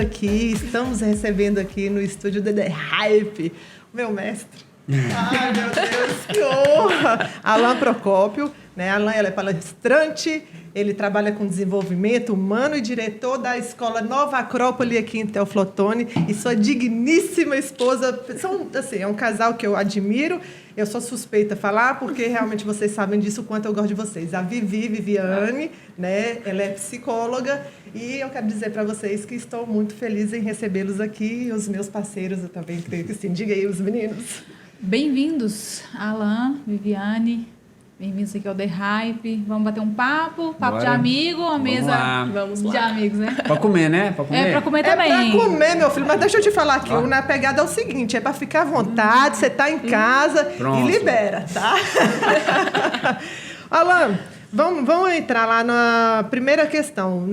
aqui, estamos recebendo aqui no estúdio do The Hype, o meu mestre. Ai, meu Deus, que honra! Alan Procópio, né? Alan, ele é palestrante, ele trabalha com desenvolvimento humano e diretor da escola Nova Acrópole aqui em Teoflotone, e sua digníssima esposa. Assim, é um casal que eu admiro. Eu sou suspeita a falar, porque realmente vocês sabem disso, o quanto eu gosto de vocês. A Viviane, né? Ela é psicóloga, e eu quero dizer para vocês que estou muito feliz em recebê-los aqui, e os meus parceiros, eu também creio que sim. Diga aí, os meninos. Bem-vindos, Alan, Viviane, bem-vindos aqui ao The Hype. Vamos bater um papo Bora. de amigo, uma mesa Vamos lá. de amigos, né? Pra comer, né? Pra comer. É pra comer também. É pra comer, meu filho. Mas deixa eu te falar aqui, na pegada é o seguinte, é pra ficar à vontade, você tá em casa Pronto. e libera, tá? Alan, vamos entrar lá na primeira questão.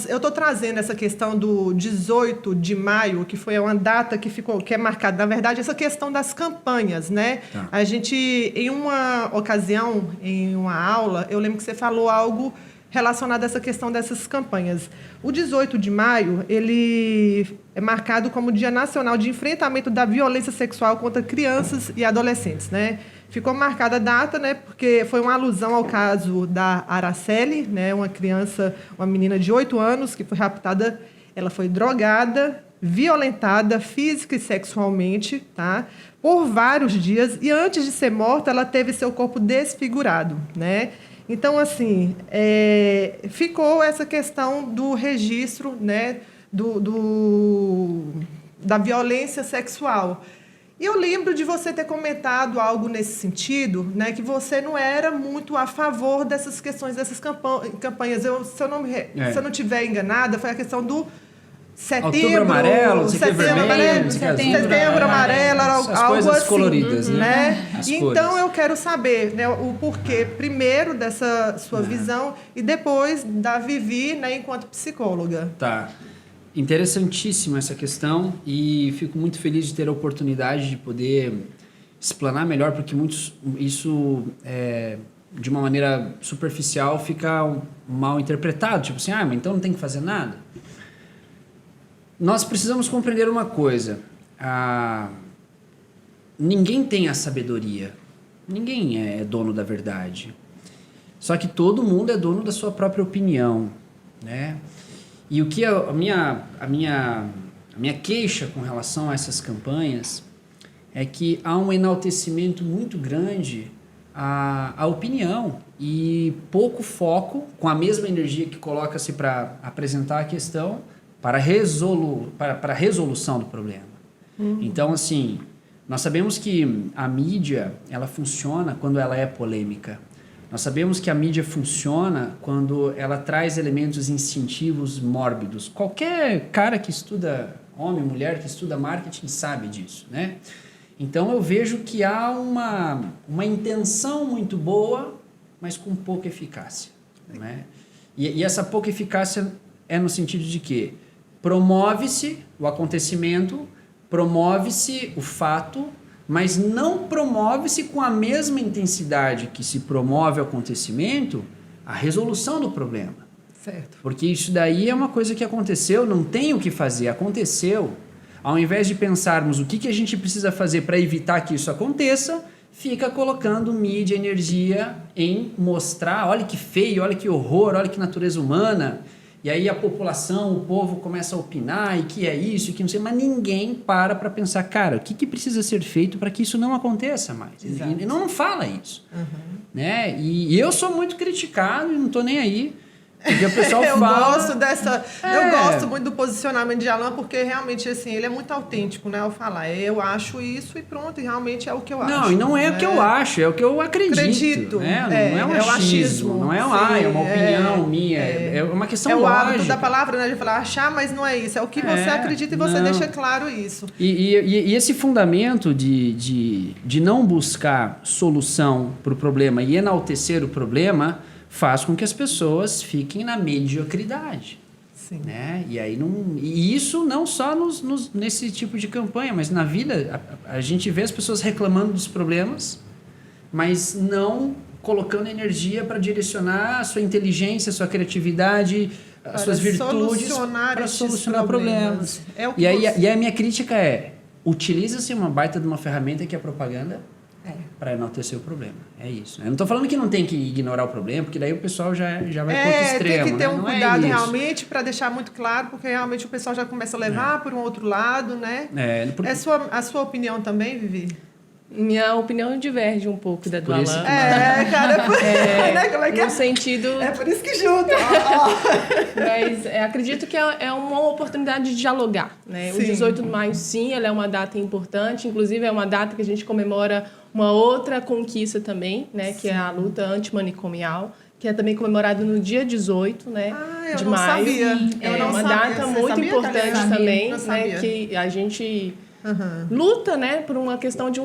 Eu estou trazendo essa questão do 18 de maio, que foi uma data que é marcada. Na verdade, essa questão das campanhas, né? Tá. A gente, em uma ocasião, em uma aula, eu lembro que você falou algo relacionado a essa questão dessas campanhas. O 18 de maio, ele é marcado como Dia Nacional de Enfrentamento da Violência Sexual contra Crianças e Adolescentes, né? Ficou marcada a data, né, porque foi uma alusão ao caso da Araceli, né, uma menina de 8 anos que foi raptada. Ela foi drogada, violentada física e sexualmente, tá, por vários dias, e antes de ser morta, ela teve seu corpo desfigurado, né? Então, assim, ficou essa questão do registro, né, da violência sexual. E eu lembro de você ter comentado algo nesse sentido, né, que você não era muito a favor dessas questões, dessas campanhas. Se eu não estiver enganada, foi a questão do Outubro amarelo, setembro amarelo, as algo coisas assim, coloridas, né? As Então cores. eu quero saber, né, o porquê, primeiro dessa sua visão e depois da Vivi, né, enquanto psicóloga. Tá. Interessantíssima essa questão, e fico muito feliz de ter a oportunidade de poder explanar melhor, porque isso de uma maneira superficial fica mal interpretado, tipo assim, mas então não tem que fazer nada. Nós precisamos compreender uma coisa, ninguém tem a sabedoria, ninguém é dono da verdade, só que todo mundo é dono da sua própria opinião, né? E o que a minha queixa com relação a essas campanhas é que há um enaltecimento muito grande à opinião e pouco foco, com a mesma energia que coloca-se para apresentar a questão, para a resolução do problema. Então, assim, nós sabemos que a mídia, ela funciona quando ela é polêmica. Nós sabemos que a mídia funciona quando ela traz elementos instintivos mórbidos. Qualquer cara que estuda, homem, mulher, que estuda marketing sabe disso, né? Então eu vejo que há uma intenção muito boa, mas com pouca eficácia, né? E essa pouca eficácia é no sentido de que promove-se o acontecimento, promove-se o fato, mas não promove-se com a mesma intensidade que se promove o acontecimento a resolução do problema. Certo. Porque isso daí é uma coisa que aconteceu, não tem o que fazer, aconteceu. Ao invés de pensarmos o que a gente precisa fazer para evitar que isso aconteça, fica colocando mídia, energia em mostrar, olha que feio, olha que horror, olha que natureza humana. E aí a população, o povo começa a opinar, e que é isso, e que não sei, mas ninguém para pensar, cara, o que precisa ser feito para que isso não aconteça mais? E não fala isso. Né? E eu sou muito criticado e não estou nem aí. Porque o pessoal fala... Eu gosto muito do posicionamento de Alan, porque realmente, assim, ele é muito autêntico, né, ao falar. Eu acho isso e pronto, e realmente é o que eu acho. Não, e não é o que eu acho, é o que eu acredito. Né? Não é um achismo, não é uma opinião minha, é uma questão lógica. É o hábito da palavra, né, de falar, achar, mas não é isso. É o que você acredita e você deixa claro isso. E esse fundamento de não buscar solução para o problema e enaltecer o problema faz com que as pessoas fiquem na mediocridade. Sim. Né? E isso não só nesse tipo de campanha, mas na vida a gente vê as pessoas reclamando dos problemas, mas não colocando energia para direcionar a sua inteligência, a sua criatividade, as suas virtudes para solucionar problemas. É o que e aí a minha crítica é, utiliza-se uma baita de uma ferramenta que é a propaganda para enaltecer o problema. É isso. Eu não estou falando que não tem que ignorar o problema, porque daí o pessoal já vai para outro extremo. Tem que ter um não cuidado é realmente para deixar muito claro, porque realmente o pessoal já começa a levar por um outro lado, né? Porque... A sua opinião também, Vivi? Minha opinião diverge um pouco da do Alan. Cara, né? Como é que no sentido... É por isso que junta. Mas acredito que é uma oportunidade de dialogar, né? O 18 de maio, sim, ela é uma data importante, inclusive é uma data que a gente comemora uma outra conquista também, né? Que é a luta antimanicomial, que é também comemorado no dia 18, né? De maio. Sabia. É uma data muito importante também, né? Que a gente... luta, né, por uma questão de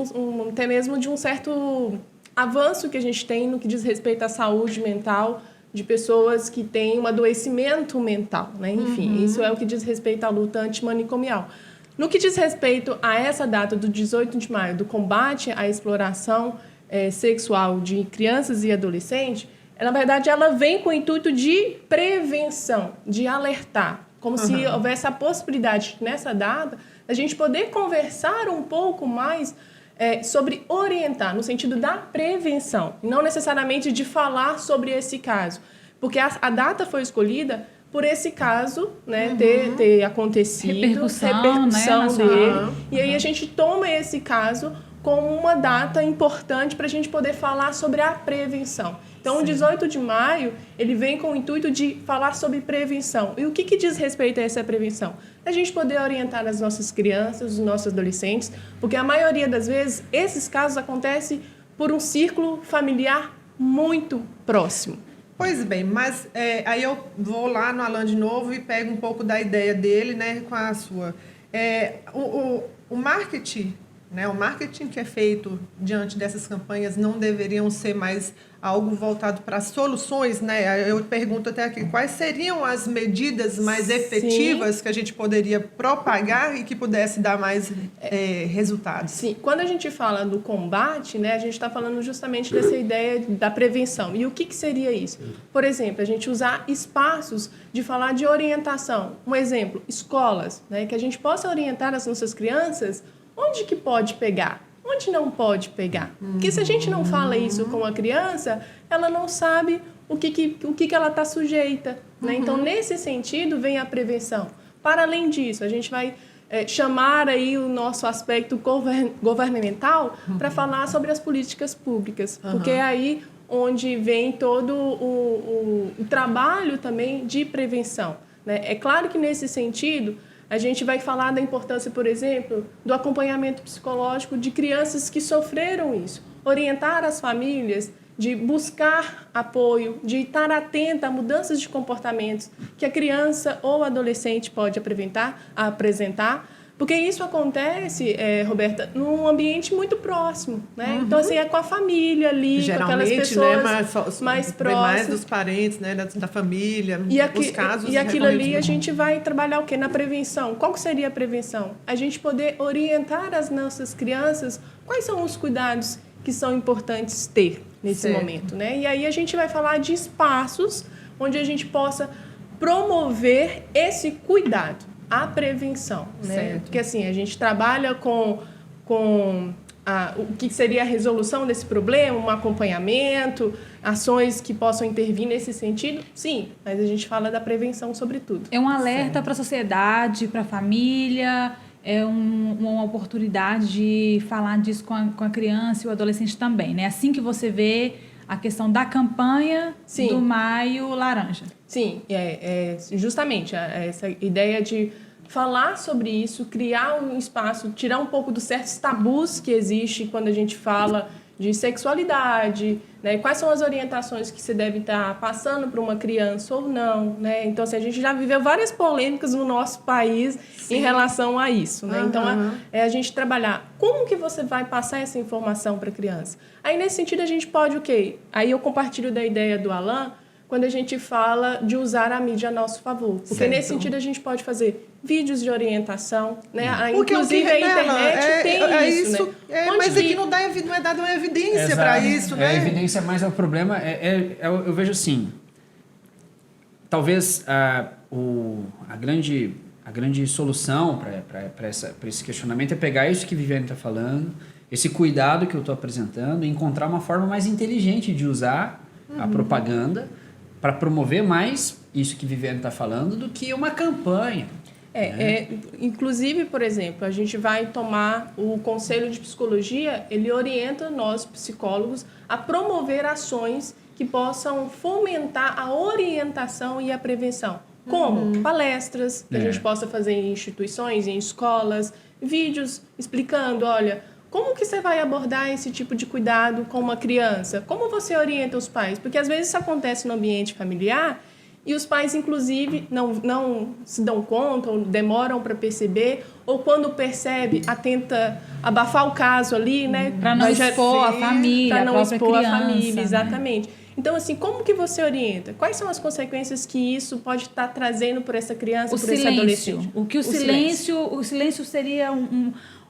até mesmo de um certo avanço que a gente tem no que diz respeito à saúde mental de pessoas que têm um adoecimento mental, né? Enfim, isso é o que diz respeito à luta antimanicomial. No que diz respeito a essa data do 18 de maio, do combate à exploração sexual de crianças e adolescentes, na verdade, ela vem com o intuito de prevenção, de alertar, como se houvesse a possibilidade, nessa data, a gente poder conversar um pouco mais sobre orientar, no sentido da prevenção, e não necessariamente de falar sobre esse caso. Porque a data foi escolhida por esse caso, né, ter acontecido, repercussão né, dele, e aí a gente toma esse caso como uma data importante para a gente poder falar sobre a prevenção. Então, o 18 de maio, ele vem com o intuito de falar sobre prevenção. E o que diz respeito a essa prevenção? A gente poder orientar as nossas crianças, os nossos adolescentes, porque a maioria das vezes, esses casos acontecem por um círculo familiar muito próximo. Pois bem, mas aí eu vou lá no Alan de novo e pego um pouco da ideia dele, né, com a sua. O marketing... né? O marketing que é feito diante dessas campanhas não deveriam ser mais algo voltado para soluções, né? Eu pergunto até aqui, quais seriam as medidas mais efetivas que a gente poderia propagar e que pudesse dar mais resultados? Sim, quando a gente fala do combate, né, a gente está falando justamente dessa ideia da prevenção. E o que seria isso? Por exemplo, a gente usar espaços de falar de orientação. Um exemplo, escolas, né, que a gente possa orientar as nossas crianças onde que pode pegar, onde não pode pegar. Porque se a gente não fala isso com a criança, ela não sabe o que ela está sujeita. Né? Então, nesse sentido, vem a prevenção. Para além disso, a gente vai chamar aí o nosso aspecto governamental para falar sobre as políticas públicas. Porque é aí onde vem todo o trabalho também de prevenção. Né? É claro que, nesse sentido, a gente vai falar da importância, por exemplo, do acompanhamento psicológico de crianças que sofreram isso. Orientar as famílias de buscar apoio, de estar atenta a mudanças de comportamentos que a criança ou adolescente pode apresentar, porque isso acontece, Roberta, num ambiente muito próximo, né? Então, assim, é com a família ali, geralmente, com aquelas pessoas né, mais próximas. Mais dos parentes, né, da família, os casos. E aquilo ali a gente vai trabalhar o quê? Na prevenção. Qual que seria a prevenção? A gente poder orientar as nossas crianças quais são os cuidados que são importantes ter nesse momento, né? E aí a gente vai falar de espaços onde a gente possa promover esse cuidado. A prevenção, né? Porque assim, a gente trabalha com o que seria a resolução desse problema, um acompanhamento, ações que possam intervir nesse sentido, sim, mas a gente fala da prevenção sobretudo. É um alerta para a sociedade, para a família, é uma oportunidade de falar disso com a criança e o adolescente também, né? Assim que você vê a questão da campanha do Maio Laranja. Sim, justamente essa ideia de falar sobre isso, criar um espaço, tirar um pouco dos certos tabus que existem quando a gente fala de sexualidade, né? Quais são as orientações que você deve estar passando para uma criança ou não, né? Então, assim, a gente já viveu várias polêmicas no nosso país em relação a isso, né? Então, a gente trabalhar como que você vai passar essa informação para a criança. Aí, nesse sentido, a gente pode o quê? Aí eu compartilho da ideia do Alan, quando a gente fala de usar a mídia a nosso favor. Porque nesse sentido a gente pode fazer vídeos de orientação, né? Inclusive a internet tem isso, né? Mas aqui não é dada uma evidência para isso, né? A evidência mais é o problema. Eu vejo assim, talvez a grande solução para esse questionamento é pegar isso que Viviane está falando, esse cuidado que eu estou apresentando, e encontrar uma forma mais inteligente de usar a propaganda para promover mais isso que Viviane está falando do que uma campanha. Inclusive, por exemplo, a gente vai tomar o Conselho de Psicologia, ele orienta nós, psicólogos, a promover ações que possam fomentar a orientação e a prevenção. Como? Palestras, que a gente possa fazer em instituições, em escolas, vídeos explicando, olha, como que você vai abordar esse tipo de cuidado com uma criança? Como você orienta os pais? Porque às vezes isso acontece no ambiente familiar e os pais, inclusive, não se dão conta ou demoram para perceber, ou quando percebe, tenta abafar o caso ali, né? Para não expor a família, para não expor criança, a família, né? exatamente. Então, assim, como que você orienta? Quais são as consequências que isso pode estar trazendo por essa criança, por esse adolescente? O silêncio seria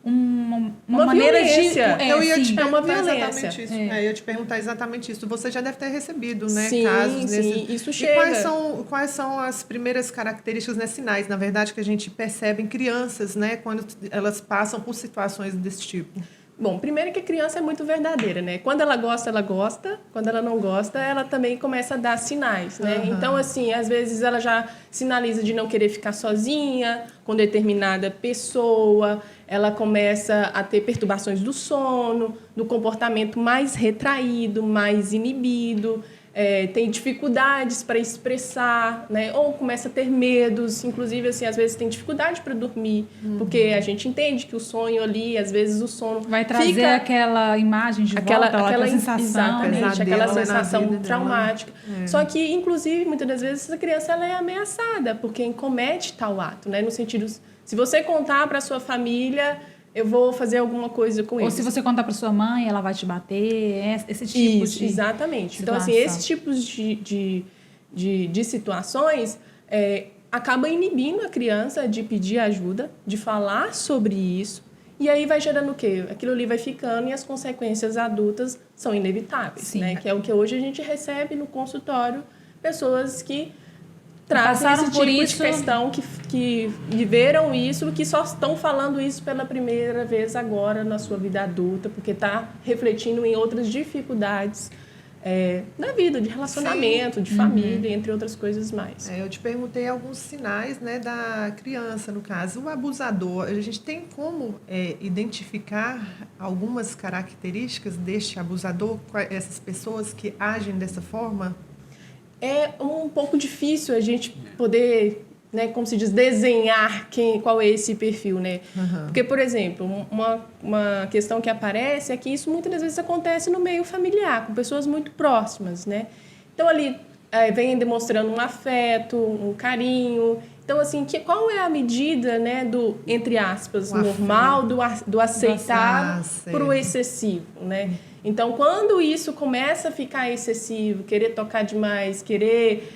uma maneira violência. Eu ia te é uma perguntar violência. exatamente isso. Eu ia te perguntar exatamente isso. Você já deve ter recebido, né, Sim, casos sim, nesses. isso E chega. quais são as primeiras características, né, sinais, na verdade, que a gente percebe em crianças, né, quando elas passam por situações desse tipo? Bom, primeiro que a criança é muito verdadeira, né? Quando ela gosta, ela gosta. Quando ela não gosta, ela também começa a dar sinais, né? Então, assim, às vezes ela já sinaliza de não querer ficar sozinha com determinada pessoa. Ela começa a ter perturbações do sono, do comportamento mais retraído, mais inibido. Tem dificuldades para expressar, né? Ou começa a ter medos, inclusive, assim, às vezes tem dificuldade para dormir, porque a gente entende que o sonho ali, às vezes o sono vai trazer aquela imagem de volta, aquela sensação, exatamente, aquela sensação traumática. É. Só que, inclusive, muitas das vezes essa criança ela é ameaçada por quem comete tal ato, né? No sentido, se você contar para sua família, eu vou fazer alguma coisa com eles. Ou se você contar para sua mãe, ela vai te bater, esse tipo de exatamente. situação. Então, assim, esses tipos de situações acabam inibindo a criança de pedir ajuda, de falar sobre isso, e aí vai gerando o quê? Aquilo ali vai ficando e as consequências adultas são inevitáveis, né? Que é o que hoje a gente recebe no consultório, pessoas que trazem esse tipo de questão, que viveram isso, que só estão falando isso pela primeira vez agora na sua vida adulta, porque está refletindo em outras dificuldades na vida, de relacionamento, de família, entre outras coisas mais. Eu te perguntei alguns sinais, né, da criança, no caso. O abusador, a gente tem como identificar algumas características deste abusador, essas pessoas que agem dessa forma? É um pouco difícil a gente poder, né, como se diz, desenhar qual é esse perfil, né? Porque, por exemplo, uma questão que aparece é que isso muitas das vezes acontece no meio familiar, com pessoas muito próximas, né? Então, ali vem demonstrando um afeto, um carinho. Então, assim, qual é a medida, né, do, entre aspas, normal, do aceitável para o excessivo, né? Então, quando isso começa a ficar excessivo, querer tocar demais, querer,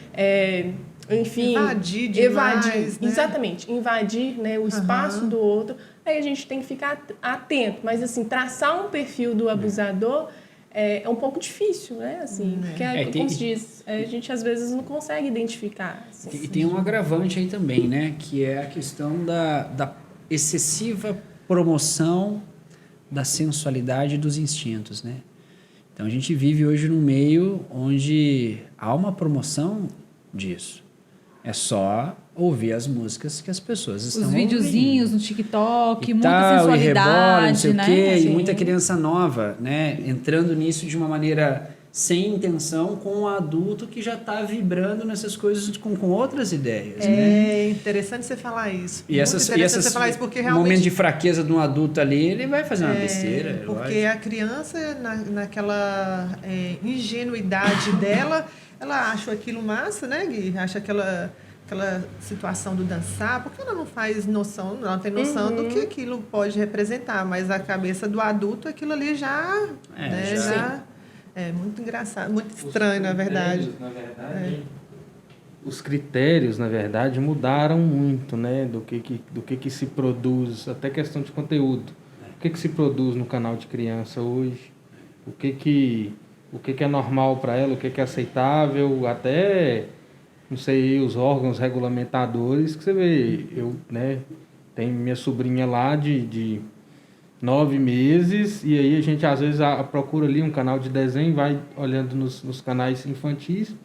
enfim... Invadir demais, né? Exatamente, invadir, né, o espaço do outro, aí a gente tem que ficar atento. Mas, assim, traçar um perfil do abusador é um pouco difícil, né? Assim, porque, como se diz, a gente às vezes não consegue identificar. Assim. E tem um agravante aí também, né? Que é a questão da excessiva promoção da sensualidade e dos instintos, né? Então a gente vive hoje num meio onde há uma promoção disso. É só ouvir as músicas que as pessoas estão ouvindo. Os videozinhos no TikTok, e muita tal, sensualidade, e rebola, não sei né? o quê, Sim. e muita criança nova, né? Entrando nisso de uma maneira sem intenção, com um adulto que já está vibrando nessas coisas com outras ideias, né? É interessante você falar isso. E essas você falar isso porque realmente... momento de fraqueza de um adulto ali, ele vai fazer uma besteira. Porque a criança, naquela ingenuidade dela, ela acha aquilo massa, né, Gui? Acha aquela situação do dançar, porque ela não faz noção, não tem noção do que aquilo pode representar, mas a cabeça do adulto, aquilo ali já é muito engraçado, muito estranho, na verdade. Os critérios, na verdade, mudaram muito, né, do que se produz, até questão de conteúdo. O que se produz no canal de criança hoje? O que é normal para ela, o que é aceitável, até não sei, os órgãos regulamentadores, que você vê, eu, né, tem minha sobrinha lá de 9 meses, e aí a gente às vezes procura ali um canal de desenho, vai olhando nos canais infantis,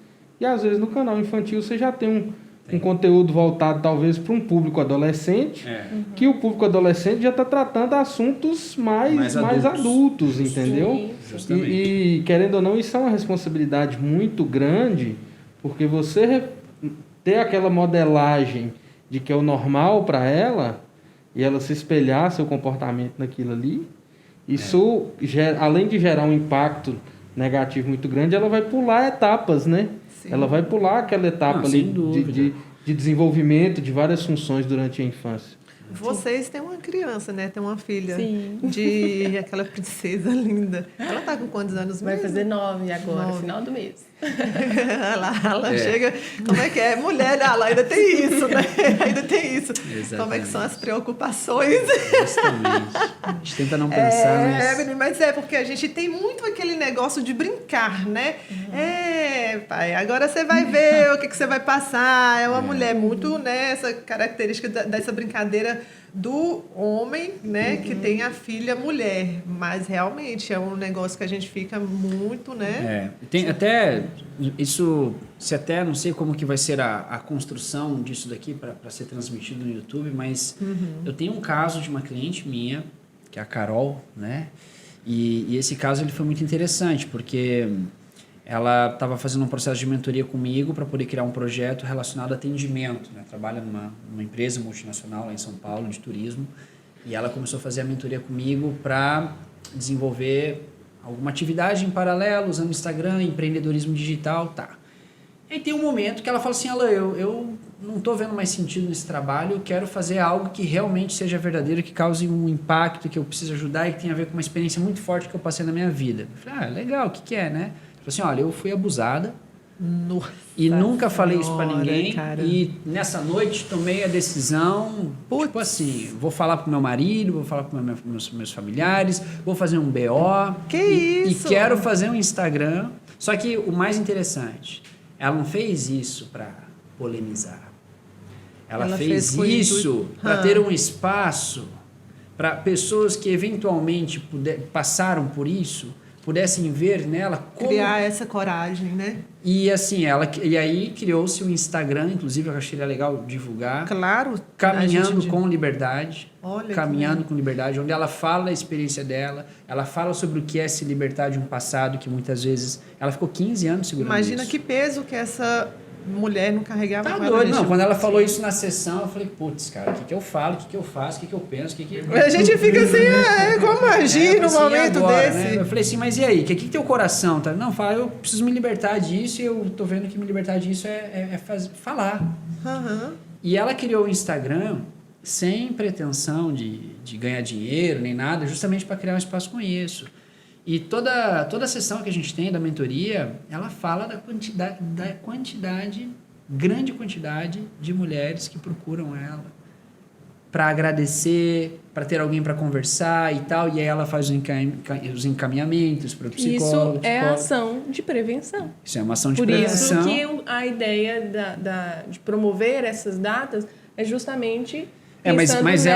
e às vezes no canal infantil você já tem um conteúdo voltado talvez para um público adolescente, que o público adolescente já está tratando assuntos mais adultos, entendeu? Sim. E querendo ou não, isso é uma responsabilidade muito grande, porque você ter aquela modelagem de que é o normal para ela, e ela se espelhar seu comportamento naquilo ali, isso, além de gerar um impacto negativo muito grande, ela vai pular etapas, né? Sim. Ela vai pular aquela etapa ali de desenvolvimento de várias funções durante a infância. Vocês têm uma criança, né? Tem uma filha. Sim. De aquela princesa linda. Ela tá com quantos anos Vai mesmo? fazer 9 agora, 9. final do mês. ela chega... Como é que é? Mulher, ela ainda tem isso, né? Ainda tem isso. Exatamente. Como é que são as preocupações? Justamente. A gente tenta não pensar menino, mas é porque a gente tem muito aquele negócio de brincar, né? Pai, agora você vai ver o que você vai passar. É uma mulher muito, né? Essa característica dessa brincadeira do homem, né? Que tem a filha mulher. Mas realmente é um negócio que a gente fica muito, né? Tem até isso, se até não sei como que vai ser a construção disso daqui para ser transmitido no YouTube, mas eu tenho um caso de uma cliente minha, que é a Carol, né? E esse caso ele foi muito interessante, porque ela estava fazendo um processo de mentoria comigo para poder criar um projeto relacionado a atendimento, né? Trabalha numa empresa multinacional lá em São Paulo, de turismo, e ela começou a fazer a mentoria comigo para desenvolver alguma atividade em paralelo, usando Instagram, empreendedorismo digital, tá. E aí tem um momento que ela fala assim, Alan, eu não estou vendo mais sentido nesse trabalho, eu quero fazer algo que realmente seja verdadeiro, que cause um impacto, que eu preciso ajudar e que tenha a ver com uma experiência muito forte que eu passei na minha vida. Eu falei, legal, o que é, né? Ela falou assim, olha, eu fui abusada, Nossa e nunca falei isso para Senhora, ninguém. cara. E nessa noite tomei a decisão, tipo assim, vou falar pro meu marido, vou falar para meus familiares, vou fazer um BO. Que e isso? E quero fazer um Instagram. Só que o mais interessante, ela não fez isso para polemizar. Ela fez com isso para ter um espaço para pessoas que eventualmente passaram por isso, pudessem ver nela como... Criar essa coragem, né? E assim, e aí criou-se o Instagram, inclusive eu achei legal divulgar. Claro. Caminhando com Liberdade. Olha, Caminhando com Liberdade, onde ela fala a experiência dela, ela fala sobre o que é se libertar de um passado que muitas vezes... Ela ficou 15 anos segurando Imagina isso. que peso que essa mulher não carregava Tá com ela. doido, não. Gente. Quando ela falou isso na sessão, eu falei, putz, cara, o que eu falo, o que eu faço, o que eu penso, o que... A gente fica assim, como agir no momento agora, desse? né? Eu falei assim, mas e aí? O que teu coração tá? Não, fala, eu preciso me libertar disso e eu tô vendo que me libertar disso é falar. Uhum. E ela criou o Instagram sem pretensão de ganhar dinheiro nem nada, justamente para criar um espaço com isso. E toda a sessão que a gente tem da mentoria, ela fala da grande quantidade de mulheres que procuram ela para agradecer, para ter alguém para conversar e tal. E aí ela faz os encaminhamentos para o psicólogo. Isso é ação de prevenção. Isso é uma ação de Por prevenção. isso que a ideia de promover essas datas é justamente pensando nesse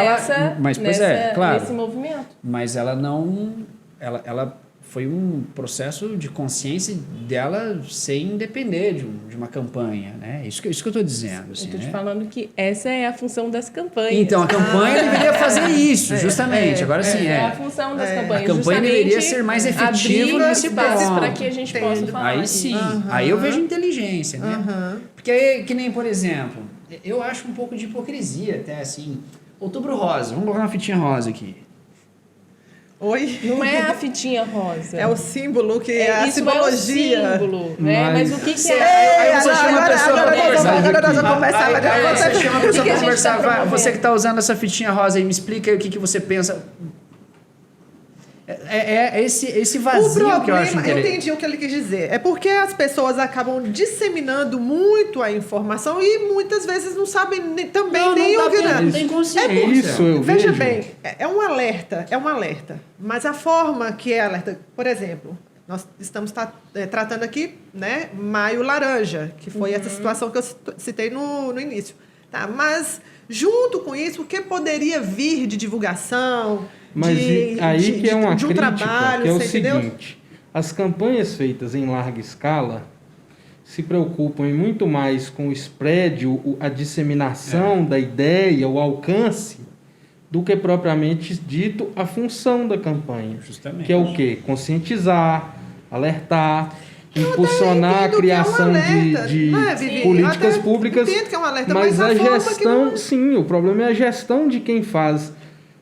movimento. Mas ela não... Ela foi um processo de consciência dela sem depender de uma campanha, né? Isso que eu estou dizendo. Assim, eu estou te né? falando que essa é a função das campanhas. Então, a campanha deveria fazer isso, justamente. Agora sim, é a função das campanhas. A campanha deveria ser mais efetiva nesse ponto. Para que a gente possa falar. Aí sim. Aí eu vejo inteligência, né? Porque, que nem, por exemplo, eu acho um pouco de hipocrisia até, assim. Outubro Rosa. Vamos colocar uma fitinha rosa aqui. Oi? Não é a fitinha rosa. É o símbolo, que é a isso simbologia. É o símbolo, né? Mas o que é? Aí você chama a pessoa para conversar. Agora nós vamos começar. Aí você chama a pessoa para conversar. promovendo? Você que está usando essa fitinha rosa aí, me explica aí o que você pensa. É esse vazio que eu acho interessante. Eu entendi o que ele quis dizer. É porque as pessoas acabam disseminando muito a informação e muitas vezes não sabem nem o que não tem consciência. Isso eu Veja vejo. bem, é um alerta. Mas a forma que é alerta, por exemplo, Nós estamos tratando aqui, né, Maio Laranja, que foi essa situação que eu citei no início. Tá? Mas, junto com isso, o que poderia vir de divulgação, Mas aí que é uma de um crítica, trabalho, que é o você entendeu? seguinte, as campanhas feitas em larga escala se preocupam muito mais com o spread, a disseminação da ideia, o alcance, do que propriamente dito a função da campanha. Justamente. Que é o quê? Conscientizar, alertar, impulsionar a entendo que é um criação alerta, de não é, Vivi? políticas Eu até públicas, entendo que é um alerta, mas mas a a forma que gestão, não- sim, o problema é a gestão de quem faz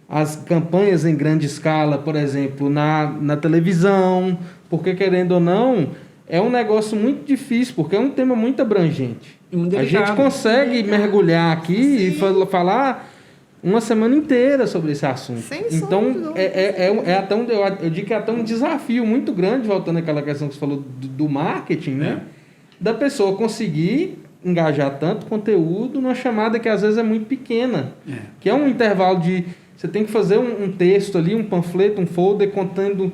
as campanhas em grande escala, por exemplo, na televisão, porque querendo ou não, é um negócio muito difícil, porque é um tema muito abrangente. E muito A delicado. gente consegue mergulhar aqui e falar uma semana inteira sobre esse assunto. Sem sombra de Então, dúvida. é até eu digo que é até um desafio muito grande, voltando àquela questão que você falou do marketing, né? Da pessoa conseguir engajar tanto conteúdo numa chamada que às vezes é muito pequena. Que é um intervalo de... Você tem que fazer um texto ali, um panfleto, um folder contando...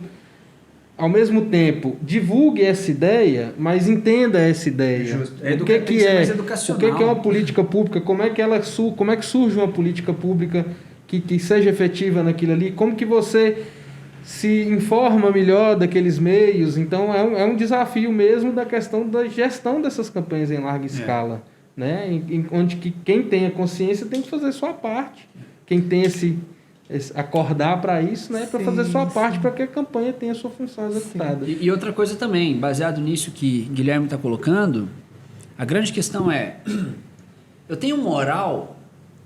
Ao mesmo tempo, divulgue essa ideia, mas entenda essa ideia. Justo. O que Tem que ser mais é? educacional. O que é uma política pública? Como é que surge uma política pública que seja efetiva naquilo ali? Como que você se informa melhor daqueles meios? Então, é um desafio mesmo da questão da gestão dessas campanhas em larga escala, né? Onde que quem tem a consciência tem que fazer sua parte. Quem tem esse acordar para isso, né, para fazer sua parte para que a campanha tenha sua função executada. E outra coisa também, baseado nisso que Guilherme está colocando, a grande questão é, eu tenho moral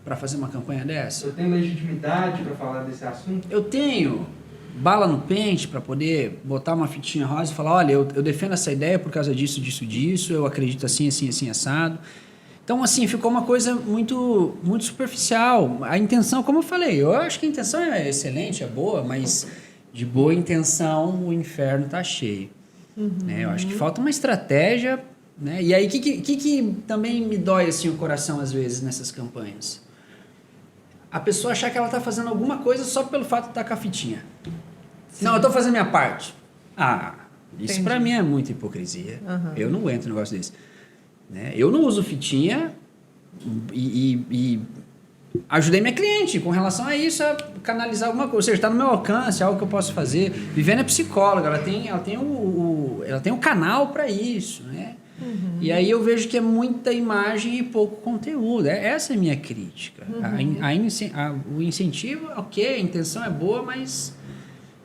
para fazer uma campanha dessa? Eu tenho legitimidade para falar desse assunto? Eu tenho bala no pente para poder botar uma fitinha rosa e falar, olha, eu defendo essa ideia por causa disso, eu acredito assim, assim, assim, assado. Então, assim, ficou uma coisa muito, muito superficial. A intenção, como eu falei, eu acho que a intenção é excelente, é boa, mas de boa intenção o inferno está cheio. Né? Eu acho que falta uma estratégia, né? E aí, o que também me dói assim, o coração às vezes nessas campanhas? A pessoa achar que ela está fazendo alguma coisa só pelo fato de estar com a fitinha. Não, eu estou fazendo minha parte. Isso para mim é muita hipocrisia. Eu não aguento um negócio desse. Né? Eu não uso fitinha e ajudei minha cliente com relação a isso, a canalizar alguma coisa. Ou seja, está no meu alcance, é algo que eu posso fazer. Viviane é psicóloga, ela tem o canal para isso. Né? E aí eu vejo que é muita imagem e pouco conteúdo. Essa é a minha crítica. O incentivo, ok, a intenção é boa, mas...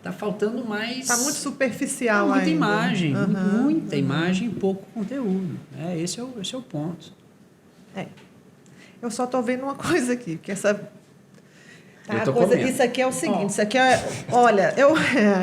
Tá faltando mais... Está muito superficial muita ainda. imagem, muita imagem e pouco conteúdo. Esse é o ponto. Eu só estou vendo uma coisa aqui, que essa... Eu tô comendo. Isso aqui é o seguinte, isso aqui é... Olha,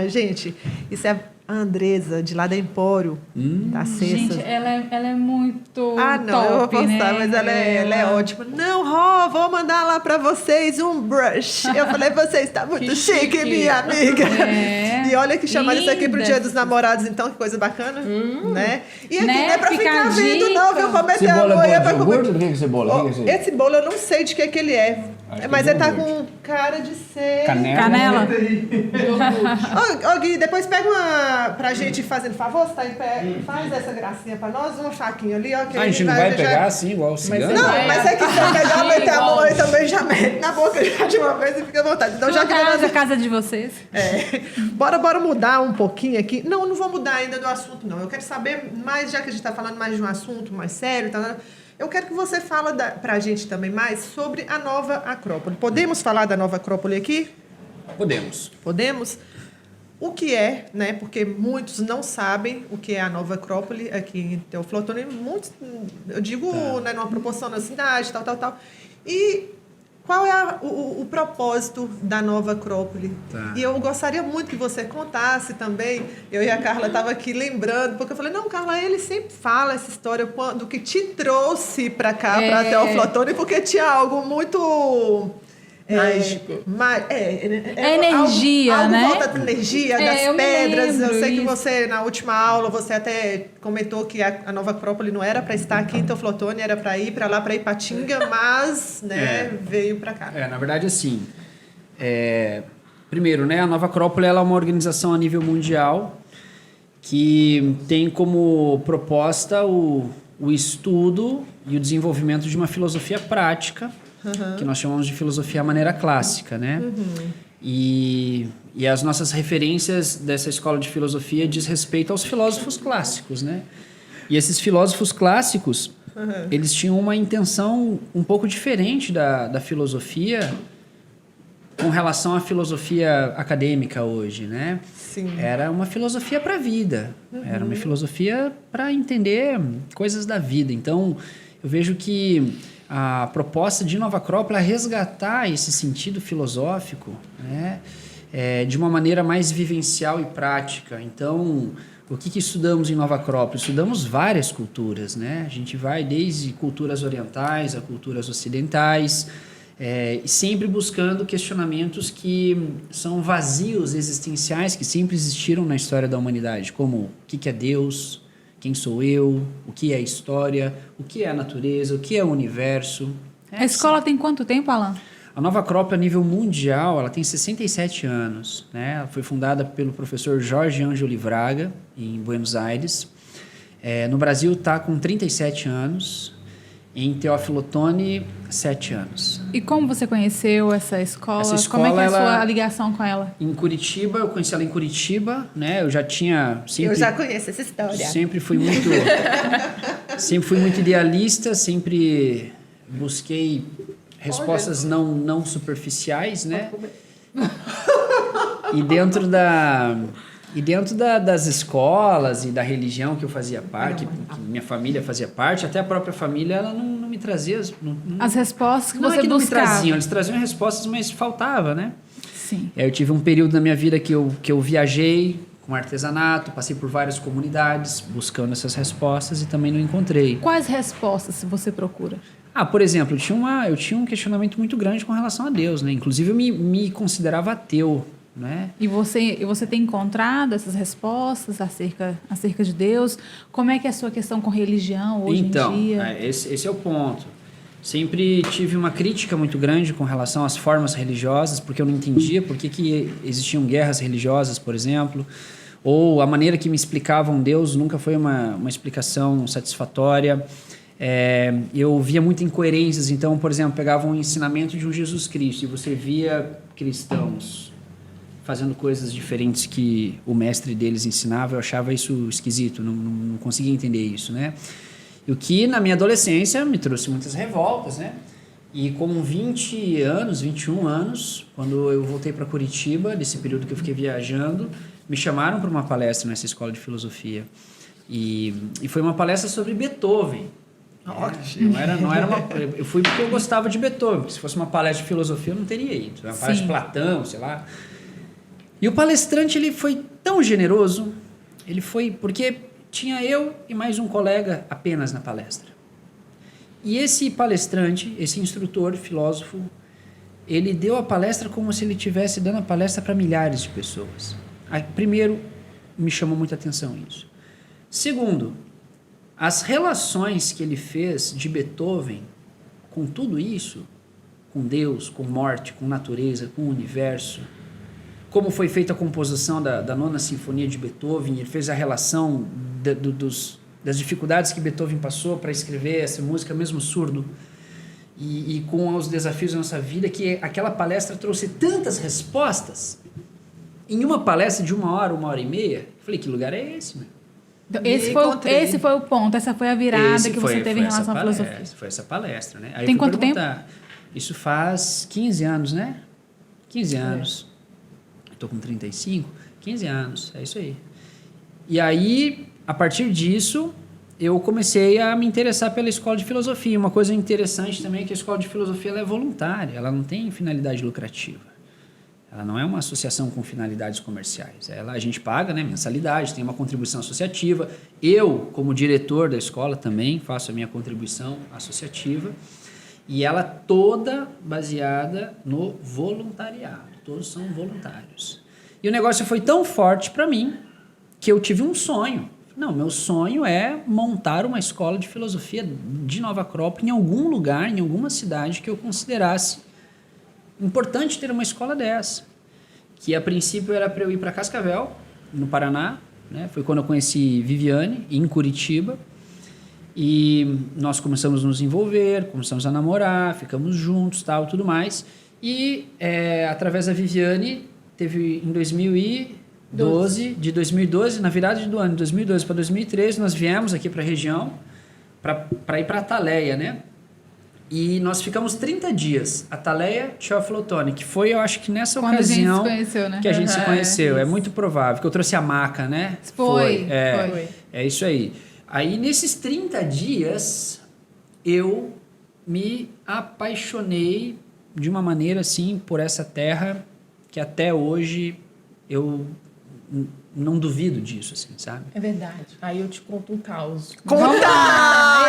gente, isso é a Andresa, de lá da Empório, da Cessa. Gente, ela é muito não, top, eu vou postar, né? mas ela é ótima. Não, Ró, vou mandar lá pra vocês um brush. Eu falei, você está muito Que chique, chique. minha amiga. É. E olha que chamaram isso aqui pro Linda. Dia dos Namorados, então, que coisa bacana, né? E aqui Né? não é pra Fica ficar a vendo, dica. não, viu? Cometer Cebola a é boa manhã de pra comer. iogurte? O que é cebola? O que é isso? Esse bolo eu não sei de que ele é. Acho Mas que é ele tá iogurte. com cara de ser... Canela. Ô, Gui, depois pega pra gente fazendo favor, você tá em pé, faz essa gracinha pra nós, uma faquinha ali, ó. Que A gente ele não vai deixar- pegar assim, igual o cigano? Não, vai mas é que se eu pegar, agir meter a mão igual- aí também já mete na boca já de uma vez e fica à vontade. Então, já que Vontade, a nós... casa de vocês. Bora mudar um pouquinho aqui. Não vou mudar ainda do assunto, não. Eu quero saber mais, já que a gente tá falando mais de um assunto mais sério, tá? Eu quero que você fale pra gente também mais sobre a nova Acrópole. Podemos falar da nova Acrópole aqui? Podemos. Podemos? O que é, né? Porque muitos não sabem o que é a nova Acrópole aqui em Teoflotone. Muitos, eu digo, né, numa proporção na cidade, tal. E qual é o propósito da nova Acrópole? Tá. E eu gostaria muito que você contasse também. Eu e a Carla estava aqui lembrando, porque eu falei, não, Carla, ele sempre fala essa história do que te trouxe para cá, para Teoflotone, porque tinha algo muito... Mágico. Energia, algo né? volta da energia, eu das me pedras. Eu lembro sei que isso. você, na última aula, você até comentou que a nova Acrópole não era para estar aqui em Teoflotone, era para ir para lá, para Ipatinga, mas veio para cá. Na verdade, assim, primeiro, né, a Nova Acrópole ela é uma organização a nível mundial que tem como proposta o estudo e o desenvolvimento de uma filosofia prática, que nós chamamos de filosofia à maneira clássica, né? E as nossas referências dessa escola de filosofia diz respeito aos filósofos clássicos, né? E esses filósofos clássicos, eles tinham uma intenção um pouco diferente da filosofia com relação à filosofia acadêmica hoje, né? Sim. Era uma filosofia para a vida, era uma filosofia para entender coisas da vida. Então, eu vejo que a proposta de Nova Acrópole é resgatar esse sentido filosófico, né? De uma maneira mais vivencial e prática. Então, o que estudamos em Nova Acrópole? Estudamos várias culturas, né? A gente vai desde culturas orientais a culturas ocidentais, sempre buscando questionamentos que são vazios existenciais que sempre existiram na história da humanidade, como o que é Deus, quem sou eu, o que é história, o que é a natureza, o que é o universo. A escola tem quanto tempo, Alan? A Nova Acrópole, a nível mundial, ela tem 67 anos, né? Ela foi fundada pelo professor Jorge Ângelo Livraga, em Buenos Aires. No Brasil está com 37 anos. Em Teófilo Otoni, 7 anos. E como você conheceu essa escola? Essa escola, como é que é a sua ligação com ela? Em Curitiba, eu conheci ela em Curitiba, né? Eu já tinha... Eu já conheço essa história. Sempre fui muito idealista, sempre busquei respostas não superficiais, né? E dentro das escolas e da religião que eu fazia parte, que minha família fazia parte, até a própria família, ela não me trazia... As respostas que não você é que não me buscava. traziam, eles traziam respostas, mas faltava, né? Sim. Eu tive um período na minha vida que eu viajei com artesanato, passei por várias comunidades buscando essas respostas e também não encontrei. Quais respostas você procura? Por exemplo, eu tinha um questionamento muito grande com relação a Deus, né? Inclusive, eu me considerava ateu, né? E você tem encontrado essas respostas acerca de Deus? Como é que é a sua questão com religião hoje em dia? Esse é o ponto. Sempre tive uma crítica muito grande com relação às formas religiosas, porque eu não entendia por que existiam guerras religiosas, por exemplo, ou a maneira que me explicavam Deus nunca foi uma explicação satisfatória. Eu via muitas incoerências, então, por exemplo, pegavam um ensinamento de um Jesus Cristo e você via cristãos fazendo coisas diferentes que o mestre deles ensinava, eu achava isso esquisito, não conseguia entender isso, né? E o que, na minha adolescência, me trouxe muitas revoltas, né? E com 21 anos, quando eu voltei para Curitiba, nesse período que eu fiquei viajando, me chamaram para uma palestra nessa escola de filosofia. E foi uma palestra sobre Beethoven. Não era eu fui porque eu gostava de Beethoven, porque se fosse uma palestra de filosofia eu não teria ido. Uma palestra de Platão, sei lá. E o palestrante, ele foi tão generoso, porque tinha eu e mais um colega apenas na palestra. E esse palestrante, esse instrutor, filósofo, ele deu a palestra como se ele estivesse dando a palestra para milhares de pessoas. Primeiro, me chamou muita atenção isso. Segundo, as relações que ele fez de Beethoven com tudo isso, com Deus, com morte, com natureza, com o universo, como foi feita a composição da Nona Sinfonia de Beethoven, ele fez a relação das dificuldades que Beethoven passou para escrever essa música, mesmo surdo, e com os desafios da nossa vida, que aquela palestra trouxe tantas respostas, em uma palestra de 1 hora e meia. Eu falei, que lugar é esse, meu? Esse foi o ponto, essa foi a virada que você teve em relação à filosofia. Foi essa palestra, né? Aí tem quanto tempo? Isso faz 15 anos, né? 15 anos. Estou com 35, 15 anos, é isso aí. E aí, a partir disso, eu comecei a me interessar pela escola de filosofia. Uma coisa interessante também é que a escola de filosofia ela é voluntária, ela não tem finalidade lucrativa. Ela não é uma associação com finalidades comerciais. A gente paga, né, mensalidade, tem uma contribuição associativa. Eu, como diretor da escola, também faço a minha contribuição associativa. E ela toda baseada no voluntariado. Todos são voluntários. E o negócio foi tão forte para mim que eu tive um sonho. Não, meu sonho é montar uma escola de filosofia de Nova Acrópole em algum lugar, em alguma cidade que eu considerasse importante ter uma escola dessa. Que a princípio era para eu ir para Cascavel, no Paraná, né? Foi quando eu conheci Viviane, em Curitiba. E nós começamos a nos envolver, começamos a namorar, ficamos juntos, tal, tudo mais. E através da Viviane, teve em 2012, de 2012, na virada do ano de 2012 para 2013, nós viemos aqui para a região para ir para Ataleia, né? E nós ficamos 30 dias, Ataleia, Teófilo que foi, eu acho que nessa Quando ocasião a gente se conheceu, né? que a gente se conheceu. É isso. muito provável, que eu trouxe a maca, né? Foi. É isso aí. Aí, nesses 30 dias, eu me apaixonei de uma maneira, assim, por essa terra que até hoje eu não duvido disso, assim, sabe? É verdade. Aí eu te conto um caos. Conta!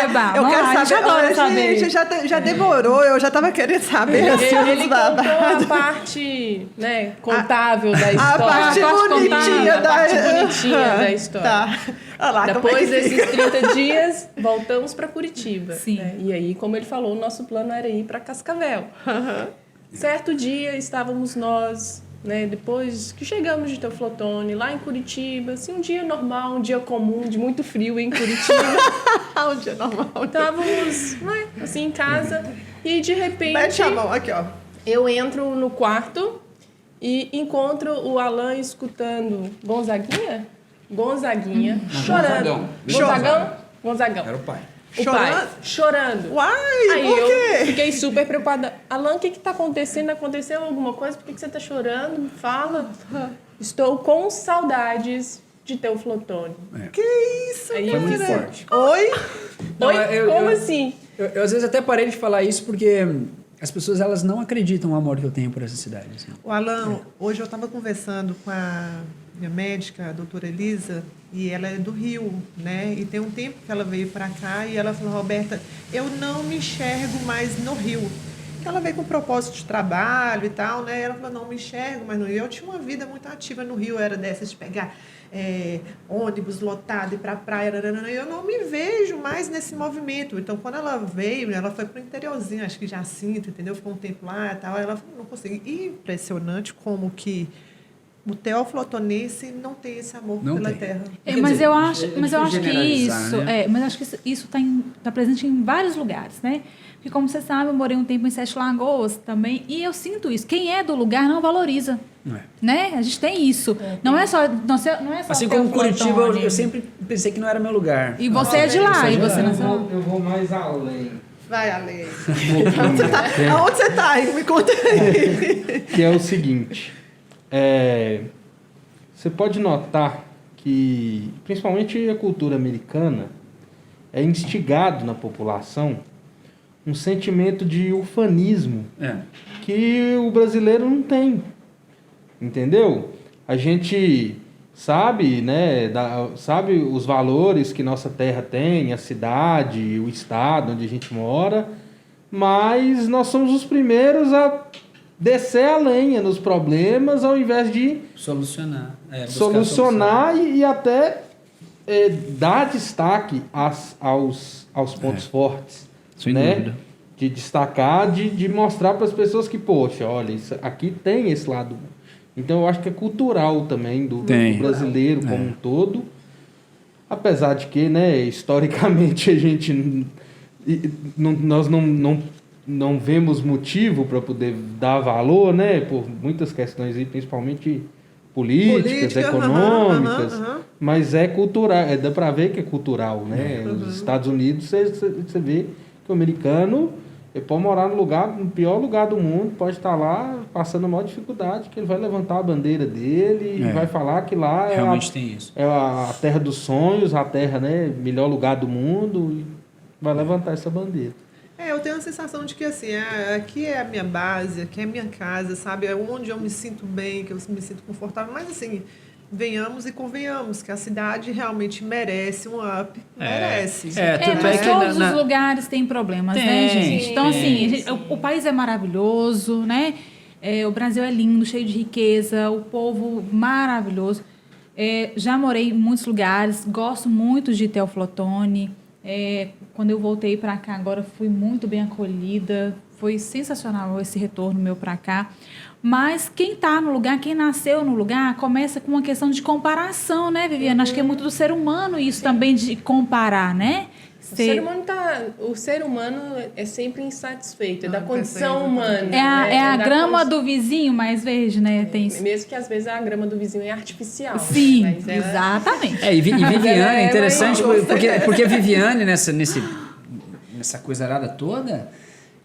Eba, Eu vamos quero lá, a gente saber. adora saber. Gente, já demorou, eu já estava querendo saber. assim, Ele os babados. contou a parte, né, contável da história. A parte A parte bonitinha contável, da... a parte bonitinha da história. Tá. Olha lá, como Depois é que desses fica? 30 dias, voltamos para Curitiba. Sim. Né? E aí, como ele falou, o nosso plano era ir para Cascavel. Certo dia, estávamos nós, né, depois que chegamos de Teoflotone, lá em Curitiba, assim, um dia normal, um dia comum, de muito frio em Curitiba. Um dia normal. Estávamos, né, assim, em casa, e de repente... Mete a mão, aqui, ó. Eu entro no quarto e encontro o Alan escutando Gonzaguinha, chorando. Gonzagão. Era o pai. O pai, chorando. Uai, Aí por eu quê? fiquei super preocupada. Alan, o que está acontecendo? Aconteceu alguma coisa? Por que você está chorando? Fala. Estou com saudades de Teoflotone. Que isso, Aí Foi cara? muito forte. Oi? Não, Oi? eu- Como eu- assim? Eu, às vezes, até parei de falar isso porque as pessoas, elas não acreditam no amor que eu tenho por essa cidade. Assim. O Alan, hoje eu estava conversando com a minha médica, a doutora Elisa, e ela é do Rio, né? E tem um tempo que ela veio para cá e ela falou, Roberta, eu não me enxergo mais no Rio. Ela veio com propósito de trabalho e tal, né? Ela falou, não me enxergo mais no Rio. Eu tinha uma vida muito ativa no Rio, era dessas de pegar ônibus lotado e ir para a praia. Eu não me vejo mais nesse movimento. Então, quando ela veio, ela foi para o interiorzinho, acho que Jacinto, entendeu? Ficou um tempo lá e tal. Ela falou, não consegui. E impressionante como que o teoflotonense não tem esse amor Não pela tem. terra. Quer Mas dizer, eu acho, é mas eu acho difícil que generalizar, isso, né? mas eu acho que isso tá presente em vários lugares, né? Porque como você sabe, eu morei um tempo em Sete Lagoas também, e eu sinto isso. Quem é do lugar não valoriza, Não é. né? A gente tem isso. Não é só, não é só Assim ter como o Curitiba, Flotone. eu sempre pensei que não era meu lugar. E você é de lá, e você não Eu vou mais além. Vai, Ale. Um pouquinho, Aonde você está? Me conta aí. que é o seguinte. Você pode notar que, principalmente a cultura americana, é instigado na população um sentimento de ufanismo É. que o brasileiro não tem, entendeu? A gente sabe, né, sabe os valores que nossa terra tem, a cidade, o estado onde a gente mora, mas nós somos os primeiros a descer a lenha nos problemas ao invés de Solucionar. Buscar solucionar e até dar destaque aos pontos fortes, Sem né? dúvida. De destacar, de mostrar para as pessoas que, poxa, olha, isso aqui tem esse lado. Então, eu acho que é cultural também do brasileiro como um todo. Apesar de que, né, historicamente, a gente nós não vemos motivo para poder dar valor, né, por muitas questões, aí, principalmente políticas, econômicas, mas é cultural, dá para ver que é cultural, né? Nos Estados Unidos, você vê que o americano ele pode morar no pior lugar do mundo, pode estar lá passando a maior dificuldade, que ele vai levantar a bandeira dele e vai falar que lá Realmente tem isso. é a terra dos sonhos, a terra, né, melhor lugar do mundo, e vai levantar essa bandeira. Eu tenho a sensação de que, assim, aqui é a minha base, aqui é a minha casa, sabe? É onde eu me sinto bem, que eu me sinto confortável. Mas, assim, venhamos e convenhamos que a cidade realmente merece um up. Merece. Tanto mas que todos os lugares têm problemas, né, gente? Então, assim, o país é maravilhoso, né? O Brasil é lindo, cheio de riqueza, o povo maravilhoso. Já morei em muitos lugares, gosto muito de Teoflotone. Quando eu voltei para cá agora, fui muito bem acolhida. foi sensacional esse retorno meu para cá. Mas quem está no lugar, quem nasceu no lugar, começa com uma questão de comparação, né, Viviane? Acho que é muito do ser humano isso também de comparar, né? O ser humano é sempre insatisfeito, é da condição humana. É a grama do vizinho mais verde, né? Tem isso. Mesmo que às vezes a grama do vizinho é artificial. Sim, mas exatamente. E Viviane é interessante, porque Viviane, nessa coisarada toda,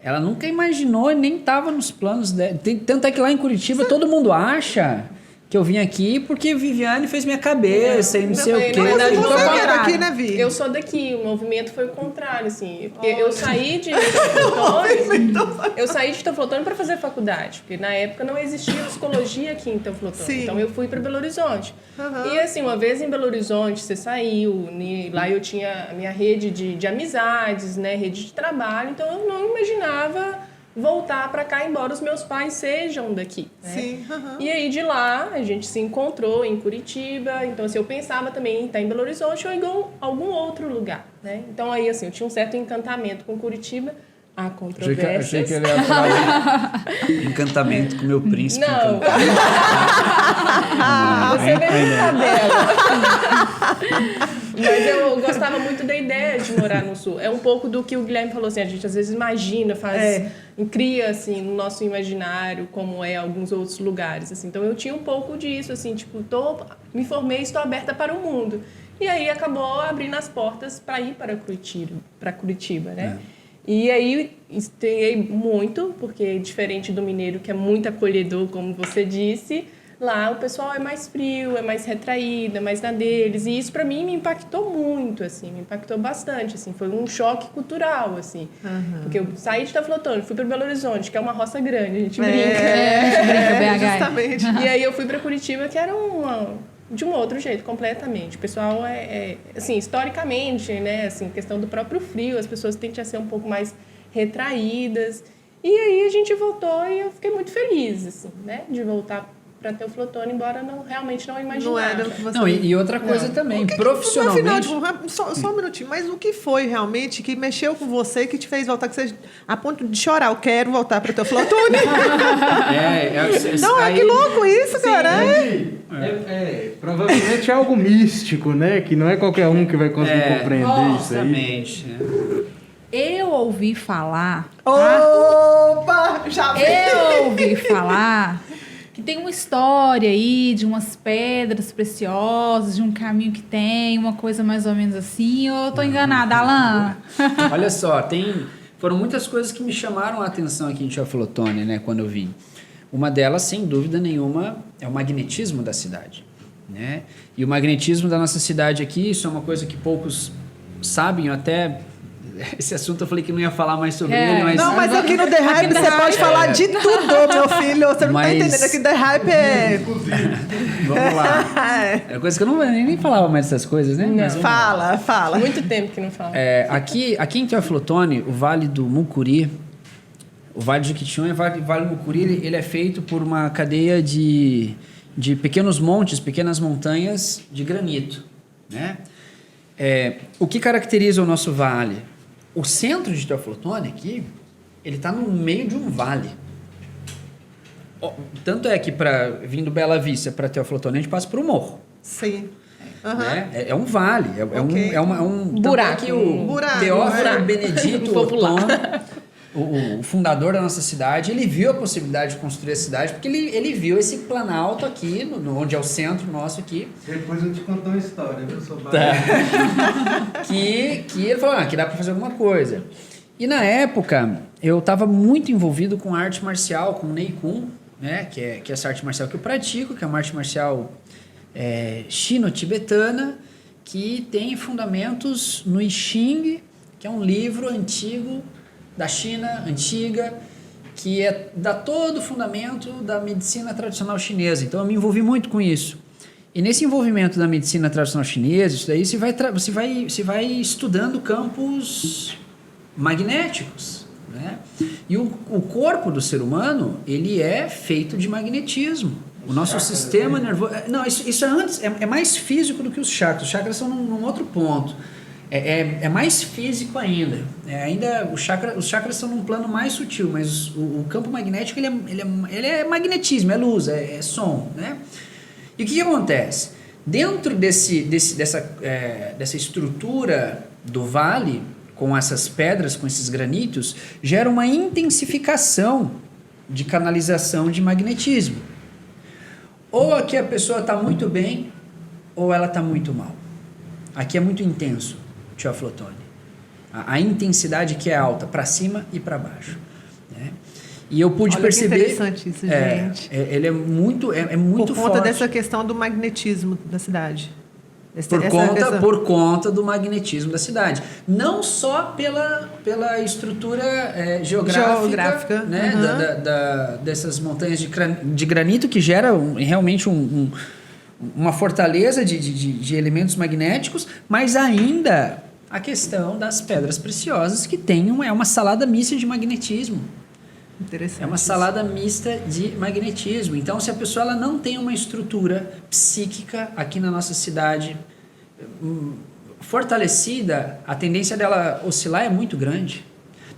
ela nunca imaginou e nem estava nos planos dela. Tanto é que lá em Curitiba todo mundo acha que eu vim aqui porque Viviane fez minha cabeça e não sei o quê. Na verdade, você era aqui, né, Vi? Eu sou daqui, o movimento foi o contrário, assim. Porque eu saí de Teoflotone para fazer faculdade, porque na época não existia psicologia aqui em Teoflotone. Sim. Então eu fui para Belo Horizonte. E assim, uma vez em Belo Horizonte, você saiu, lá eu tinha a minha rede de amizades, né, rede de trabalho, então eu não imaginava voltar para cá, embora os meus pais sejam daqui, né? Sim. E aí de lá a gente se encontrou em Curitiba, então assim, eu pensava também em estar em Belo Horizonte ou em algum outro lugar, né? Então aí assim, eu tinha um certo encantamento com Curitiba, há controvérsias. Achei que ele ia falar de encantamento com o meu príncipe. Não. Você veio na tabela. Mas eu gostava muito da ideia de morar no Sul. É um pouco do que o Guilherme falou, assim, a gente às vezes imagina, cria, assim, no nosso imaginário como é alguns outros lugares, assim. Então eu tinha um pouco disso, assim, tipo, me formei e estou aberta para o mundo. E aí acabou abrindo as portas para ir para Curitiba, né? E aí estranhei muito, porque diferente do mineiro, que é muito acolhedor, como você disse, lá o pessoal é mais frio, é mais retraído, é mais na deles. E isso, para mim, me impactou muito, assim, me impactou bastante, assim. Foi um choque cultural, assim. Porque eu saí de Teoflotone, fui para Belo Horizonte, que é uma roça grande, a gente brinca. A gente brinca, BH. Justamente. E aí eu fui para Curitiba, que era de um outro jeito, completamente. O pessoal assim, historicamente, né, assim, questão do próprio frio, as pessoas tendem a ser um pouco mais retraídas. E aí a gente voltou e eu fiquei muito feliz, assim, né, de voltar para Teoflotone, embora realmente não imaginava. Não era o que você... Não, e outra coisa também, profissionalmente... Afinal, só um minutinho, mas o que foi realmente que mexeu com você, que te fez voltar, que você, a ponto de chorar, eu quero voltar para Teoflotone? Não, que louco isso, cara. Provavelmente é algo místico, né? Que não é qualquer um que vai conseguir compreender isso aí. Justamente. Eu ouvi falar... Opa! Já vi! Eu ouvi falar... que tem uma história aí de umas pedras preciosas, de um caminho que tem, uma coisa mais ou menos assim, ou eu tô enganada, Alan? Olha só, foram muitas coisas que me chamaram a atenção aqui em Teoflotone, né, quando eu vim. Uma delas, sem dúvida nenhuma, é o magnetismo da cidade, né? E o magnetismo da nossa cidade aqui, isso é uma coisa que poucos sabem, até... Esse assunto eu falei que não ia falar mais sobre ele, mas... Não, mas aqui no The Hype você pode falar de tudo, meu filho. Você não tá entendendo. Aqui The Hype é... Vamos lá. É coisa que eu nem falava mais dessas coisas, né? Não. Fala. Muito tempo que não fala. Aqui em Teoflotone, o Vale do Mucuri, o Vale de Jequitinhonha, o Vale do Mucuri, ele é feito por uma cadeia de pequenos montes, pequenas montanhas de granito, né? O que caracteriza o nosso vale? O centro de Teoflotone aqui, ele está no meio de um vale. Tanto é que vindo Bela Vista para Teoflotone, a gente passa por um morro. Sim. Né? É um vale, é um buraco. Que o Teófilo Benedito Ottoni, o fundador da nossa cidade, ele viu a possibilidade de construir a cidade, porque ele viu esse planalto aqui, onde é o centro nosso aqui. Depois eu te conto uma história, viu? Que ele falou que dá para fazer alguma coisa. E na época, eu estava muito envolvido com arte marcial, com o Nei Kung, né? que é essa arte marcial que eu pratico, que é uma arte marcial chino-tibetana, que tem fundamentos no I Ching, que é um livro antigo da China antiga, que dá todo o fundamento da medicina tradicional chinesa. Então eu me envolvi muito com isso. E nesse envolvimento da medicina tradicional chinesa, isso daí você vai estudando campos magnéticos, né? E o corpo do ser humano, ele é feito de magnetismo. O nosso sistema nervoso... Não, isso é antes, é mais físico do que os chakras. Os chakras são num outro ponto. É mais físico ainda. Os chakras estão num plano mais sutil, mas o campo magnético ele é magnetismo, é luz, é som, né? E o que acontece? Dentro dessa estrutura do vale, com essas pedras, com esses granitos, gera uma intensificação de canalização de magnetismo. Ou aqui a pessoa está muito bem, ou ela está muito mal. Aqui é muito intenso, Teoflotone. A intensidade que é alta, para cima e para baixo. Né? E eu pude perceber... Que interessante isso, gente. Ele é muito Por conta forte. dessa questão do magnetismo da cidade. Por conta do magnetismo da cidade. Não só pela estrutura geográfica né? Dessas montanhas de granito, que gera realmente uma fortaleza de elementos magnéticos, mas ainda a questão das pedras preciosas, que é uma salada mista de magnetismo. Interessante. É uma salada mista de magnetismo. Então, se a pessoa ela não tem uma estrutura psíquica aqui na nossa cidade fortalecida, a tendência dela oscilar é muito grande.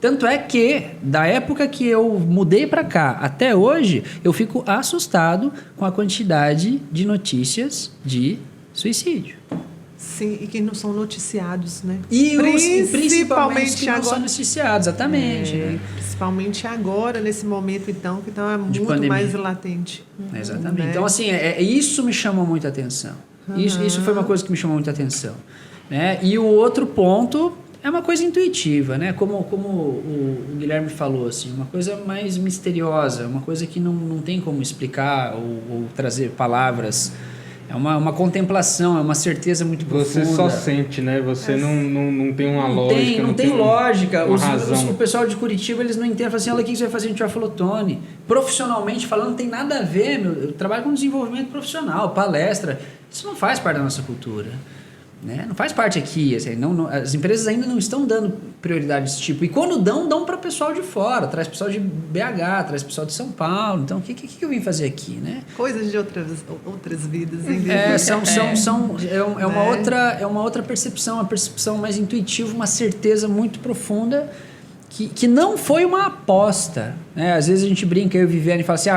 Tanto é que, da época que eu mudei para cá até hoje, eu fico assustado com a quantidade de notícias de suicídio. Sim, e que não são noticiados, né? Principalmente que não são noticiados, exatamente. Né? Principalmente agora, nesse momento, então, que está muito pandemia. Mais latente. Exatamente. Né? Então, assim, isso me chamou muita atenção. Isso foi uma coisa que me chamou muita atenção. Né? E o outro ponto é uma coisa intuitiva, né? Como o Guilherme falou, assim, uma coisa mais misteriosa, uma coisa que não tem como explicar ou trazer palavras. É uma contemplação, é uma certeza muito profunda. Você só sente, né? Você não tem uma lógica. Não tem lógica. Razão. O pessoal de Curitiba, eles não entendem. Falam assim, olha, o que você vai fazer em Teoflotone? Profissionalmente falando, não tem nada a ver. Eu trabalho com desenvolvimento profissional, palestra. Isso não faz parte da nossa cultura. Né? Não faz parte aqui. Assim, as empresas ainda não estão dando prioridade desse tipo. E quando dão para pessoal de fora. Traz pessoal de BH, traz pessoal de São Paulo. Então, o que eu vim fazer aqui? Né? Coisas de outras vidas. É uma outra percepção. Uma percepção mais intuitiva, uma certeza muito profunda. Que não foi uma aposta. Né? Às vezes a gente brinca, eu e Viviane, e fala assim,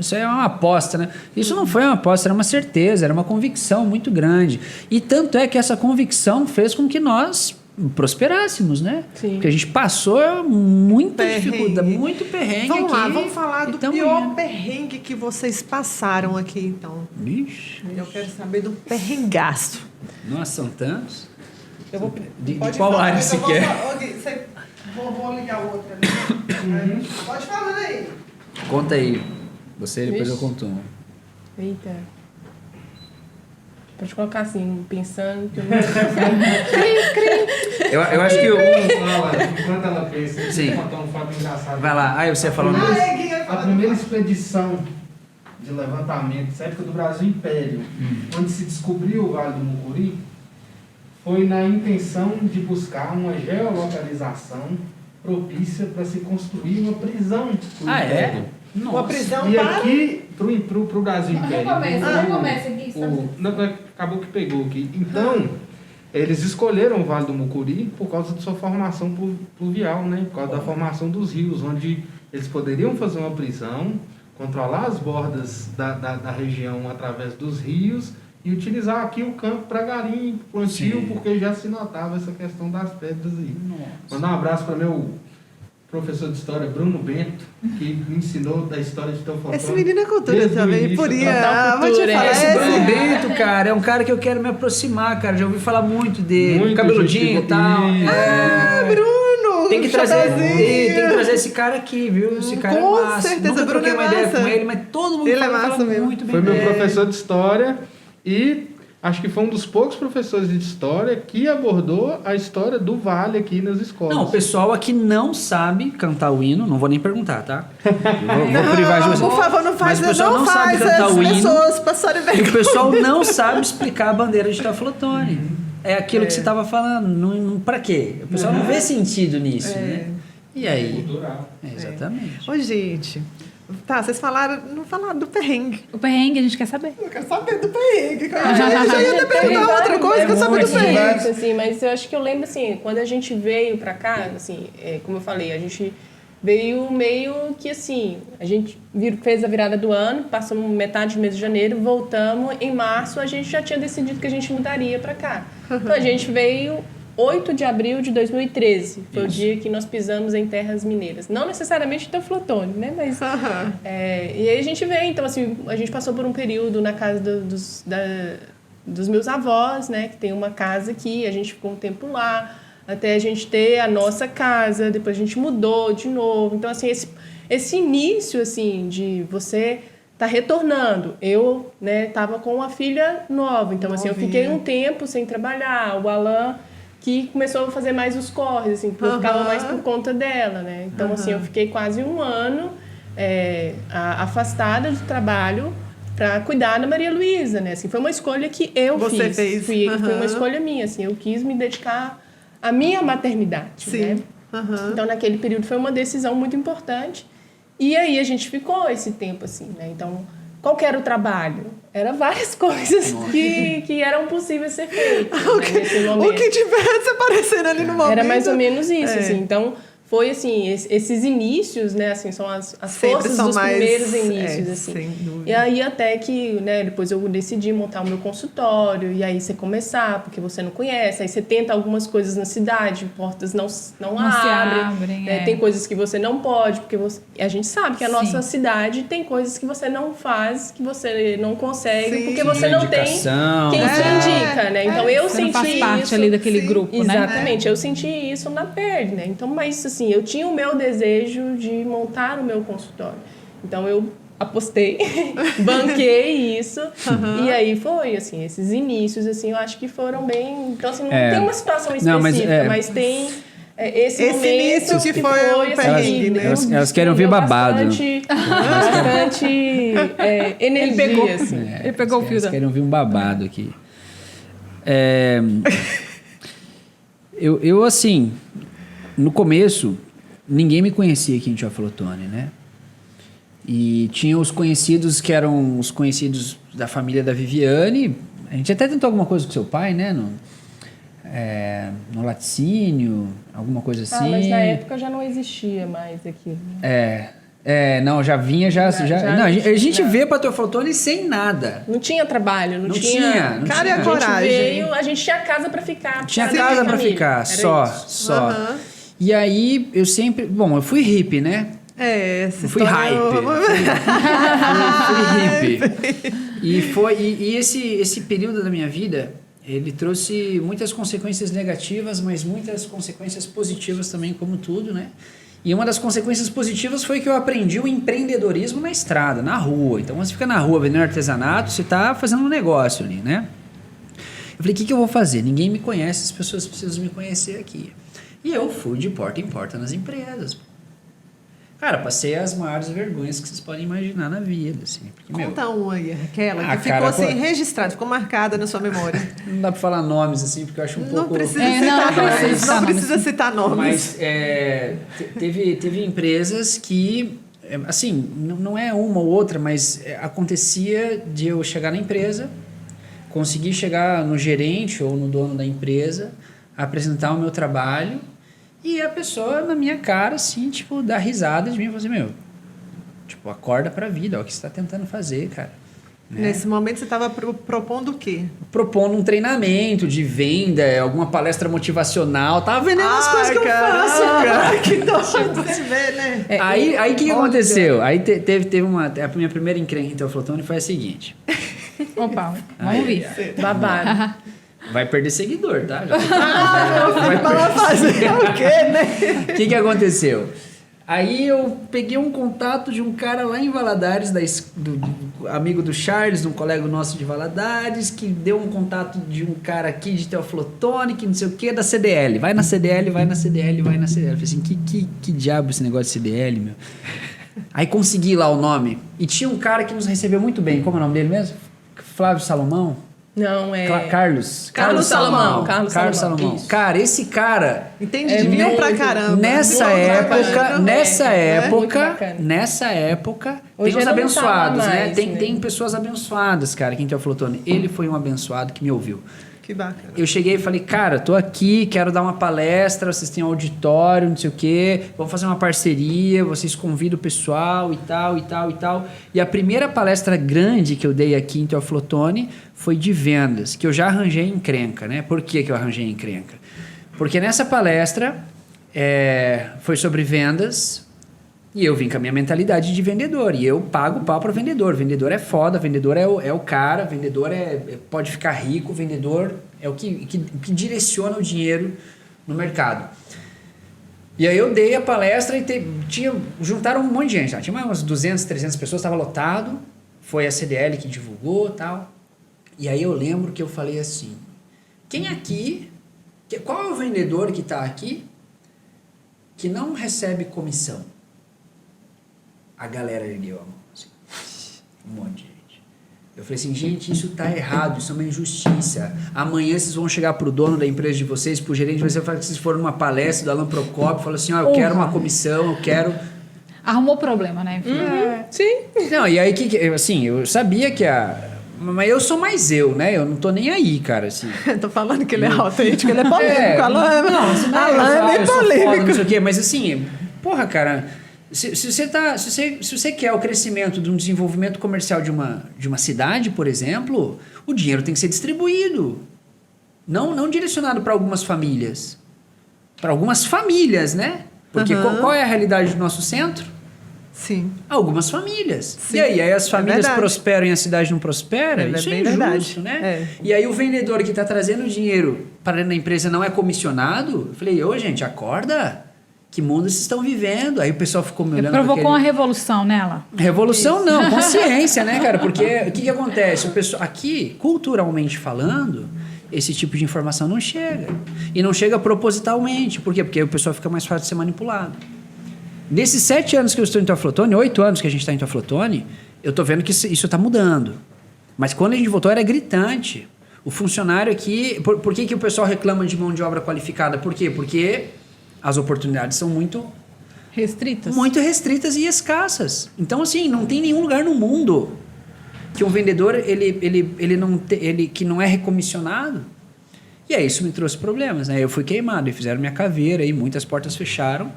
isso aí é uma aposta. Né? Isso não foi uma aposta, era uma certeza, era uma convicção muito grande. E tanto é que essa convicção fez com que nós prosperássemos, né? Sim. Porque a gente passou muita dificuldade, muito perrengue vamos aqui. Lá, vamos falar do pior perrengue que vocês passaram aqui, então. Ixi. Eu quero saber do perrengaço. Nossa, são tantos. Eu vou, de qual área você quer? Vou ligar o outro ali. Pode falar aí. Conta aí. Você, depois eu conto um. Eita. Pode colocar assim, pensando que eu eu acho que enquanto ela pensa, sim. Vou contar um fato engraçado. Vai lá. Você falou... A primeira expedição de levantamento, essa época do Brasil Império, onde se descobriu o Vale do Mucuri, foi na intenção de buscar uma geolocalização propícia para se construir uma prisão. É? Uma prisão e para... aqui, pro Brasil Império... Recomeça aqui. Acabou que pegou aqui. Então, eles escolheram o Vale do Mucuri por causa de sua formação pluvial, né? Por causa da formação dos rios, onde eles poderiam fazer uma prisão, controlar as bordas da região através dos rios e utilizar aqui o campo para garimpo, plantio, porque já se notava essa questão das pedras aí. Mandar um abraço para meu professor de história, Bruno Bento, que me ensinou da história de Teoflotone. Esse menino é cultura também, por isso. Vou te falar. Esse Bruno Bento, cara, é um cara que eu quero me aproximar, cara. Já ouvi falar muito dele. Muito cabeludinho e tal. Bruno! Tem que trazer esse cara aqui, viu? Esse cara Com é massa. certeza, Nunca Bruno troquei uma ideia com ele, mas todo mundo fala muito bem Foi meu dele. professor de história e acho que foi um dos poucos professores de história que abordou a história do Vale aqui nas escolas. Não, o pessoal aqui não sabe cantar o hino, não vou nem perguntar, tá? Vou privar de você. Por favor, não faz, Mas o pessoal não sabe faz cantar as o hino. pessoas passarem E o pessoal não sabe explicar a bandeira de Teoflotone. É aquilo que você estava falando. Pra quê? O pessoal não vê sentido nisso, né? E aí? Cultural. Exatamente. Ô, gente, Tá, vocês não falaram do perrengue. O perrengue a gente quer saber. Eu quero saber do perrengue. Eu já ia até perguntar outra coisa, eu quero saber do perrengue. Assim, mas eu acho que eu lembro, assim, quando a gente veio pra cá, assim, como eu falei, a gente veio meio que, assim, a gente fez a virada do ano, passamos metade do mês de janeiro, voltamos, em março a gente já tinha decidido que a gente mudaria pra cá. Então a gente veio 8 de abril de 2013, foi o dia que nós pisamos em terras mineiras. Não necessariamente em Teoflotone, né? Mas, e aí a gente veio, então assim, a gente passou por um período na casa dos meus avós, né? Que tem uma casa aqui, a gente ficou um tempo lá, até a gente ter a nossa casa, depois a gente mudou de novo. Então, assim, esse início, assim, de você tá retornando. Eu, né, tava com uma filha nova, então, assim, eu fiquei um tempo sem trabalhar. O Alan, que começou a fazer mais os corres, assim, eu ficava mais por conta dela, né? Então, assim, eu fiquei quase um ano afastada do trabalho para cuidar da Maria Luísa, né? Assim, foi uma escolha que eu fiz. Você fez. Foi uma escolha minha, assim, eu quis me dedicar à minha maternidade, Sim. né? Então, naquele período foi uma decisão muito importante. E aí a gente ficou esse tempo, assim, né? Então, qual que era o trabalho? Era várias coisas que eram possíveis ser feitas, né, nesse momento. O que tivesse aparecendo ali no momento. Era mais ou menos isso, assim. Então, foi, assim, esses inícios, né, assim, são as forças dos primeiros inícios, assim. Sem dúvida. E aí, até que, né, depois eu decidi montar o meu consultório, e aí você começar, porque você não conhece, aí você tenta algumas coisas na cidade, portas não se abrem, abrem, né, tem coisas que você não pode, porque a gente sabe que a nossa Sim. cidade tem coisas que você não faz, que você não consegue, Sim. porque você não tem Indicação. quem te indica, né? Então, eu Você não senti faz parte isso. ali daquele Sim, grupo, né? Exatamente, eu senti isso na pele, né? Então, mas assim, eu tinha o meu desejo de montar o meu consultório. Então, eu apostei, banquei isso, e aí foi, assim, esses inícios, assim, eu acho que foram bem... Então, assim, não tem uma situação específica, mas tem esse momento início que foi o perrengue, né? Elas querem ouvir babado. Bastante energia, assim. Ele pegou o fio Elas da... querem ouvir um babado aqui. Eu, assim, no começo, ninguém me conhecia aqui em Teoflotone, né? E tinha os conhecidos que eram os conhecidos da família da Viviane. A gente até tentou alguma coisa com seu pai, né? No laticínio, alguma coisa assim. Mas na época já não existia mais aqui. Não, já vinha, não, a gente já. veio pra Teoflotone sem nada. Não tinha trabalho, não tinha. Cara, e a tinha. coragem? A gente tinha casa pra ficar. Tinha pra casa pra família. ficar, Era só. Aham. E aí, eu sempre... Bom, eu fui hippie, né? Essa Eu fui história... Fui hippie. E esse período da minha vida, ele trouxe muitas consequências negativas, mas muitas consequências positivas também, como tudo, né? E uma das consequências positivas foi que eu aprendi o empreendedorismo na estrada, na rua. Então, você fica na rua vendendo artesanato, você está fazendo um negócio ali, né? Eu falei, o que eu vou fazer? Ninguém me conhece, as pessoas precisam me conhecer aqui. E eu fui de porta em porta nas empresas. Cara, passei as maiores vergonhas que vocês podem imaginar na vida, assim. Porque, Conta uma aí, aquela que cara, ficou assim registrada, ficou marcada na sua memória. não dá pra falar nomes, assim, porque eu acho um Não pouco... precisa não citar nomes. precisa Não precisa citar nomes. Mas teve empresas que, assim, não é uma ou outra, mas acontecia de eu chegar na empresa, conseguir chegar no gerente ou no dono da empresa, apresentar o meu trabalho, e a pessoa na minha cara, assim, tipo, dar risada de mim e falar assim, meu, tipo, acorda pra vida, ó, o que você tá tentando fazer, cara. Né? Nesse momento você estava propondo o quê? Propondo um treinamento de venda, alguma palestra motivacional, tava vendendo as coisas que eu faço, cara. Que doido você vê, né? Aí o que aconteceu? Aí teve a minha primeira encrenca em Teoflotone foi a seguinte. Opa, vamos ouvir. Babado. Vai perder seguidor, tá? Vai fazer o quê, né? O que aconteceu? Aí eu peguei um contato de um cara lá em Valadares, do amigo do Charles, um colega nosso de Valadares, que deu um contato de um cara aqui de Teoflotone, que não sei o que, da CDL. Vai na CDL, vai na CDL, vai na CDL. Eu falei assim, que diabo esse negócio de CDL, meu? Aí consegui lá o nome. E tinha um cara que nos recebeu muito bem. Como é o nome dele mesmo? Flávio Salomão. Não, é... Carlos Salomão. Carlos Salomão. Isso. Cara, esse cara... Entende de vinho pra caramba. Nessa época, Hoje tem uns eu não abençoados, tava né? mais, Tem, né? tem pessoas abençoadas, cara, quem tem o Flotone. Ele foi um abençoado que me ouviu. Que bacana. Eu cheguei e falei, cara, tô aqui, quero dar uma palestra, vocês têm auditório, não sei o quê, vamos fazer uma parceria, vocês convidam o pessoal e tal, e tal, e tal. E a primeira palestra grande que eu dei aqui em Teoflotone foi de vendas, que eu já arranjei encrenca, né? Por que eu arranjei encrenca? Porque nessa palestra foi sobre vendas e eu vim com a minha mentalidade de vendedor. E eu pago pau para vendedor. Vendedor é foda, vendedor é o cara, vendedor pode ficar rico, vendedor é o que direciona o dinheiro no mercado. E aí eu dei a palestra e juntaram um monte de gente. Tinha umas 200, 300 pessoas, estava lotado. Foi a CDL que divulgou e tal. E aí eu lembro que eu falei assim, qual é o vendedor que está aqui que não recebe comissão? A galera ergueu a mão, assim, um monte de gente. Eu falei assim, gente, isso tá errado, isso é uma injustiça. Amanhã vocês vão chegar pro dono da empresa de vocês, pro gerente de vocês, falar que vocês foram numa palestra do Alan Procópio, falou assim, eu quero uma comissão, eu quero... Arrumou problema, né? Sim. Não, e aí, assim, eu sabia que mas eu sou mais eu, né? Eu não tô nem aí, cara, assim. Tô falando que ele é autêntico, ele é polêmico. Alan Alan é bem polêmico. Não sei o quê, mas assim, porra, cara... Se você quer o crescimento de um desenvolvimento comercial de uma cidade, por exemplo, o dinheiro tem que ser distribuído. Não direcionado para algumas famílias. Para algumas famílias, né? Porque qual é a realidade do nosso centro? Sim. Algumas famílias. Sim. E aí as famílias verdade. prosperam e a cidade não prospera? Isso é bem injusto, verdade. né? É. E aí o vendedor que está trazendo dinheiro para dentro da empresa não é comissionado? Eu falei, gente, acorda. Que mundo vocês estão vivendo? Aí o pessoal ficou me olhando. Provocou uma revolução nela. Revolução não, consciência, né, cara? Porque o que acontece? O pessoal, aqui, culturalmente falando, esse tipo de informação não chega. E não chega propositalmente. Por quê? Porque o pessoal fica mais fácil de ser manipulado. Nesses 7 anos que eu estou em Teoflotone, 8 anos que a gente está em Teoflotone, eu estou vendo que isso está mudando. Mas quando a gente voltou era gritante. O funcionário aqui... Por que o pessoal reclama de mão de obra qualificada? Por quê? Porque... as oportunidades são muito restritas e escassas. Então, assim, não tem nenhum lugar no mundo que um vendedor que não é recomissionado. E aí isso me trouxe problemas, né? Eu fui queimado e fizeram minha caveira e muitas portas fecharam,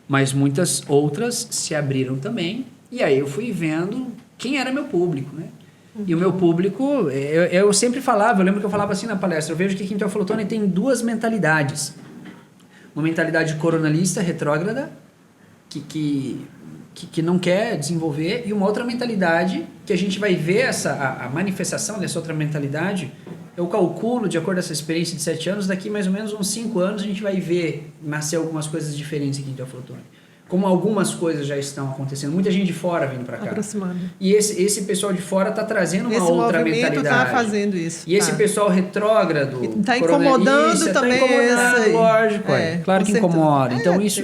mas muitas outras se abriram também. E aí eu fui vendo quem era meu público, né? E o meu público, eu sempre falava, eu lembro que eu falava assim na palestra, eu vejo que aqui em Teoflotone tem 2 mentalidades. Uma mentalidade coronalista, retrógrada, que não quer desenvolver, e uma outra mentalidade que a gente vai ver a manifestação dessa outra mentalidade. Eu calculo, de acordo com essa experiência de 7 anos, daqui mais ou menos uns 5 anos a gente vai ver nascer algumas coisas diferentes aqui em Teoflotone. Como algumas coisas já estão acontecendo. Muita gente de fora vindo para cá. Aproximando. E esse pessoal de fora está trazendo uma outra mentalidade. Está fazendo isso. E esse pessoal retrógrado, está incomodando também. Tá incomodando, lógico. Claro que incomoda. Então isso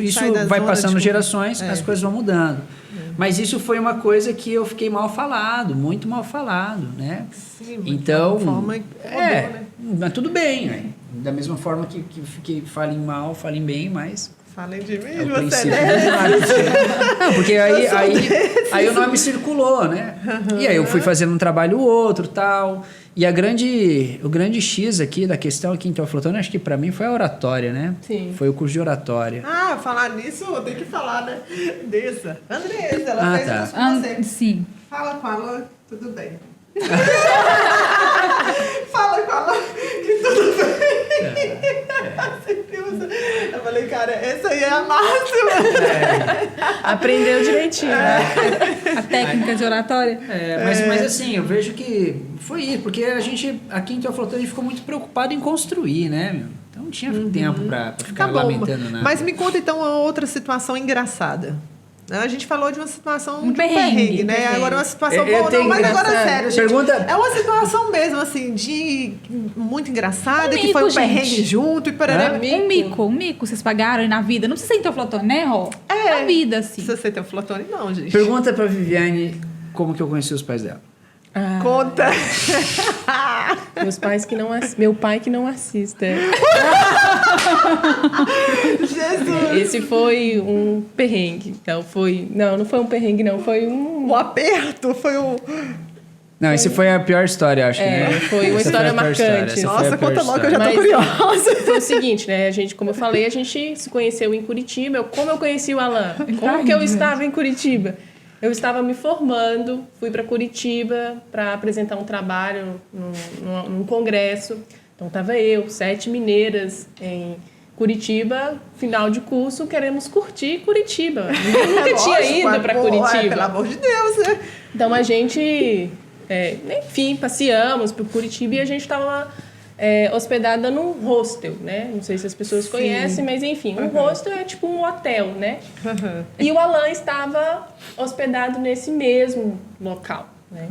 vai passando gerações, as coisas vão mudando. Mas isso foi uma coisa que eu fiquei mal falado, muito mal falado, né? Sim, então, forma mas tudo bem, né? Da mesma forma que falem mal, falem bem, mas... Falem de mim, você não, porque aí o nome circulou, né? E aí eu fui fazendo um trabalho outro, tal. E o grande X aqui da questão aqui em Teoflotone, acho que pra mim foi a oratória, né? Sim. Foi o curso de oratória. Falar nisso, eu tenho que falar, né? Andressa, ela fez isso com você. Sim. Fala com ela, tudo bem. Fala com ela que tudo bem. Eu falei, cara, essa aí é a máxima. Aprendeu direitinho. A técnica de oratória. Mas assim, eu vejo que foi isso, porque a gente, aqui em Teoflotone, a gente ficou muito preocupado em construir, né, meu? Então não tinha tempo pra ficar lamentando nada. Mas me conta então uma outra situação engraçada. A gente falou de uma situação Um de perrengue, né? perrengue. Agora uma situação boa, não, mas agora sério, gente. Pergunta... É uma situação mesmo, assim, de muito engraçada, que mico, foi um gente. perrengue junto e parará. Um mico vocês pagaram na vida. Não precisa ser em Teoflotone, né, Rô? Na vida, assim. Se você tem um flotone, não, gente. Pergunta pra Viviane como que eu conheci os pais dela. Conta. Meu pai que não assista. Jesus. Esse foi um perrengue. Então não foi um perrengue, não. Foi O aperto foi o... Não, esse foi a pior história, acho que, né? Foi uma Essa história a pior marcante. Essa foi a Nossa, pior conta logo que eu já história. tô curiosa. Foi o seguinte, né? Como eu falei, a gente se conheceu em Curitiba. Como eu conheci o Alan? Como que eu estava em Curitiba? Eu estava me formando, fui para Curitiba para apresentar um trabalho num congresso. Então, estava eu, 7 mineiras em Curitiba, final de curso, queremos curtir Curitiba. Ninguém nunca tinha ido para Curitiba. Pelo amor de Deus, né? Então, a gente, enfim, passeamos por Curitiba e a gente estava hospedada num hostel, né? Não sei se as pessoas conhecem, mas enfim, um hostel é tipo um hotel, né? E o Alan estava hospedado nesse mesmo local, né?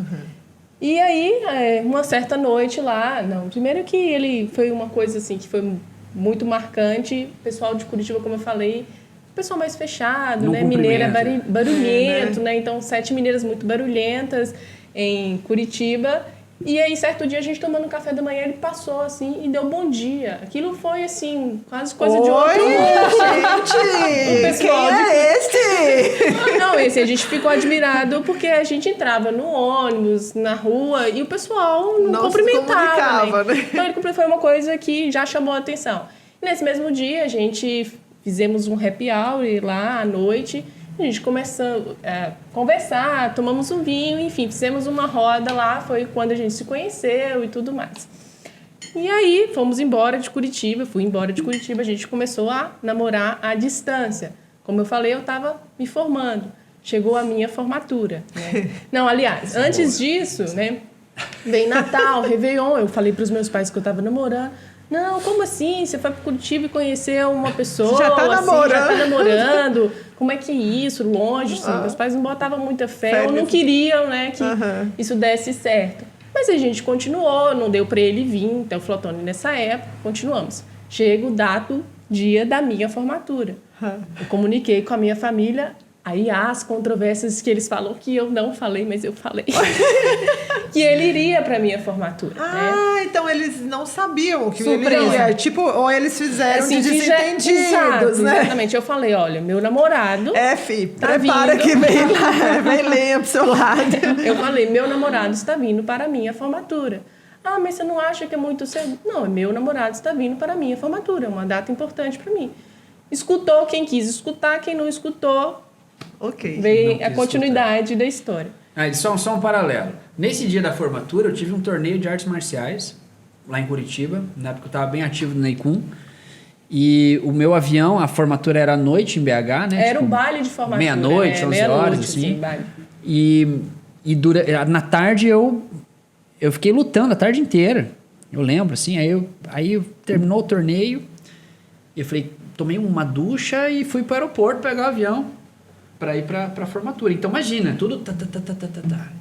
E aí, uma certa noite lá, primeiro que ele foi uma coisa assim que foi muito marcante, o pessoal de Curitiba, como eu falei, o pessoal mais fechado, Não né? Mineiro é cumprimenta. barulhento, né? Então, 7 mineiras muito barulhentas em Curitiba. E aí, certo dia, a gente tomando café da manhã, ele passou, assim, e deu bom dia. Aquilo foi, assim, quase coisa de outro mundo. Gente! O pessoal Quem é este? Não, a gente ficou admirado porque a gente entrava no ônibus, na rua, e o pessoal não se cumprimentava, comunicava, né? Então, ele foi uma coisa que já chamou a atenção. Nesse mesmo dia, a gente fizemos um happy hour lá à noite. A gente começou a conversar, tomamos um vinho, enfim, fizemos uma roda lá, foi quando a gente se conheceu e tudo mais. E aí, fomos embora de Curitiba, fui embora de Curitiba, a gente começou a namorar à distância. Como eu falei, eu estava me formando. Chegou a minha formatura, né? Não, aliás, antes disso, né, vem Natal, Réveillon, eu falei para os meus pais que eu estava namorando. Não, como assim? Você foi para Curitiba e conheceu uma pessoa, Já tá namorando. Já tá namorando. Como é que é isso? Longe, assim. Meus pais não botavam muita fé, ou não queriam, né, que isso desse certo. Mas a gente continuou, não deu para ele vir, então o Flotone nessa época, continuamos. Chega o dia da minha formatura. Eu comuniquei com a minha família, aí há as controvérsias que eles falam que eu não falei, mas eu falei. Que ele iria para minha formatura, né? Então eles não sabiam que Surpresa. ele ia. Tipo, ou eles fizeram de desentendidos, Exato, né? Exatamente. Eu falei, olha, meu namorado... Prepara vindo. que vem lenha pro seu lado. Eu falei, meu namorado está vindo para a minha formatura. Ah, mas você não acha que é muito cedo? Não, meu namorado está vindo para a minha formatura, é uma data importante para mim. Escutou quem quis escutar, quem não escutou, Ok. veio a continuidade da história. Só um paralelo. Nesse dia da formatura, eu tive um torneio de artes marciais, lá em Curitiba. Na época eu estava bem ativo no Neicum. E o meu avião, a formatura era à noite em BH, né? Era o baile de formatura. Meia-noite, 11 horas, assim. baile. E na tarde eu fiquei lutando a tarde inteira. Eu lembro, assim. Aí terminou o torneio. Eu falei, tomei uma ducha e fui para o aeroporto pegar o avião para ir para a formatura. Então, imagina, tudo...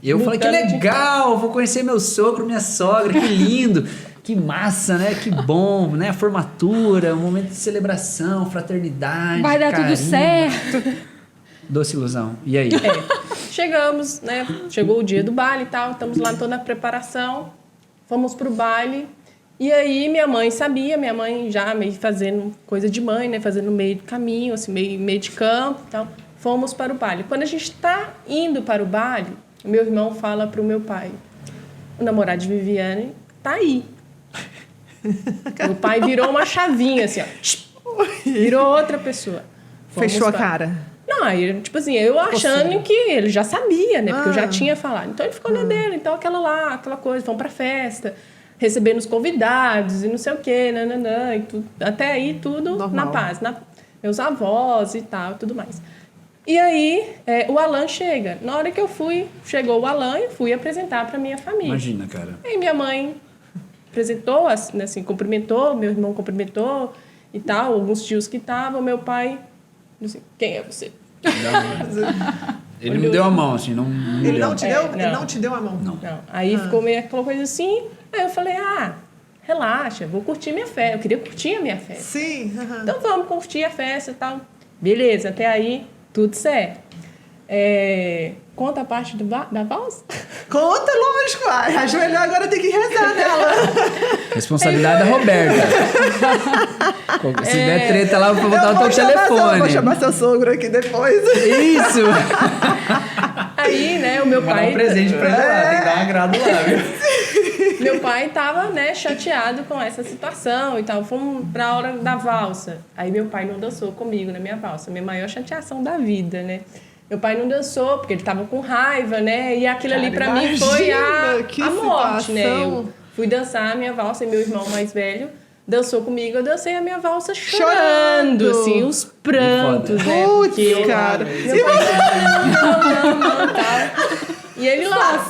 E eu falei, que legal, vou conhecer meu sogro, minha sogra, que lindo, que massa, né? Que bom, né? A formatura, um momento de celebração, fraternidade, Vai dar carinho. tudo certo. Doce ilusão. E aí? Chegamos, né? Chegou o dia do baile e tal, estamos lá toda a preparação, fomos pro baile. E aí minha mãe já meio fazendo coisa de mãe, né? Fazendo meio do caminho, assim, meio de campo e tal. Fomos para o baile. Quando a gente está indo para o baile, o meu irmão fala para o meu pai, o namorado de Viviane tá aí. Meu pai virou uma chavinha, assim, ó. Virou outra pessoa. Fomos Fechou a para- cara. Não, aí, tipo assim, eu achando que ele já sabia, né? Porque eu já tinha falado. Então ele ficou na dele, então aquela coisa, vamos pra festa, recebendo os convidados e não sei o quê, nananã, e tudo. Até aí tudo Normal. na paz, meus avós e tal, tudo mais. E aí o Alan chega. Na hora que chegou o Alan e fui apresentar pra minha família. Imagina, cara. Aí minha mãe apresentou, assim, cumprimentou, meu irmão cumprimentou e tal, alguns tios que estavam, meu pai, assim, quem é você? Ele não deu a mão, assim, não Ele não te deu? não. Ele não te deu a mão? Não. Não. Aí ficou meio aquela coisa assim, aí eu falei, relaxa, vou curtir minha festa, eu queria curtir a minha festa. Sim. Então vamos curtir a festa e tal. Beleza, até aí, tudo certo. Conta a parte da valsa? Conta, lógico. Ai, ajoelhou, agora tem que rezar nela. Responsabilidade da Roberta. Se der treta lá, eu vou botar o teu telefone. Vou chamar seu sogro aqui depois. Isso! Aí, né, o meu Vai pai... dar um presente pra ele lá, tem que dar um agrado lá, viu? Meu pai tava, né, chateado com essa situação e tal. Fomos pra hora da valsa. Aí meu pai não dançou comigo na minha valsa. Minha maior chateação da vida, né? Meu pai não dançou, porque ele tava com raiva, né? E aquilo ali pra mim foi a morte, né? Eu fui dançar a minha valsa e meu irmão mais velho dançou comigo. Eu dancei a minha valsa chorando, assim, os prantos, né? Putz, cara. Meu pai não, tal. E ele lá.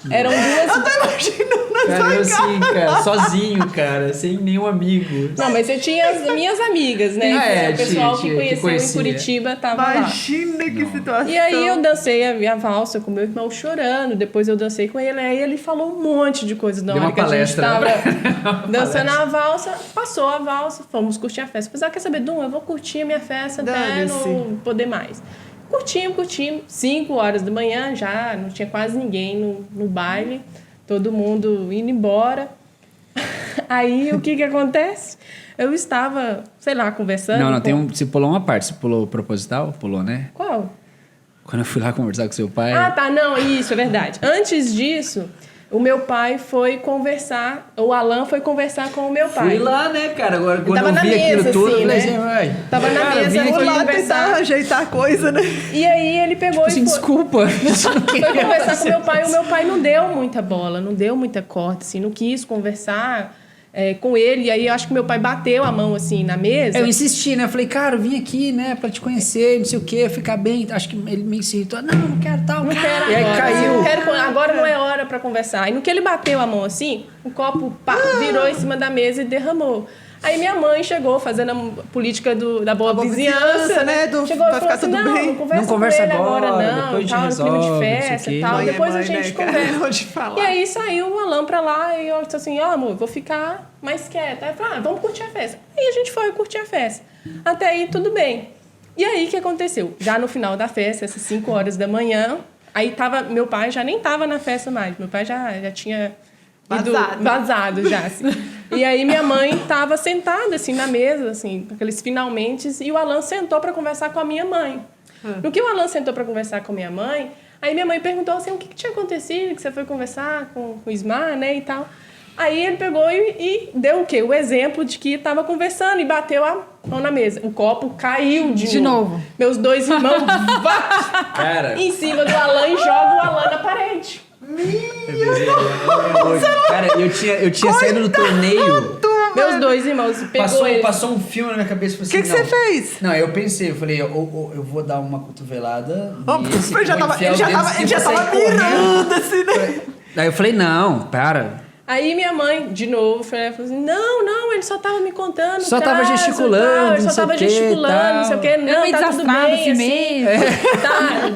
Eram duas... Eu tô imaginando Cara, essa eu assim, cara, sozinho, cara, sem nenhum amigo. Não, mas eu tinha as minhas amigas, né? O pessoal que conhecia. conheceu em Curitiba tava lá. Imagina que situação. E aí eu dancei a minha valsa com meu irmão chorando, depois eu dancei com ele, aí ele falou um monte de coisa na Deu hora uma que a gente palestra, tava né? dançando a valsa, passou a valsa, fomos curtir a festa. Apesar, quer saber, Dum, eu vou curtir a minha festa até Dane-se. não poder mais. Curtimos, 5 horas da manhã já, não tinha quase ninguém no baile, todo mundo indo embora. Aí o que acontece? Eu estava, sei lá, conversando. Não, você pulou uma parte. Você pulou proposital? Pulou, né? Qual? Quando eu fui lá conversar com seu pai. Ah, tá, não, isso, é verdade. Antes disso, o meu pai foi conversar, o Alan foi conversar com o meu pai. Fui lá, né, cara? Agora, quando tava eu na vi aquilo mesa, tudo, assim, eu falei né? assim, vai. Tava na cara, mesa, vim foi aqui, lá conversar. tentar ajeitar a coisa, né? E aí ele pegou assim, e foi, desculpa. foi conversar com o meu pai. O meu pai não deu muita bola, não deu muita corda, assim, não quis conversar com ele. E aí eu acho que meu pai bateu a mão, assim, na mesa. Eu insisti, né? Eu falei, cara, eu vim aqui, né, pra te conhecer, não sei o quê, ficar bem. Acho que ele meio se irritou. Não quero tal. Não quero E aí agora. caiu. Não quero, agora não é hora pra conversar. E no que ele bateu a mão assim, o copo virou em cima da mesa e derramou. Aí minha mãe chegou fazendo a política da boa vizinhança, né? Chegou e vai falou ficar assim, tudo não, bem. não conversa, Não conversa com ele agora, não, depois a gente tal, no resolve, clima de não sei festa o quê. e tal. Mãe é Depois a mãe, gente né, cara? conversa. Vou te falar. E aí saiu o Alan pra lá e eu disse assim, amor, vou ficar mais quieta. Aí eu falei, vamos curtir a festa. Aí a gente foi curtir a festa. Até aí tudo bem. E aí o que aconteceu? Já no final da festa, essas 5 horas da manhã, aí meu pai já nem tava na festa mais. Meu pai já tinha vazado já, assim. E aí minha mãe tava sentada, assim, na mesa, assim, com aqueles finalmente, e o Alan sentou para conversar com a minha mãe. No que o Alan sentou para conversar com a minha mãe, aí minha mãe perguntou assim, o que tinha acontecido, que você foi conversar com o Ismar, né, e tal. Aí ele pegou e deu o quê? O exemplo de que estava conversando e bateu a mão na mesa. O copo caiu de novo. Meus 2 irmãos Cara. em cima do Alan e jogam o Alan na parede. Cara, eu tinha saído do torneio. Meus 2 irmãos Passou um filme na minha cabeça. O que você fez? Não, eu pensei, eu falei, eu vou dar uma cotovelada. Ele já tava mirando, assim, né? Aí eu falei, não, para. Aí minha mãe, de novo, falou assim, não, ele só tava me contando. Só tava gesticulando, ele só tava gesticulando, não sei o quê. Não, tá tudo bem, assim.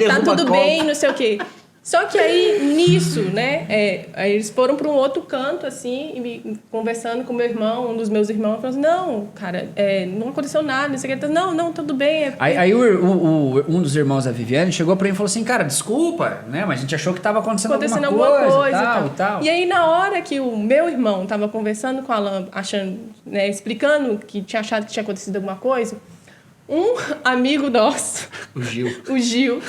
Tá tudo bem, não sei o quê. Só que aí, nisso, né, aí eles foram para um outro canto, assim, e conversando com meu irmão, um dos meus irmãos, falou assim, não, cara, não aconteceu nada, não sei o que. Não, tudo bem. Aí um dos irmãos da Viviane chegou pra mim e falou assim, cara, desculpa, né, mas a gente achou que tava acontecendo alguma coisa e tal. E aí, na hora que o meu irmão tava conversando com a Alan, né, explicando que tinha achado que tinha acontecido alguma coisa, um amigo nosso, o Gil,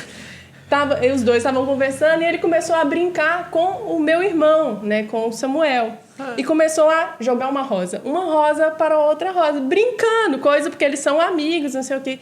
os dois estavam conversando e ele começou a brincar com o meu irmão, né, com o Samuel. E começou a jogar uma rosa para outra rosa, brincando, coisa porque eles são amigos, não sei o quê.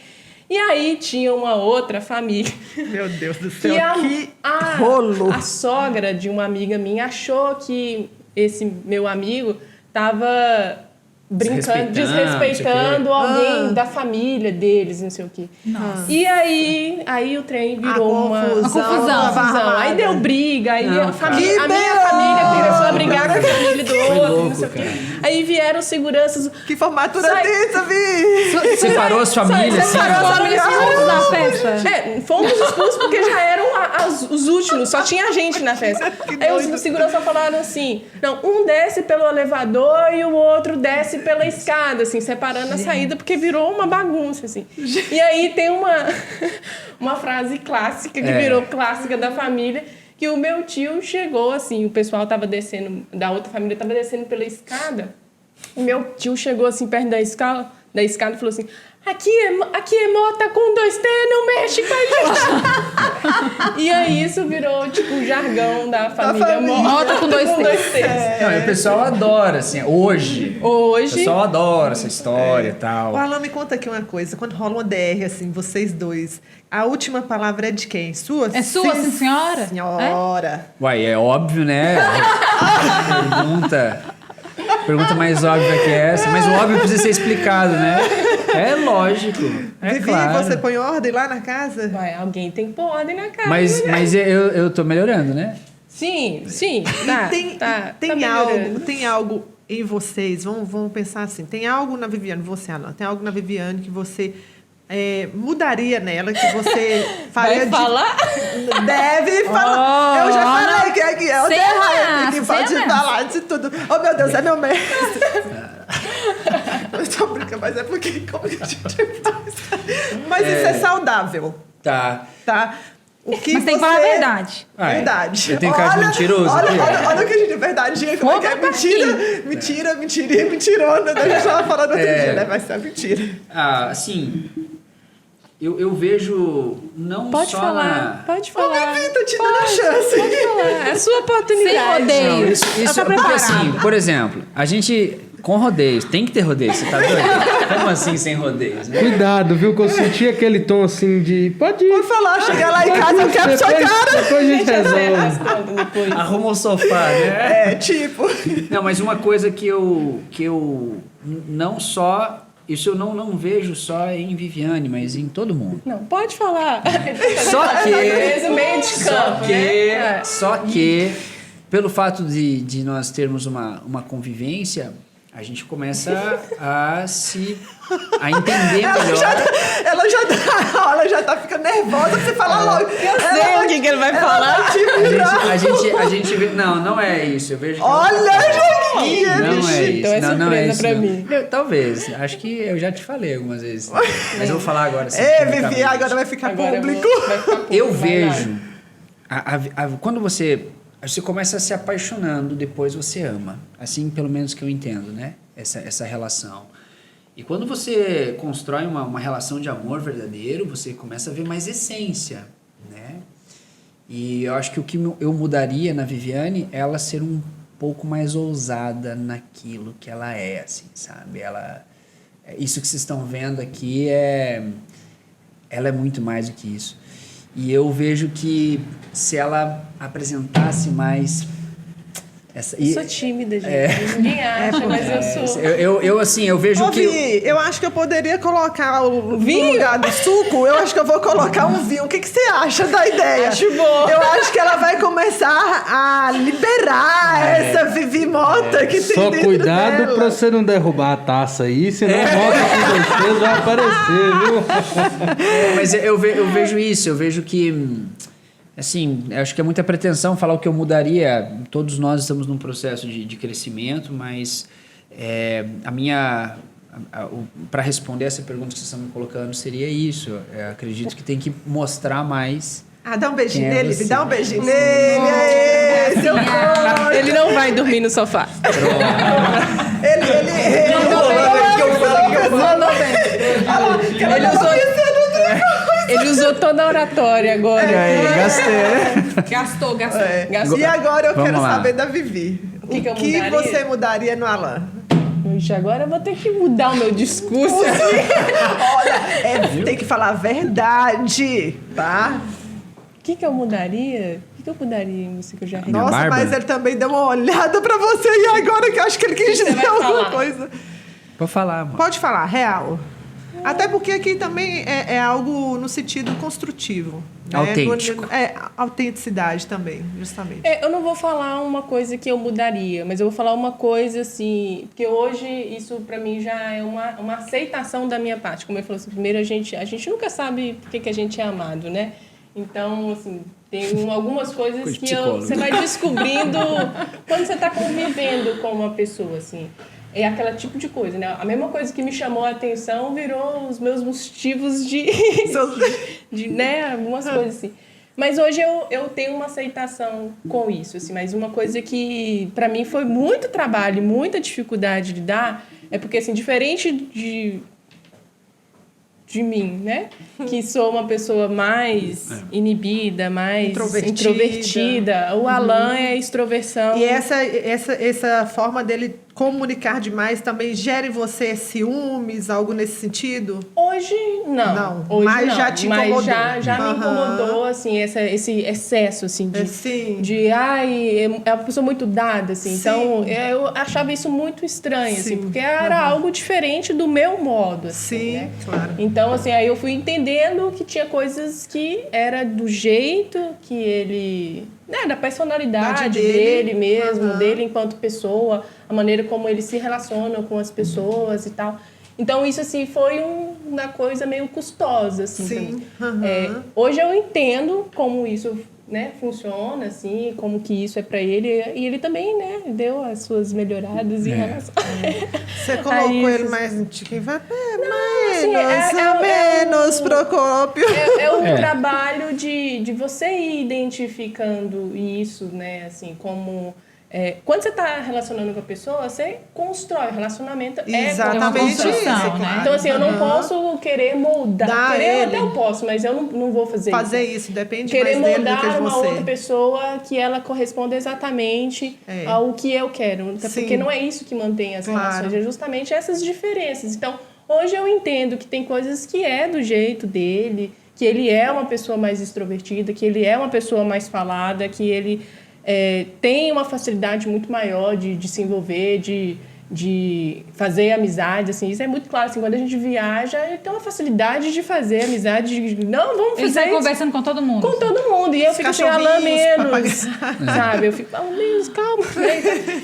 E aí tinha uma outra família. Meu Deus do céu, que rolo! A sogra de uma amiga minha achou que esse meu amigo estava brincando, desrespeitando alguém da família deles, não sei o quê. Nossa. E aí o trem virou uma confusão. Aí deu briga, aí a minha família Deus! começou a brigar com a família do outro, louco, não sei o quê. cara. Aí vieram seguranças. Que formatura dessa, Separou as famílias, assim. Separou as famílias expulsas da festa. Fomos expulsos porque já era os últimos, só tinha gente na festa. Aí os segurança falaram assim, não, um desce pelo elevador e o outro desce pela escada, assim, separando a saída, porque virou uma bagunça, assim. E aí tem uma frase clássica, que virou clássica da família, que o meu tio chegou, assim, o pessoal tava descendo, da outra família tava descendo pela escada, o meu tio chegou, assim, perto da escada e falou assim, aqui é mota com 2T, não mexe com a gente. E aí isso virou, tipo, o jargão da família. Mota com 2T. Não, e o pessoal adora, assim, hoje. O pessoal adora essa história e tal. O Alan, me conta aqui uma coisa. Quando rola uma DR, assim, vocês dois, a última palavra é de quem? Sua? É sua, sim, senhora? Senhora. Uai, é óbvio, né? Pergunta mais óbvia que essa. Mas o óbvio precisa ser explicado, né? É lógico. É Vivi, claro. você põe ordem lá na casa? Vai, alguém tem que pôr ordem na casa. Mas eu tô melhorando, né? Sim, tá. Tem algo em vocês, vamos pensar assim, tem algo na Viviane, você, Alan, tem algo na Viviane que você mudaria nela, que você faria Vai falar? Deve falar. Eu já falei que aqui é o Sem Terraia ameaça, que pode sem falar de tudo. Oh, meu Deus, é meu mestre. Eu tô brincando, mas é porque... Mas isso é saudável, Tá. tá? O que Mas tem que falar a verdade. Verdade. Eu tenho cara de mentiroso Olha, aqui. olha o que a gente... Verdade, como é que é? Mentira, mentirona. A gente tava falando outro dia, né? Vai ser a mentira. Assim... Eu vejo não Pode só falar, pode falar. Vivi, tô te dando a chance. Pode falar, é a sua oportunidade. Sem rodeio. Não, isso Tá porque preparada. assim, por exemplo, a gente com rodeios, tem que ter rodeio, você tá doido? Como assim sem rodeios? Né? Cuidado, viu? Que eu senti aquele tom assim de... Pode ir. Pode falar, chegar lá em casa, eu quero sua cara. Depois a gente resolve. Depois. Arruma o sofá, né? Tipo... Não, mas uma coisa que eu não só... Isso eu não vejo só em Viviane, mas em todo mundo. Não, pode falar. Só que... Meio de campo, né? Só que, pelo fato de nós termos uma convivência, a gente começa a entender melhor. Ela já tá ficando nervosa pra você falar logo. Eu sei o que ele vai falar. A gente vê... Não é isso. Eu vejo que Olha, Joaquinha, não é isso. Então é não é surpresa isso. pra não. mim. Talvez. Acho que eu já te falei algumas vezes. Mas eu vou falar agora. Assim, Vivi, publicamente. agora vai ficar Agora público. vai ficar público. Eu Vai lá. vejo... quando você começa se apaixonando, depois você ama. Assim, pelo menos que eu entendo, né? Essa relação. E quando você constrói uma relação de amor verdadeiro, você começa a ver mais essência, né? E eu acho que o que eu mudaria na Viviane é ela ser um pouco mais ousada naquilo que ela é, assim, sabe? Isso que vocês estão vendo aqui ela é muito mais do que isso. E eu vejo que se ela apresentasse mais... Eu sou tímida, gente. Ninguém acha, mas eu sou. Eu vejo Ô, que... Vi, eu acho que eu poderia colocar no Vinho? lugar do suco, eu acho que eu vou colocar um vinho. O que você acha da ideia? Acho bom. Eu acho que ela vai começar a liberar essa Vivi Mota que tem Só dentro cuidado dela. pra você não derrubar a taça aí, senão a moto com vocês vai aparecer, viu? Mas eu vejo isso, eu vejo que... Assim, eu acho que é muita pretensão falar o que eu mudaria. Todos nós estamos num processo de crescimento, mas para responder essa pergunta que vocês estão me colocando seria isso. Eu acredito que tem que mostrar mais. Dá um beijinho Quem é nele, você? dá um beijinho nele. Aê, seu corpo. Ele não vai dormir no sofá. Ele usou toda a oratória agora. Gastei. Gastou. Gastou. E agora eu Vamos quero lá. saber da Vivi. O que eu O que mudaria? você mudaria no Alan? Ixi, agora eu vou ter que mudar o meu discurso. Olha, tem que falar a verdade, tá? O que eu mudaria? O que eu mudaria em você que eu já Minha Nossa, barba? mas ele também deu uma olhada pra você e agora que eu acho que ele quis Você dizer vai alguma falar? coisa. Vou falar, amor. Pode falar, real. Até porque aqui também é algo no sentido construtivo. Né? Autêntico. Autenticidade também, justamente. Eu não vou falar uma coisa que eu mudaria, mas eu vou falar uma coisa assim, porque hoje isso pra mim já é uma aceitação da minha parte. Como eu falei assim, primeiro a gente nunca sabe por que a gente é amado, né? Então, assim, Tem algumas coisas Coisa de que psicólogo. você vai descobrindo quando você está convivendo com uma pessoa, assim. É aquele tipo de coisa, né? A mesma coisa que me chamou a atenção virou os meus motivos de né? Algumas coisas assim. Mas hoje eu tenho uma aceitação com isso, assim. Mas uma coisa que, para mim, foi muito trabalho, muita dificuldade de lidar, é porque, assim, diferente de mim, né? Que sou uma pessoa mais inibida, mais introvertida. O Alan é extroversão. E essa forma dele comunicar demais também gera em você ciúmes, algo nesse sentido? Hoje, não. Não, Hoje, mas não. já te incomodou. Mas já me Aham. incomodou, assim, esse excesso, assim, Sim. é uma pessoa muito dada, assim. Sim. Então, eu achava isso muito estranho, assim, Sim. porque era algo diferente do meu modo, assim, Sim, né? claro. Então, assim, aí eu fui entendendo que tinha coisas que era do jeito que ele... Né, da personalidade dele mesmo, Aham. dele enquanto pessoa, a maneira como ele se relaciona com as pessoas e tal. Então, isso, assim, foi uma coisa meio custosa, assim, pra Sim. mim. Aham. Hoje eu entendo como isso, né, funciona, assim, como que isso é pra ele. E ele também, né, deu as suas melhoradas em relação... Você colocou Aí, ele isso- mais no tiquinho, vai assim, menos Procópio. É um trabalho de você ir identificando isso, né? Assim, como... quando você está relacionando com a pessoa, você constrói. Relacionamento Exatamente isso, claro. né? Então, assim, eu não Aham. posso querer moldar. Dá Querer ele. até eu posso, mas eu não vou fazer Isso, depende Querer mais dele do que de moldar uma você. outra pessoa que ela corresponda exatamente ao que eu quero. Até Sim. porque não é isso que mantém as Claro. relações, é justamente essas diferenças. Então, hoje eu entendo que tem coisas que é do jeito dele, que ele é uma pessoa mais extrovertida, que ele é uma pessoa mais falada, que ele tem uma facilidade muito maior de se envolver, de fazer amizade, assim, isso é muito claro, assim, quando a gente viaja, ele tem uma facilidade de fazer amizade, não, vamos Ele fazer sai isso conversando com todo mundo. com todo mundo, e eu fico assim, Alan cachorrinhos, menos, sabe, eu fico, Alan menos, calma,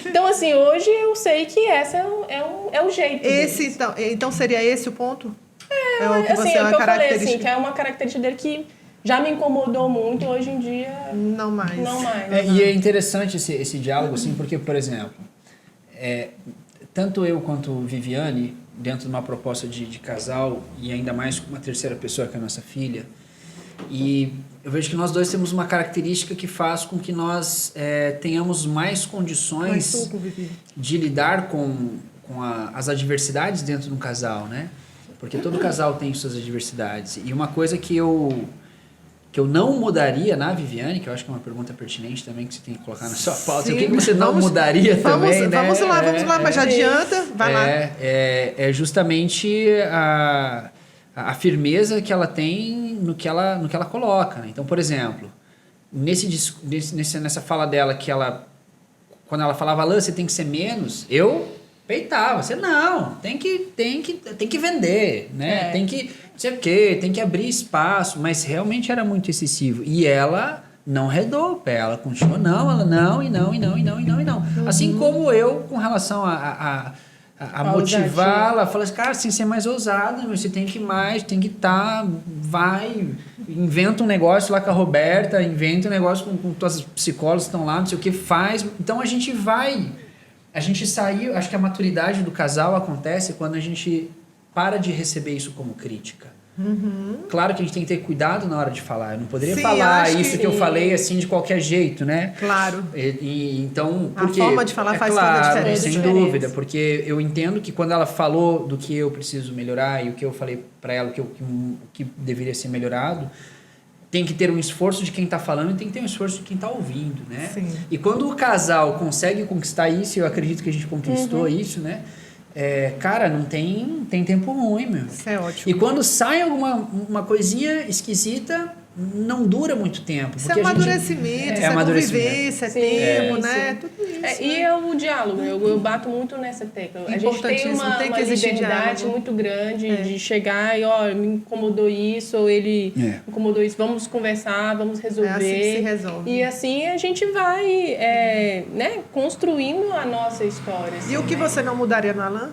então assim, hoje eu sei que essa é o jeito deles. Então seria esse o ponto? É o que assim, você é o que eu falei, característica. assim, que é uma característica dele que já me incomodou muito, hoje em dia, Não mais. não mais. E é interessante esse diálogo, assim, porque, por exemplo, tanto eu quanto Viviane, dentro de uma proposta de casal, e ainda mais com uma terceira pessoa, que é a nossa filha, e eu vejo que nós dois temos uma característica que faz com que nós tenhamos mais condições de lidar com as adversidades dentro de um casal, né? Porque todo casal tem suas adversidades. E uma coisa que eu não mudaria na Viviane, que eu acho que é uma pergunta pertinente também, que você tem que colocar na sua pauta. Sim. O que você não mudaria também, né? Vamos lá, mas já adianta, vai lá. É justamente a firmeza que ela tem no que ela coloca, né? Então, por exemplo, nessa fala dela, quando ela falava, Alan, você tem que ser menos, eu peitava. Você não, tem que vender, né? Tem que, não sei o quê, tem que abrir espaço, mas realmente era muito excessivo. E ela não redou o pé, ela continuou, não. Assim como eu, com relação a motivá-la, fala assim, cara, assim, ser mais ousado, você tem que ir mais, tem que estar, vai, inventa um negócio lá com a Roberta, inventa um negócio com todas as psicólogas que estão lá, não sei o que, faz. Então a gente saiu, acho que a maturidade do casal acontece quando a gente para de receber isso como crítica. Claro que a gente tem que ter cuidado na hora de falar. Eu não poderia falar isso que eu falei assim de qualquer jeito, né? Claro. Então, a forma de falar faz toda a diferença. Sem dúvida, porque eu entendo que quando ela falou do que eu preciso melhorar e o que eu falei para ela o que deveria ser melhorado, tem que ter um esforço de quem está falando e tem que ter um esforço de quem está ouvindo, né? Sim. E quando o casal consegue conquistar isso, eu acredito que a gente conquistou isso, né? Cara, não tem tempo ruim, meu. Isso é ótimo. E quando sai uma coisinha esquisita, não dura muito tempo. Isso é amadurecimento, isso é convivência, é tempo, né? Tudo isso. E é o diálogo, eu bato muito nessa tecla. A gente tem uma liberdade diálogo muito grande de chegar e, ó, me incomodou isso, ou ele me incomodou isso, vamos conversar, vamos resolver. É assim que se resolve. E assim a gente vai construindo a nossa história. Assim, E o que você não mudaria no Alan?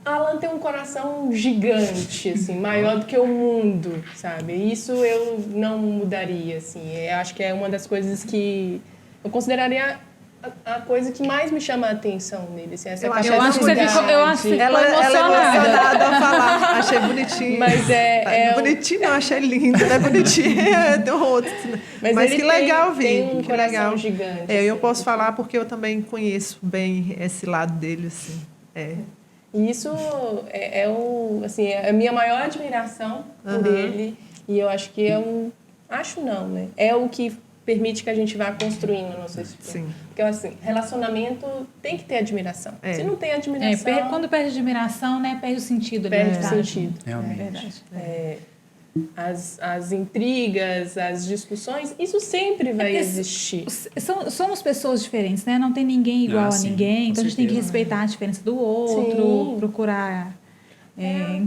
Alan tem um coração gigante, assim, maior do que o mundo, sabe? Isso eu não mudaria, assim. Eu acho que é uma das coisas que eu consideraria a coisa que mais me chama a atenção nele, assim, essa Eu acho Eu acho que você ficou, eu acho que você ficou Ela é emocionada. emocionada ao falar. Achei bonitinho. Mas Bonitinho, não, achei lindo, né? Bonitinho. Tem outros. Mas ele que legal, tem Vi. um Que coração legal. gigante. Eu assim. posso falar porque eu também conheço bem esse lado dele, assim. E isso assim, é a minha maior admiração por ele. E eu acho que acho não, né? É o que permite que a gente vá construindo a nossa história. Sim. Porque, assim, relacionamento tem que ter admiração. É. Se não tem admiração, Quando perde admiração, né, perde o sentido. ali, perde na o verdade. sentido. Realmente. É verdade. As intrigas, as discussões, isso sempre vai porque existir. Somos pessoas diferentes, né? Não tem ninguém igual a sim, ninguém. com Então a gente tem que certeza. respeitar a diferença do outro, Sim. procurar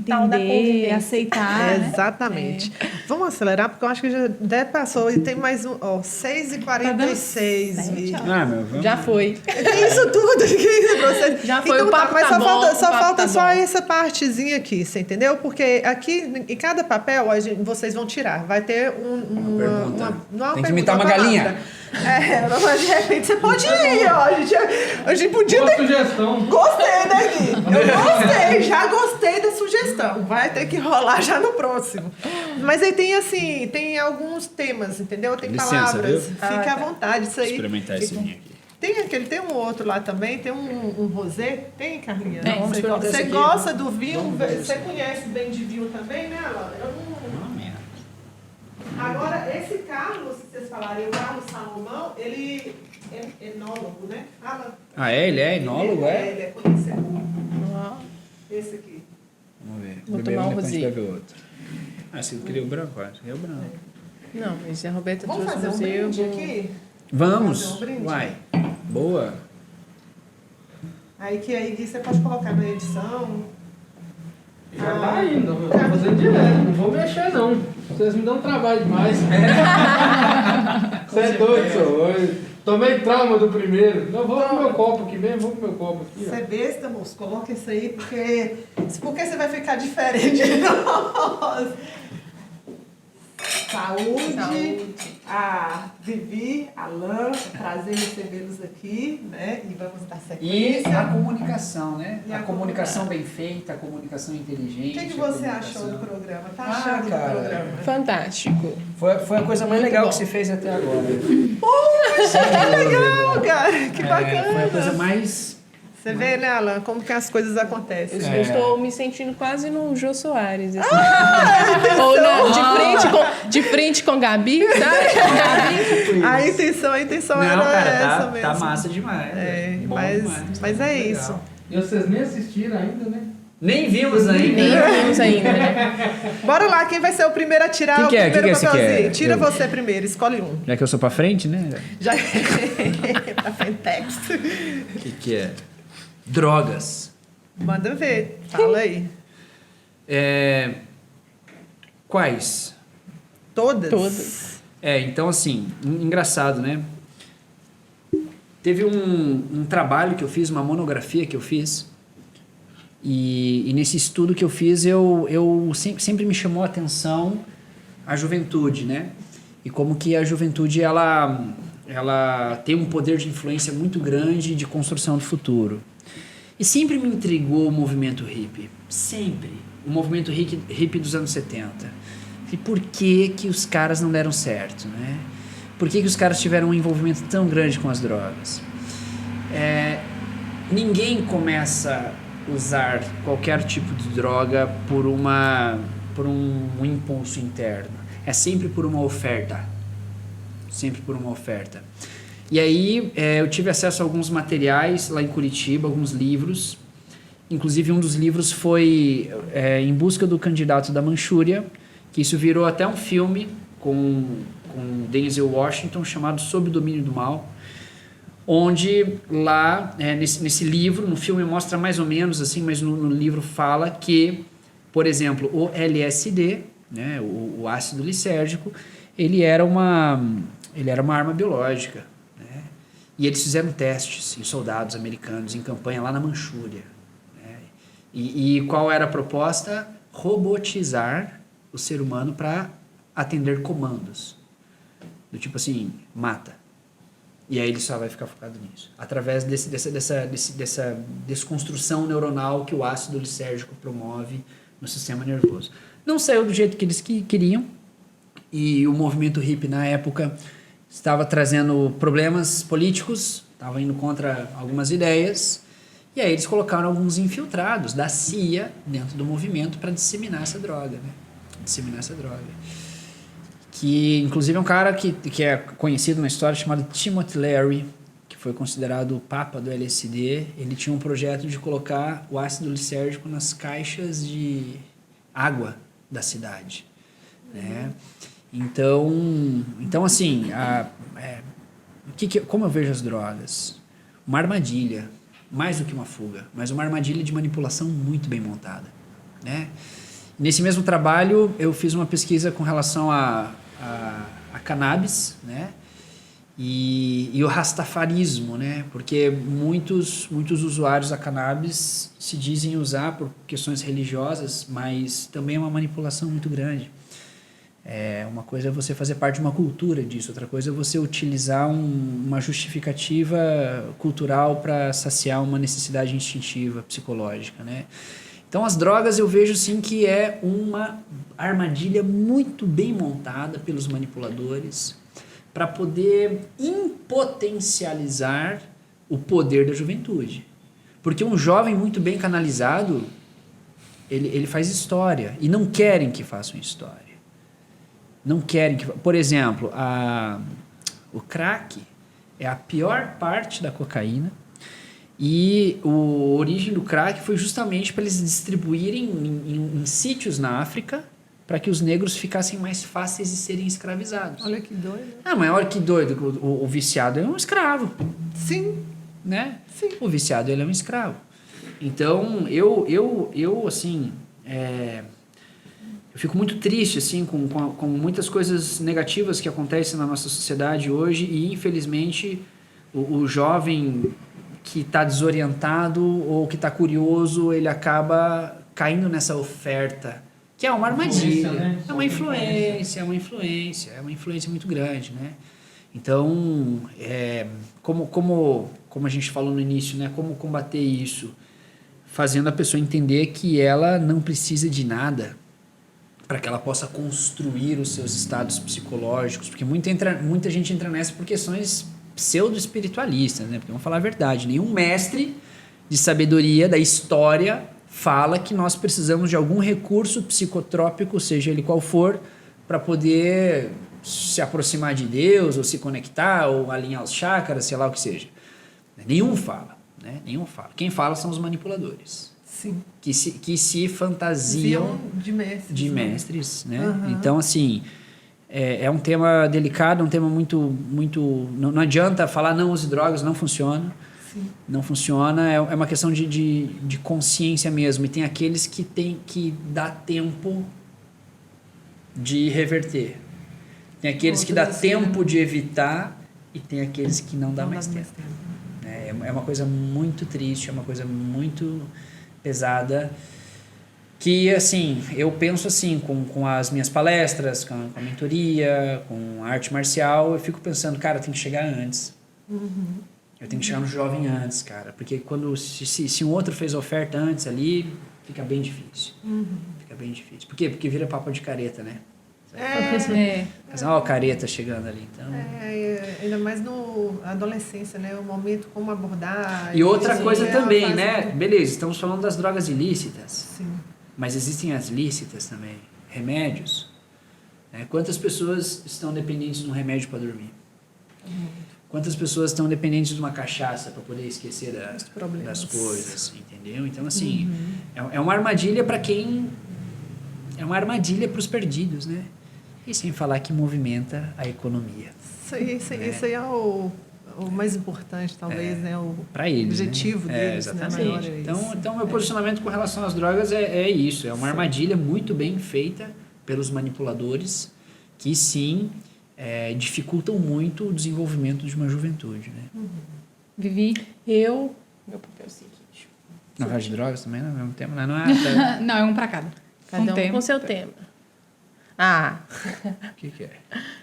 tal da entender, convivência. aceitar. Né? Exatamente. Vamos acelerar, porque eu acho que já até passou e tem mais um. Ó, 6h46, Tá dando Vi. sete, Ah, meu, vamos. Já foi. Que isso tudo? Que isso pra você? Já foi, o papo mas tá só bom, falta, o só papo falta tá só bom. essa partezinha aqui, você entendeu? Porque aqui, em cada papel, vocês vão tirar. Vai ter uma pergunta. não é uma Tem que pergunta, imitar uma palavra. galinha. Mas de repente você pode ir, ó. A gente podia Boa ter... sugestão. Gostei, né, Gui? Eu gostei, já gostei da sugestão. Vai ter que rolar já no próximo. Mas aí tem, assim, tem alguns temas, entendeu? Tem Licença, palavras. viu? Fique à vontade, isso aí. Experimentar esse vinho aqui. Tem um outro lá também, tem um rosé. Tem, Carlinha? Tem. Não, Vamos você experimentar esse aqui. gosta do vinho? Vamos ver Você esse. conhece bem de vinho também, né, Alan? Eu não... Agora, esse Carlos, se vocês falarem, o Carlos Salomão, ele é enólogo, né? Fala. Ah, ele é enólogo, é? Ele é conhecedor. Esse aqui. Vamos ver. Vou Beber tomar um depois a gente rosé. bebe o outro. Ah, esse eu queria o branco, acho. Esse é o branco. Não, mas a Roberta Vamos trouxe fazer um rosé, eu brinde vou- aqui? Vamos. Fazer um brinde? Vai. Boa. Aí Gui, você pode colocar na edição. Já tá indo, eu vou fazer direto, não vou mexer não. Vocês me dão trabalho demais. Você é doido, senhor. Tomei trauma do primeiro. Eu vou pro meu copo aqui mesmo, vou pro meu copo aqui. Você Ó. é besta, moço. Coloca isso aí, porque você vai ficar diferente de nós. Saúde. Saúde. A Vivi, Alan, prazer em recebê-los aqui, né? E vamos dar E sequência. a comunicação, né? E A a comunicação bem feita, a comunicação O inteligente. que a você comunicação- achou do programa? Tá Ah, achando cara. do programa? Fantástico. Foi a coisa mais Muito legal bom. que você fez até agora. Que legal, cara. Que bacana. Foi a coisa mais... Você vê, né, Alan, como que as coisas acontecem. Eu estou me sentindo quase no Jô Soares. Assim. Ou de frente com Gabi, sabe? A intenção Não, era cara, essa tá, mesmo. tá massa demais. É, Bom mas demais. é Legal. isso. E vocês nem assistiram ainda, né? Nem vimos ainda. Nem vimos ainda, né? Bora lá, quem vai ser o primeiro a tirar Quem o que é? primeiro Quem que é esse papelzinho? que é? Tira Eu. você primeiro, escolhe um. Já que eu sou pra frente, né? Já pra Fentex. O que é? Drogas. Manda ver, fala aí. Quais? Todas? Todas. Então assim, engraçado, né? Teve um trabalho que eu fiz, uma monografia que eu fiz, e nesse estudo que eu fiz, eu sempre me chamou a atenção a juventude, né? E como que a juventude, ela tem um poder de influência muito grande de construção do futuro. E sempre me intrigou o movimento hippie, sempre. O movimento hippie dos anos 70. E por que os caras não deram certo, né? Por que os caras tiveram um envolvimento tão grande com as drogas? Ninguém começa a usar qualquer tipo de droga por um impulso interno. É sempre por uma oferta. Sempre por uma oferta. E aí eu tive acesso a alguns materiais lá em Curitiba, alguns livros. Inclusive um dos livros foi Em Busca do Candidato da Manchúria, que isso virou até um filme com Denzel Washington chamado Sob o Domínio do Mal, onde lá nesse livro, no filme mostra mais ou menos assim, mas no livro fala que, por exemplo, o LSD, né, o ácido lisérgico, ele era uma arma biológica, né? E eles fizeram testes em soldados americanos em campanha lá na Manchúria, né? E qual era a proposta? Robotizar o ser humano para atender comandos. Do tipo assim, mata. E aí ele só vai ficar focado nisso. Através dessa desconstrução neuronal que o ácido lisérgico promove no sistema nervoso. Não saiu do jeito que eles queriam. E o movimento hippie na época estava trazendo problemas políticos, estava indo contra algumas ideias. E aí eles colocaram alguns infiltrados da CIA dentro do movimento para disseminar essa droga, né? Disseminar essa droga. Que, inclusive, é um cara que é conhecido na história chamado Timothy Leary, que foi considerado o papa do LSD. Ele tinha um projeto de colocar o ácido lisérgico nas caixas de água da cidade, né? Então assim, como eu vejo as drogas? Uma armadilha. Mais do que uma fuga, mas uma armadilha de manipulação muito bem montada, né? Nesse mesmo trabalho, eu fiz uma pesquisa com relação a cannabis, né? E o rastafarismo, né? Porque muitos usuários da cannabis se dizem usar por questões religiosas, mas também é uma manipulação muito grande. Uma coisa é você fazer parte de uma cultura disso, outra coisa é você utilizar uma justificativa cultural para saciar uma necessidade instintiva, psicológica, né? Então as drogas eu vejo sim que é uma armadilha muito bem montada pelos manipuladores para poder impotencializar o poder da juventude. Porque um jovem muito bem canalizado, ele faz história e não querem que façam história. Não querem que... Por exemplo, o crack é a pior parte da cocaína e a origem do crack foi justamente para eles distribuírem em sítios na África para que os negros ficassem mais fáceis de serem escravizados. Olha que doido. Mas olha que doido. O viciado é um escravo. Sim. Né? Sim. O viciado ele é um escravo. Então, eu assim... Eu fico muito triste assim, com muitas coisas negativas que acontecem na nossa sociedade hoje e, infelizmente, o jovem que está desorientado ou que está curioso, ele acaba caindo nessa oferta, que é uma armadilha. Né? É uma influência muito grande, né? Então, como a gente falou no início, né? Como combater isso? Fazendo a pessoa entender que ela não precisa de nada para que ela possa construir os seus estados psicológicos, porque muita gente entra nessa por questões pseudo-espiritualistas, né? Porque vamos falar a verdade, nenhum mestre de sabedoria da história fala que nós precisamos de algum recurso psicotrópico, seja ele qual for, para poder se aproximar de Deus, ou se conectar, ou alinhar os chakras, sei lá o que seja. Nenhum fala, né? Nenhum fala. Quem fala são os manipuladores. Sim. Que se fantasiam de mestres, né? Uhum. Então, assim, é um tema delicado, um tema muito... Não adianta falar não use drogas, não funciona. Sim. Não funciona, é uma questão de consciência mesmo. E tem aqueles que tem que dar tempo de reverter. Tem aqueles que dá tempo de evitar e tem aqueles que não dá mais tempo. É uma coisa muito triste, é uma coisa muito pesada, que, assim, eu penso assim, com as minhas palestras, com a mentoria, com a arte marcial, eu fico pensando, cara, eu tenho que chegar antes. Uhum. Eu tenho que chegar no jovem antes, cara, porque se um outro fez oferta antes ali, fica bem difícil. Uhum. Fica bem difícil. Por quê? Porque vira papo de careta, né? Ó, o careta chegando ali, então... ainda mais no adolescência, né? O momento, como abordar... E outra coisa também, né? Beleza, estamos falando das drogas ilícitas. Sim. Mas existem as lícitas também. Remédios. Né? Quantas pessoas estão dependentes de um remédio para dormir? Quantas pessoas estão dependentes de uma cachaça para poder esquecer das coisas, entendeu? Então, assim, é uma armadilha para quem... É uma armadilha para os perdidos, né? E sem falar que movimenta a economia. Isso aí é o mais importante, talvez, né? O objetivo deles. Exatamente. Né? Então, meu posicionamento com relação às drogas é isso. É uma armadilha muito bem feita pelos manipuladores que, sim, dificultam muito o desenvolvimento de uma juventude, né? Vivi? Meu papel é o seguinte. Não fala de drogas também, não? Ao mesmo tempo, não é? Não, é um pra cada. Cada um tema. com seu tema. Ah, O que é?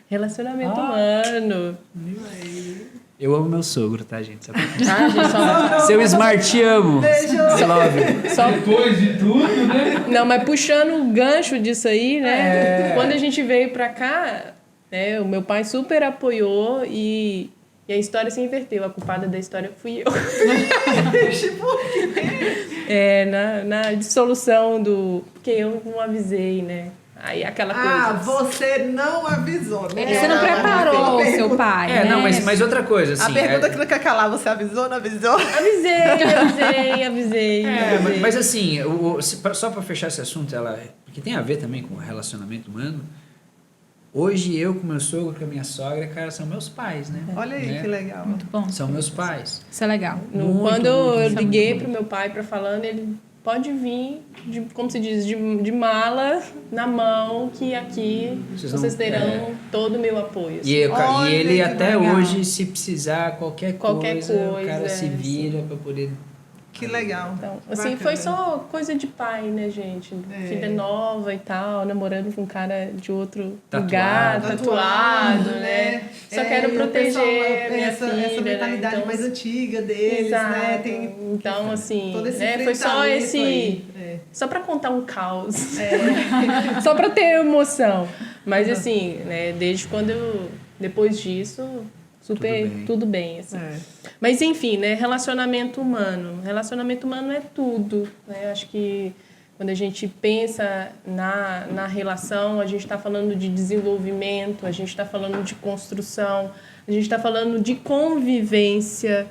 relacionamento humano. Eu amo meu sogro, tá, gente? Só pra- Tá, gente, só... Seu Smart, te amo. I love. só Depois de tudo, né? Não, mas puxando o gancho disso aí, né? Quando a gente veio pra cá, né, o meu pai super apoiou e a história se inverteu. A culpada da história fui eu. Na dissolução do... Porque eu não avisei, né? Aí aquela coisa... Ah, você não avisou, né? Você não preparou o seu pai, né? Não, mas outra coisa, assim... A pergunta que não quer calar, você avisou, não avisou? Avisei. Mas assim, só pra fechar esse assunto, porque tem a ver também com o relacionamento humano, hoje eu com meu sogro, com a minha sogra, cara, são meus pais, né? Olha aí, Né? que legal. Muito bom. São meus pais. Isso é legal. Quando eu liguei pro meu pai pra falando, ele pode vir, como se diz, de mala na mão, que aqui vocês terão todo o meu apoio. E Olha, ele que até legal. hoje, se precisar qualquer coisa, o cara se vira pra poder... Que legal. Então, assim, Bacana. foi só coisa de pai, né, gente? Filha nova e tal, namorando com um cara de outro lugar, tatuado, né? Só quero e o proteger pessoal, minha essa filha, mentalidade né? Então, mais antiga deles, exato. né? Tem Então, assim, todo esse né? Foi só enfrentamento esse... aí. É. Só pra contar um caos. Só pra ter emoção. Mas, assim, né? Desde quando eu... Depois disso... Super, tudo bem, assim. Mas, enfim, né? Relacionamento humano. Relacionamento humano é tudo, né? Acho que quando a gente pensa na relação, a gente está falando de desenvolvimento, a gente está falando de construção, a gente está falando de convivência.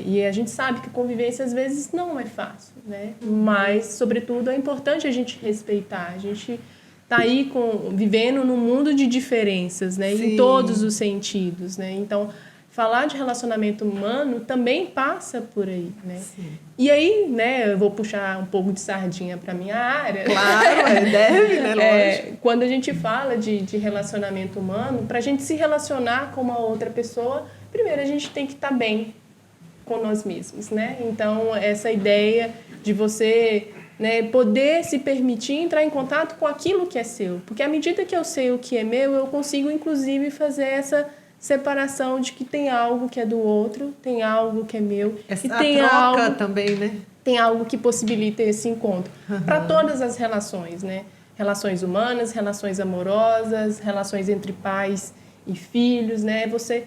E a gente sabe que convivência, às vezes, não é fácil, né? Mas, sobretudo, é importante a gente respeitar. A gente... tá aí vivendo num mundo de diferenças, né? Em todos os sentidos, né? Então, falar de relacionamento humano também passa por aí, né? Sim. E aí, né, eu vou puxar um pouco de sardinha para minha área. Claro, deve, né? Lógico. Quando a gente fala de relacionamento humano, para a gente se relacionar com uma outra pessoa, primeiro a gente tem que estar bem com nós mesmos, né? Então, essa ideia de você... né, poder se permitir entrar em contato com aquilo que é seu. Porque à medida que eu sei o que é meu, eu consigo, inclusive, fazer essa separação de que tem algo que é do outro, tem algo que é meu. Essa e tem troca algo, também, né? tem algo que possibilita esse encontro. Para todas as relações, né? Relações humanas, relações amorosas, relações entre pais e filhos, né? Você...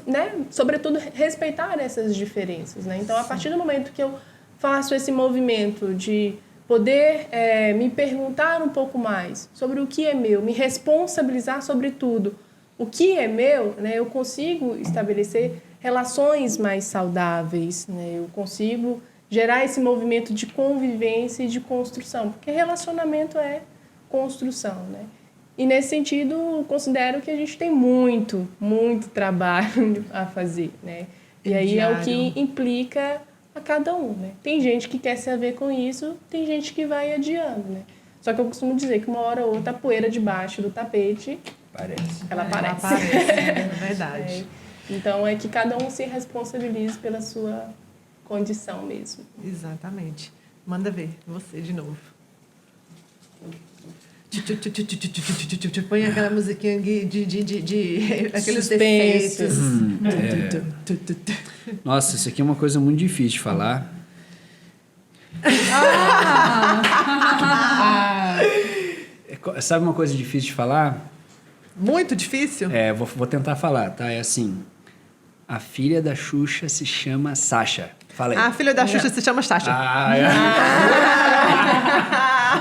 né? Sobretudo, respeitar essas diferenças, né? Então, a partir do momento que eu faço esse movimento de poder me perguntar um pouco mais sobre o que é meu, me responsabilizar sobre tudo. O que é meu, né, eu consigo estabelecer relações mais saudáveis, né, eu consigo gerar esse movimento de convivência e de construção, porque relacionamento é construção, né? E nesse sentido, considero que a gente tem muito trabalho a fazer, né? E aí é o que implica a cada um, né? Tem gente que quer se haver com isso, tem gente que vai adiando, né? Só que eu costumo dizer que uma hora ou outra a poeira debaixo do tapete ela aparece. É verdade. Então é que cada um se responsabilize pela sua condição mesmo. Exatamente. Manda ver, você de novo. Põe aquela musiquinha de aqueles suspense. efeitos. Nossa, isso aqui é uma coisa muito difícil de falar. Sabe uma coisa difícil de falar? Muito difícil? Vou tentar falar, tá? É assim. A filha da Xuxa se chama Sasha. Fala aí. A filha da Xuxa se chama Sasha.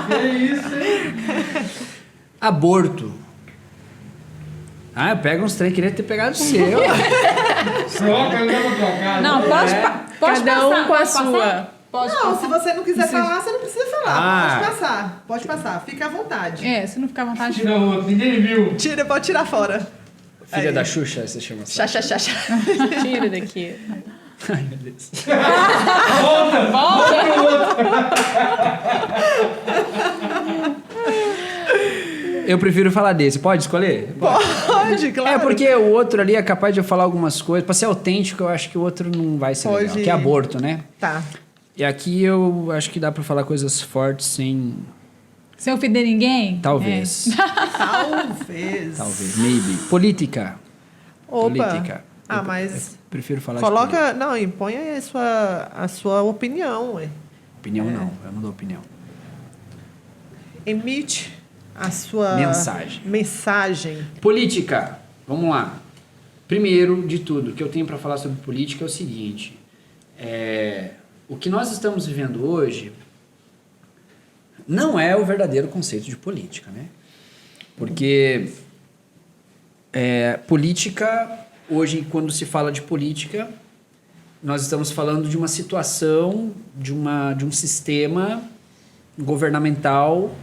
Que isso, hein? Aborto. Eu pego uns trem, queria ter pegado o seu. Troca, não dá pra trocar. Não, pode Cada um com a sua. Não, se você não quiser falar, você não precisa falar. Pode passar. Pode passar. Fica à vontade. Se não ficar à vontade... Tira o outro, ninguém viu. Pode tirar fora. Filha da Xuxa, você chama Sasha. Xa. Tira daqui. Ai, meu Deus. Eu prefiro falar desse. Pode escolher? Pode. Pode, claro. É porque o outro ali é capaz de eu falar algumas coisas. Pra ser autêntico, eu acho que o outro não vai ser legal. Que é aborto, né? Tá. E aqui eu acho que dá pra falar coisas fortes sem... Sem ofender ninguém? Talvez. Talvez. Talvez. Maybe. Política. Opa. Política. Mas... Eu prefiro falar Coloca... Não, impõe aí a sua opinião, ué. Opinião não. Eu não dou opinião. Emite a sua... Mensagem. Política. Vamos lá. Primeiro de tudo, o que eu tenho para falar sobre política é o seguinte. O que nós estamos vivendo hoje não é o verdadeiro conceito de política, né? Porque política, hoje, quando se fala de política, nós estamos falando de uma situação, de um sistema governamental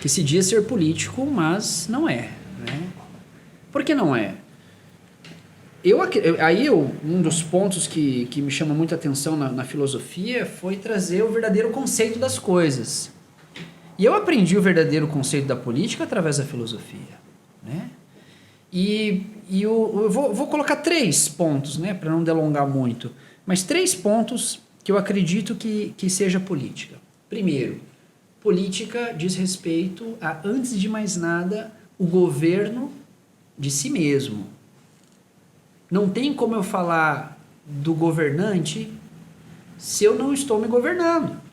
que se diz ser político, mas não é, né? Por que não é? Um dos pontos que me chama muita atenção na filosofia foi trazer o verdadeiro conceito das coisas. E eu aprendi o verdadeiro conceito da política através da filosofia, né? E eu vou colocar 3 pontos, né, para não delongar muito, mas 3 pontos que eu acredito que seja política. Primeiro, política diz respeito a, antes de mais nada, o governo de si mesmo. Não tem como eu falar do governante se eu não estou me governando.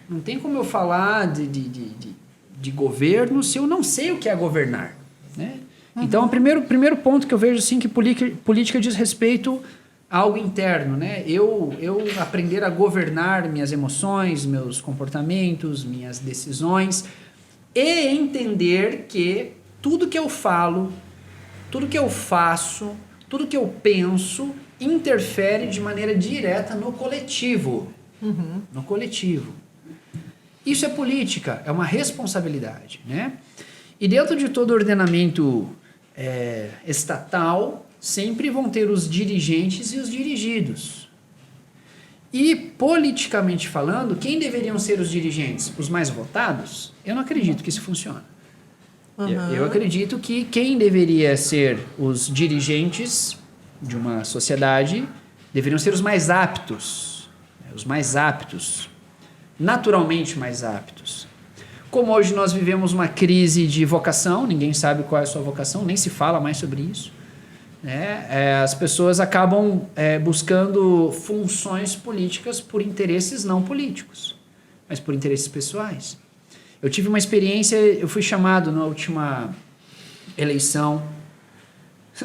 Não tem como eu falar de governo se eu não sei o que é governar, né? Então, o primeiro ponto que eu vejo assim, que política diz respeito a algo interno, né? Eu aprender a governar minhas emoções, meus comportamentos, minhas decisões e entender que tudo que eu falo, tudo que eu faço, tudo que eu penso interfere de maneira direta no coletivo. No coletivo. Isso é política, é uma responsabilidade, né? E dentro de todo ordenamento estatal, sempre vão ter os dirigentes e os dirigidos. E, politicamente falando, quem deveriam ser os dirigentes? Os mais votados? Eu não acredito que isso funcione. Eu acredito que quem deveria ser os dirigentes de uma sociedade deveriam ser os mais aptos. Os mais aptos. Naturalmente mais aptos. Como hoje nós vivemos uma crise de vocação, ninguém sabe qual é a sua vocação, nem se fala mais sobre isso, né? As pessoas acabam buscando funções políticas por interesses não políticos, mas por interesses pessoais. Eu tive uma experiência, eu fui chamado na última eleição,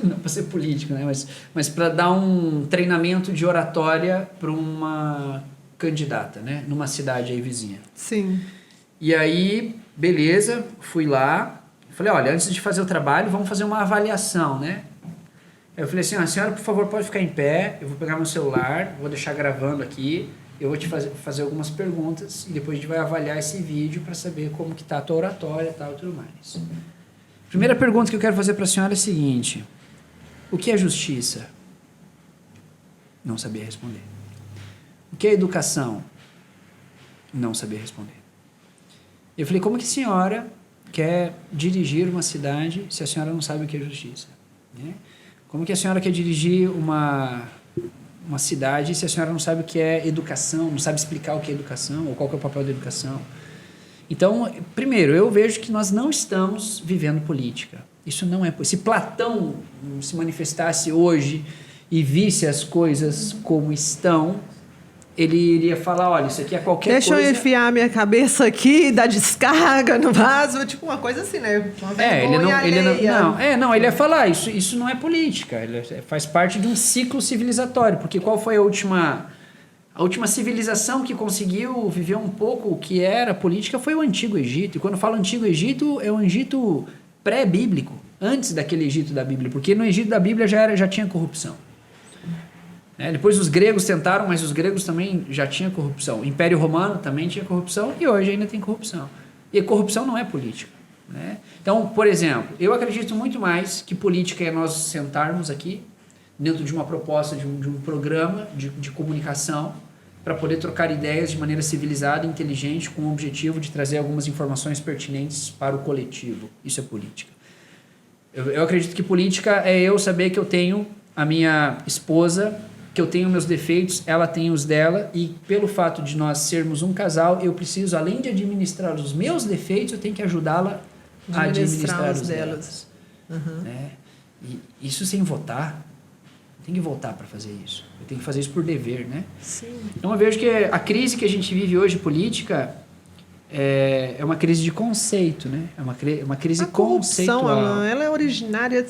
não para ser político, né? mas para dar um treinamento de oratória para uma candidata, né? Numa cidade aí vizinha. Sim. E aí, beleza, fui lá, falei, olha, antes de fazer o trabalho, vamos fazer uma avaliação, né? Eu falei assim, a senhora, por favor, pode ficar em pé, eu vou pegar meu celular, vou deixar gravando aqui, eu vou te fazer algumas perguntas e depois a gente vai avaliar esse vídeo para saber como que tá a tua oratória e tal e tudo mais. Primeira pergunta que eu quero fazer para a senhora é a seguinte, o que é justiça? Não sabia responder. O que é educação? Não sabia responder. Eu falei, como que a senhora quer dirigir uma cidade se a senhora não sabe o que é justiça? Né? Como que a senhora quer dirigir uma cidade se a senhora não sabe o que é educação, não sabe explicar o que é educação ou qual que é o papel da educação? Então, primeiro, eu vejo que nós não estamos vivendo política. Isso não é... Se Platão se manifestasse hoje e visse as coisas como estão, ele iria falar, olha, isso aqui é qualquer coisa... Deixa eu enfiar minha cabeça aqui, dar descarga no vaso, tipo uma coisa assim, né? Uma vergonha ele ia falar, isso não é política, ele faz parte de um ciclo civilizatório, porque qual foi a última civilização que conseguiu viver um pouco o que era política foi o Antigo Egito, e quando eu falo Antigo Egito, é o Egito pré-bíblico, antes daquele Egito da Bíblia, porque no Egito da Bíblia já tinha corrupção. Depois os gregos tentaram, mas os gregos também já tinham corrupção. O Império Romano também tinha corrupção e hoje ainda tem corrupção. E a corrupção não é política, né? Então, por exemplo, eu acredito muito mais que política é nós sentarmos aqui dentro de uma proposta de um programa de comunicação para poder trocar ideias de maneira civilizada e inteligente com o objetivo de trazer algumas informações pertinentes para o coletivo. Isso é política. Eu acredito que política é eu saber que eu tenho a minha esposa, que eu tenho meus defeitos, ela tem os dela, e pelo fato de nós sermos um casal, eu preciso, além de administrar os meus defeitos, eu tenho que ajudá-la a administrar os delas. Né? E isso sem votar. Tem que votar para fazer isso. Eu tenho que fazer isso por dever, né? Sim. Então eu vejo que a crise que a gente vive hoje política é uma crise de conceito, né? É uma crise A corrupção, conceitual. ela é originária,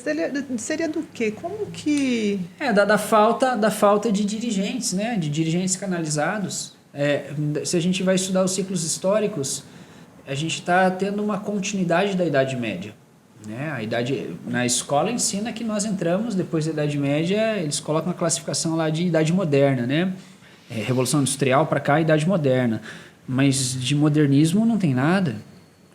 seria do quê? Como que... Da falta de dirigentes, né? De dirigentes canalizados. Se a gente vai estudar os ciclos históricos, a gente está tendo uma continuidade da Idade Média. Né? Na escola ensina que nós entramos, depois da Idade Média, eles colocam a classificação lá de Idade Moderna, né? Revolução Industrial para cá, Idade Moderna. Mas de modernismo não tem nada.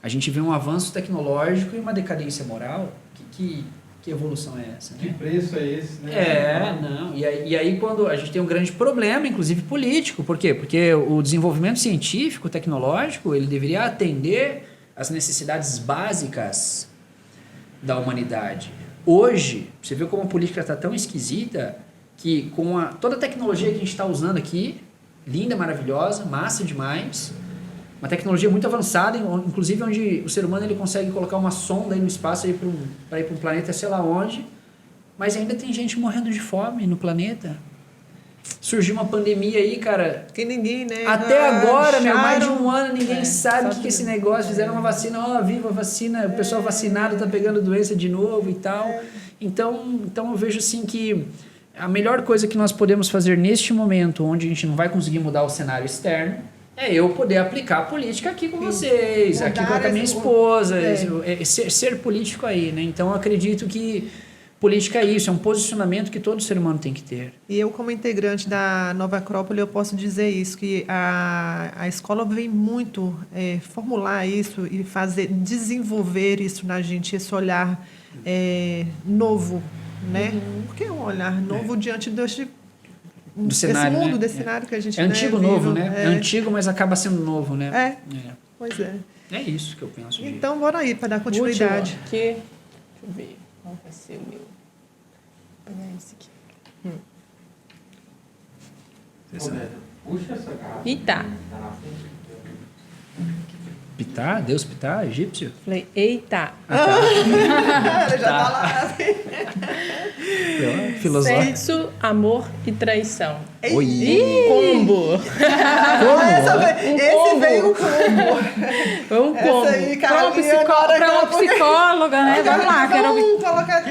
A gente vê um avanço tecnológico e uma decadência moral. Que evolução é essa? Né? Que preço é esse? Né? Não. E aí quando a gente tem um grande problema, inclusive político. Por quê? Porque o desenvolvimento científico, tecnológico, ele deveria atender às necessidades básicas da humanidade. Hoje, você vê como a política está tão esquisita que com toda a tecnologia que a gente está usando aqui, linda, maravilhosa, massa demais, uma tecnologia muito avançada, inclusive onde o ser humano ele consegue colocar uma sonda aí no espaço para ir para um planeta sei lá onde, mas ainda tem gente morrendo de fome no planeta. Surgiu uma pandemia aí, cara. Que ninguém, né? Até agora, mais de acharam... um ano, ninguém sabe o que é esse negócio. Fizeram uma vacina, viva a vacina, o pessoal vacinado tá pegando doença de novo e tal. Então eu vejo assim que a melhor coisa que nós podemos fazer neste momento, onde a gente não vai conseguir mudar o cenário externo, é eu poder aplicar a política aqui com vocês, aqui com a minha esposa, ser político aí, né? Então eu acredito que política é isso, é um posicionamento que todo ser humano tem que ter. E eu, como integrante da Nova Acrópole, eu posso dizer isso, que a escola vem muito formular isso e desenvolver isso na gente, esse olhar novo, né? Porque é um olhar novo diante desse cenário, mundo, né? desse cenário que a gente antigo, vive, novo, né? É antigo, mas acaba sendo novo, né? Pois é. É isso que eu penso. Então, bora aí, para dar continuidade. Último aqui. Deixa eu ver. Qual vai ser o meu? Vou pegar esse aqui. Puxa essa garrafa. Pitá. Pitá? Deus Pitá? Egípcio? Falei, eita. Já tá lá. Filosófico. Sexo, amor e traição. Oi. Combo. Esse veio com Um combo. essa aí, Para uma psicóloga, né? Vamos lá, Vamos colocar...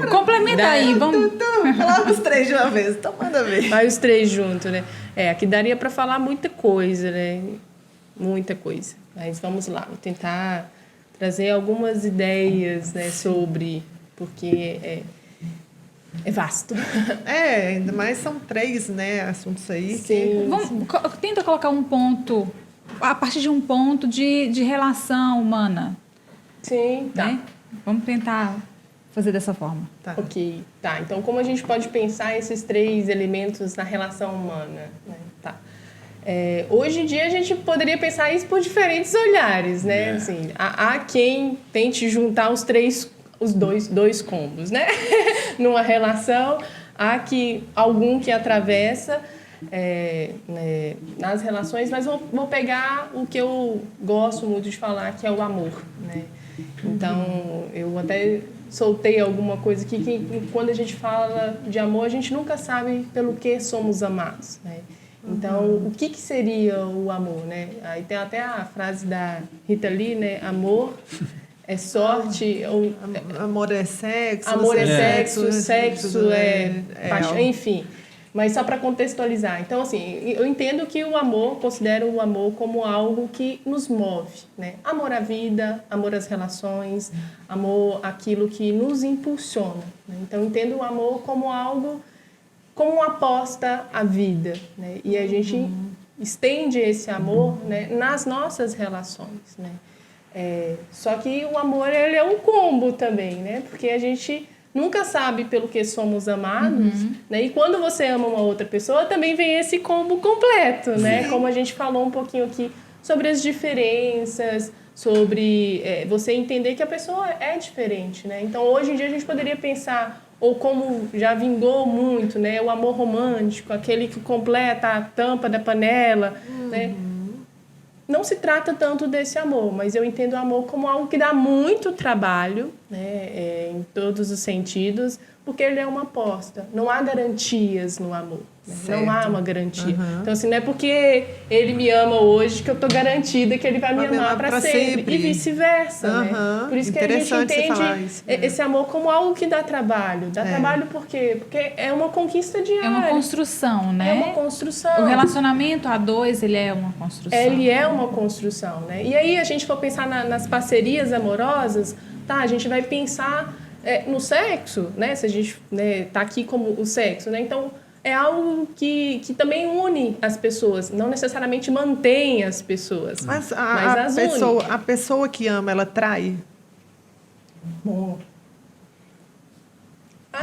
complementa aí, vamos. Coloca os três de uma vez, então manda ver. Vai os três juntos, né? Aqui daria para falar muita coisa, né? Muita coisa. Mas vamos lá, vou tentar trazer algumas ideias, né, sobre... Porque é vasto. Ainda mais são três, né, assuntos aí. Sim. Tenta colocar um ponto, a partir de um ponto de relação humana. Sim, tá. Né? Vamos tentar fazer dessa forma. Tá. Ok, tá. Então, como a gente pode pensar esses três elementos na relação humana? Né? Tá. Hoje em dia, a gente poderia pensar isso por diferentes olhares, né? Assim, há quem tente juntar os dois combos, né? Numa relação, há algum que atravessa nas relações, mas vou pegar o que eu gosto muito de falar, que é o amor, né? Então, eu até soltei alguma coisa aqui que quando a gente fala de amor, a gente nunca sabe pelo que somos amados, né? Então, o que seria o amor, né? Aí tem até a frase da Rita Lee, né? Amor é sorte... Amor é sexo. Amor é sexo, sexo é paixão, algo. Enfim. Mas só para contextualizar. Então, assim, eu entendo que considero o amor como algo que nos move, né? Amor à vida, amor às relações, amor àquilo que nos impulsiona, né? Então, eu entendo o amor como algo, como uma aposta à vida, né? E a gente estende esse amor, né, nas nossas relações, né? Só que o amor, ele é um combo também, né? Porque a gente nunca sabe pelo que somos amados, né? E quando você ama uma outra pessoa, também vem esse combo completo, né? Como a gente falou um pouquinho aqui sobre as diferenças, sobre você entender que a pessoa é diferente, né? Então, hoje em dia, a gente poderia pensar, ou como já vingou muito, né? O amor romântico, aquele que completa a tampa da panela, né? Não se trata tanto desse amor, mas eu entendo o amor como algo que dá muito trabalho, né? Em todos os sentidos, porque ele é uma aposta. Não há garantias no amor. Né? Não há uma garantia. Então, assim, não é porque ele me ama hoje que eu estou garantida que ele vai me amar para sempre. E vice-versa, né? Por isso que a gente entende esse amor como algo que dá trabalho. Dá trabalho por quê? Porque é uma conquista diária. É uma construção, né? É uma construção. O relacionamento a dois, ele é uma construção. Ele é uma construção, né? E aí, a gente for pensar nas parcerias amorosas, tá? A gente vai pensar no sexo, né? Se a gente tá aqui como o sexo, né? Então, é algo que também une as pessoas, não necessariamente mantém as pessoas, mas as pessoa, une. a pessoa que ama, ela trai? Bom.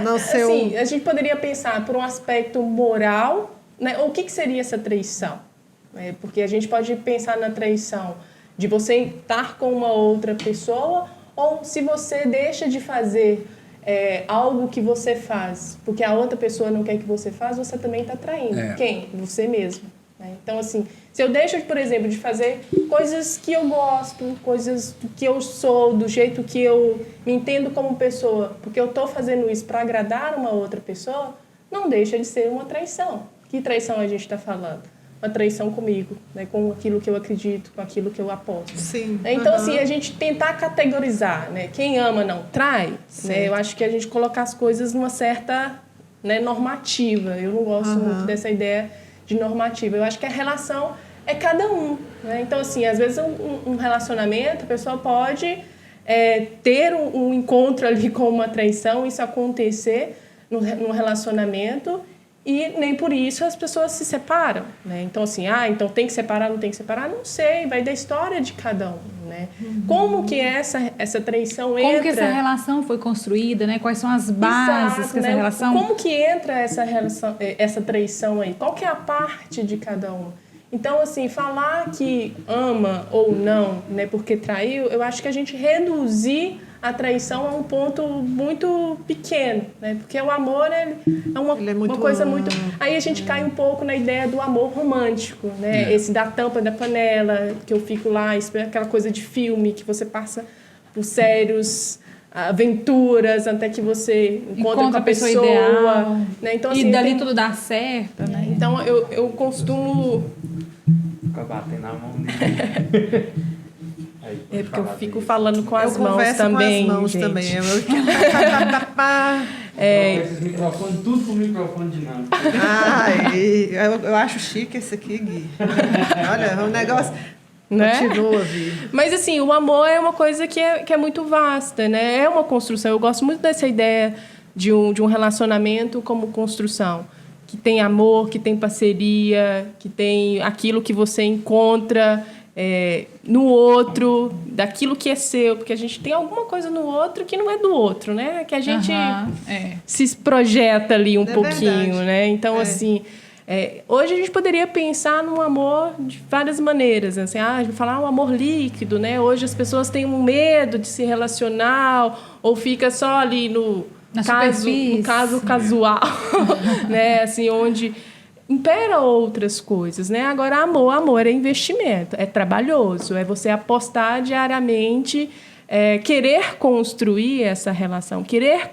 Não sei Assim, a gente poderia pensar por um aspecto moral, né? O que seria essa traição? Porque a gente pode pensar na traição de você estar com uma outra pessoa, ou se você deixa de fazer algo que você faz, porque a outra pessoa não quer que você faça, você também está traindo. Quem? Você mesmo. Né? Então, assim, se eu deixo, por exemplo, de fazer coisas que eu gosto, coisas que eu sou, do jeito que eu me entendo como pessoa, porque eu estou fazendo isso para agradar uma outra pessoa, não deixa de ser uma traição. Que traição a gente está falando? Uma traição comigo, né? Com aquilo que eu acredito, com aquilo que eu aposto. Sim. Então, assim, a gente tentar categorizar, né? Quem ama não trai, né? Eu acho que a gente colocar as coisas numa certa, né, normativa. Eu não gosto muito dessa ideia de normativa. Eu acho que a relação é cada um, né? Então, assim, às vezes um relacionamento, a pessoa pode ter um encontro ali com uma traição, isso acontecer num relacionamento, e nem por isso as pessoas se separam, né? Então, assim, então tem que separar, não tem que separar? Não sei, vai da história de cada um, né? Como que essa traição entra... Como que essa relação foi construída, né? Quais são as bases dessa relação? Como que entra essa traição aí? Qual que é a parte de cada um? Então, assim, falar que ama ou não, né, porque traiu, eu acho que a gente reduzir a traição a um ponto muito pequeno, né? Porque o amor é uma coisa muito... Aí a gente cai um pouco na ideia do amor romântico, né? Esse da tampa da panela, que eu fico lá, aquela coisa de filme, que você passa por sérios aventuras até que você encontra a pessoa ideal, né? Então, assim, e dali tudo dá certo, né? Então, eu costumo... Fica batendo a mão dele. Porque eu fico falando com as mãos converso também, com as mãos gente. também. Esses microfones, tudo com microfone dinâmico. Eu acho chique esse aqui, Gui. Olha, o negócio... Né? Continua, Vi. Mas, assim, o amor é uma coisa que é muito vasta, né? É uma construção. Eu gosto muito dessa ideia de um relacionamento como construção. Que tem amor, que tem parceria, que tem aquilo que você encontra no outro, daquilo que é seu. Porque a gente tem alguma coisa no outro que não é do outro, né? Que a gente se projeta ali um pouquinho, verdade. né? Então, assim... hoje a gente poderia pensar num amor de várias maneiras, assim, falar um amor líquido, né? Hoje as pessoas têm um medo de se relacionar ou fica só ali no caso casual, né? Assim, onde impera outras coisas, né? Agora, amor é investimento, é trabalhoso, é você apostar diariamente, querer construir essa relação, querer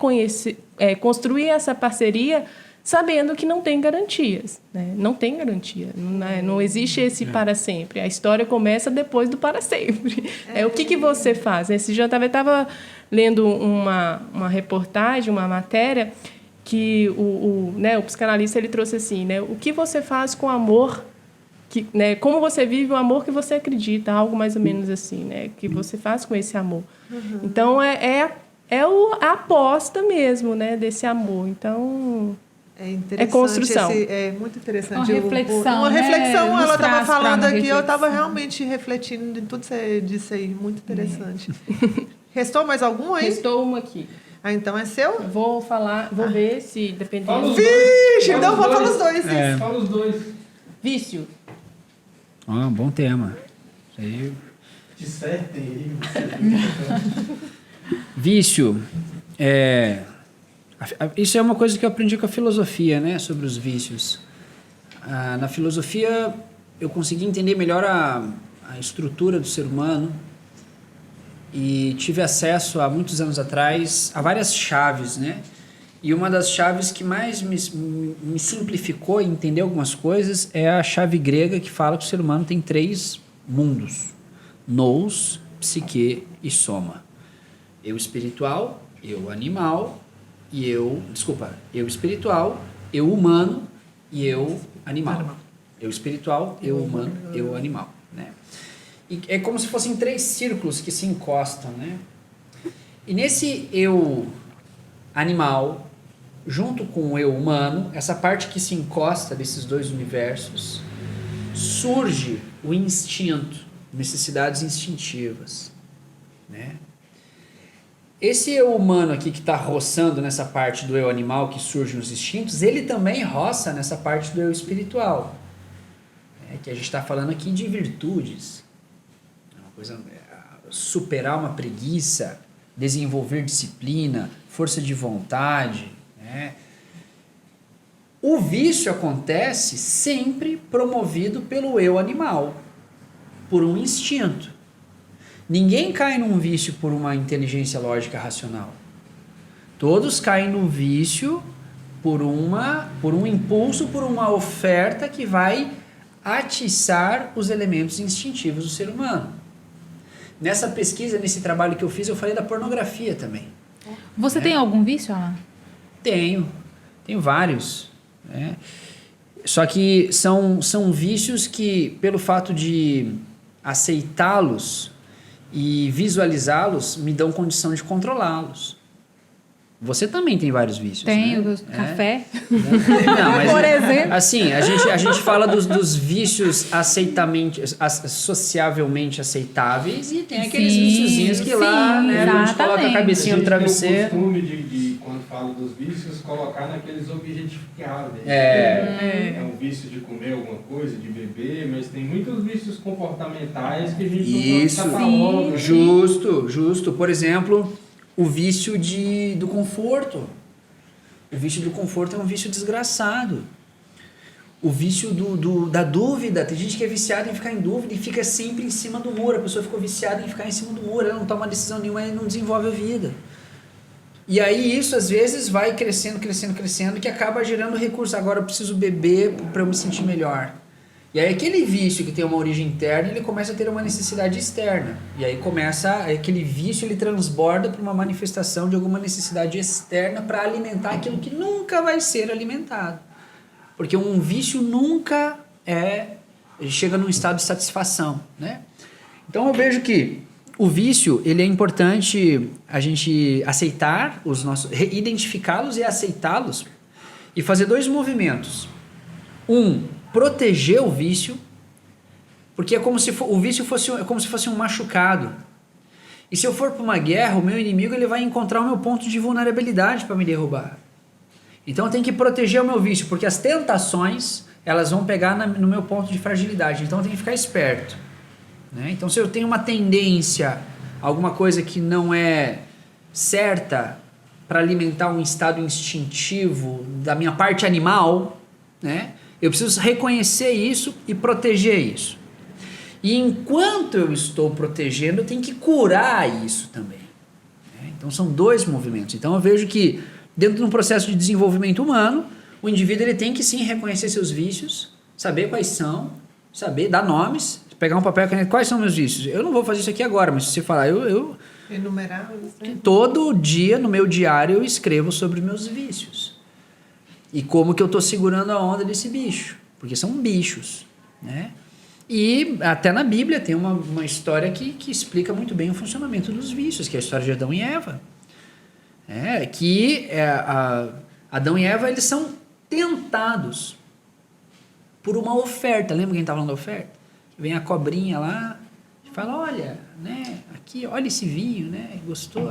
construir essa parceria, sabendo que não tem garantias, né? Não tem garantia, não existe esse para sempre. A história começa depois do para sempre. O que você faz? Esse dia eu estava lendo uma reportagem, uma matéria, que o psicanalista ele trouxe assim, né? O que você faz com o amor, né? Como você vive o amor que você acredita, algo mais ou menos assim, né? O que você faz com esse amor. Então, a aposta mesmo, né? Desse amor. Então... É construção. É muito interessante. Uma reflexão. Uma reflexão, né? Ela estava falando aqui, reflexão. eu estava realmente refletindo em tudo que você disse aí. Muito interessante. Restou mais algum aí? Restou uma aqui. Então é seu? Eu vou falar, vou ver se dependendo. Vixe, então vou falar os dois. Fala os dois. Vício. Bom tema. Isso aí Dissertem aí. Vício. Isso é uma coisa que eu aprendi com a filosofia, né? Sobre os vícios. Na filosofia, eu consegui entender melhor a estrutura do ser humano e tive acesso, há muitos anos atrás, a várias chaves, né? E uma das chaves que mais me simplificou entender algumas coisas é a chave grega que fala que o ser humano tem 3 mundos: nous, psique e soma. Eu espiritual, eu animal e eu espiritual, eu humano e eu animal. Eu espiritual, eu humano, eu animal, né? E é como se fossem 3 círculos que se encostam, né? E nesse eu animal, junto com o eu humano, essa parte que se encosta desses 2 universos, surge o instinto, necessidades instintivas, né? Esse eu humano aqui que está roçando nessa parte do eu animal que surge nos instintos, ele também roça nessa parte do eu espiritual, né? Que a gente está falando aqui de virtudes, uma coisa, superar uma preguiça, desenvolver disciplina, força de vontade, né? O vício acontece sempre promovido pelo eu animal, por um instinto. Ninguém cai num vício por uma inteligência lógica racional. Todos caem no vício por um impulso, por uma oferta que vai atiçar os elementos instintivos do ser humano. Nessa pesquisa, nesse trabalho que eu fiz, eu falei da pornografia também. Você tem algum vício, Alan? Tenho vários, né? Só que são vícios que, pelo fato de aceitá-los e visualizá-los, me dão condição de controlá-los. Você também tem vários vícios, Tenho, né? café. Não, mas, por exemplo. assim, a gente fala dos vícios sociavelmente aceitáveis e tem aqueles viciozinhos que lá, né, a gente coloca a cabecinha no travesseiro. A gente tem o costume de, quando fala dos vícios, colocar naqueles objetificáveis. É um vício de comer alguma coisa, de beber, mas tem muitos vícios comportamentais que a gente Isso, não cataloga. justo. Por exemplo, o vício do conforto. O vício do conforto é um vício desgraçado. O vício da dúvida. Tem gente que é viciada em ficar em dúvida e fica sempre em cima do muro. A pessoa ficou viciada em ficar em cima do muro. Ela não toma decisão nenhuma e não desenvolve a vida. E aí isso às vezes vai crescendo, que acaba gerando recurso. Agora eu preciso beber para eu me sentir melhor. E aí aquele vício que tem uma origem interna, ele começa a ter uma necessidade externa. E aí aquele vício, ele transborda para uma manifestação de alguma necessidade externa para alimentar aquilo que nunca vai ser alimentado. Porque um vício nunca chega num estado de satisfação, né? Então eu vejo que o vício, ele é importante a gente aceitar identificá-los e aceitá-los e fazer 2 movimentos. Proteger o vício, porque é como se o vício fosse um machucado. E se eu for para uma guerra, o meu inimigo ele vai encontrar o meu ponto de vulnerabilidade para me derrubar. Então eu tenho que proteger o meu vício, porque as tentações elas vão pegar no meu ponto de fragilidade. Então eu tenho que ficar esperto, né? Então se eu tenho uma tendência, alguma coisa que não é certa para alimentar um estado instintivo da minha parte animal, né? Eu preciso reconhecer isso e proteger isso. E enquanto eu estou protegendo, eu tenho que curar isso também, né? Então são 2 movimentos. Então eu vejo que dentro de um processo de desenvolvimento humano, o indivíduo ele tem que sim reconhecer seus vícios, saber quais são, saber dar nomes, pegar um papel e caneta, quais são meus vícios. Eu não vou fazer isso aqui agora, mas se você falar, Enumerar. Todo dia no meu diário eu escrevo sobre meus vícios. E como que eu estou segurando a onda desse bicho. Porque são bichos, né? E até na Bíblia tem uma história que explica muito bem o funcionamento dos vícios, que é a história de Adão e Eva. Adão e Eva, eles são tentados por uma oferta. Lembra quem estava falando da oferta? Vem a cobrinha lá e fala, olha, né, aqui, olha esse vinho, né? Gostou?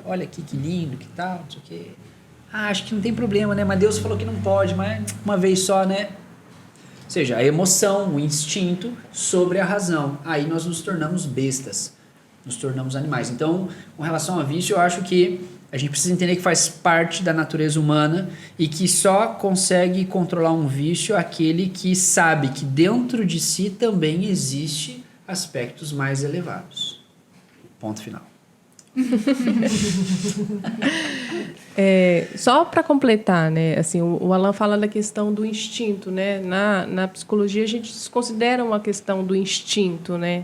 Olha aqui que lindo, que tal, não sei o quê. Acho que não tem problema, né? Mas Deus falou que não pode, mas uma vez só, né? seja, a emoção, o instinto sobre a razão. Aí nós nos tornamos bestas, nos tornamos animais. Então, com relação a vício, eu acho que a gente precisa entender que faz parte da natureza humana e que só consegue controlar um vício aquele que sabe que dentro de si também existe aspectos mais elevados. Ponto final. Só para completar, né? Assim, o Alan fala da questão do instinto, né? Na psicologia a gente considera uma questão do instinto, né?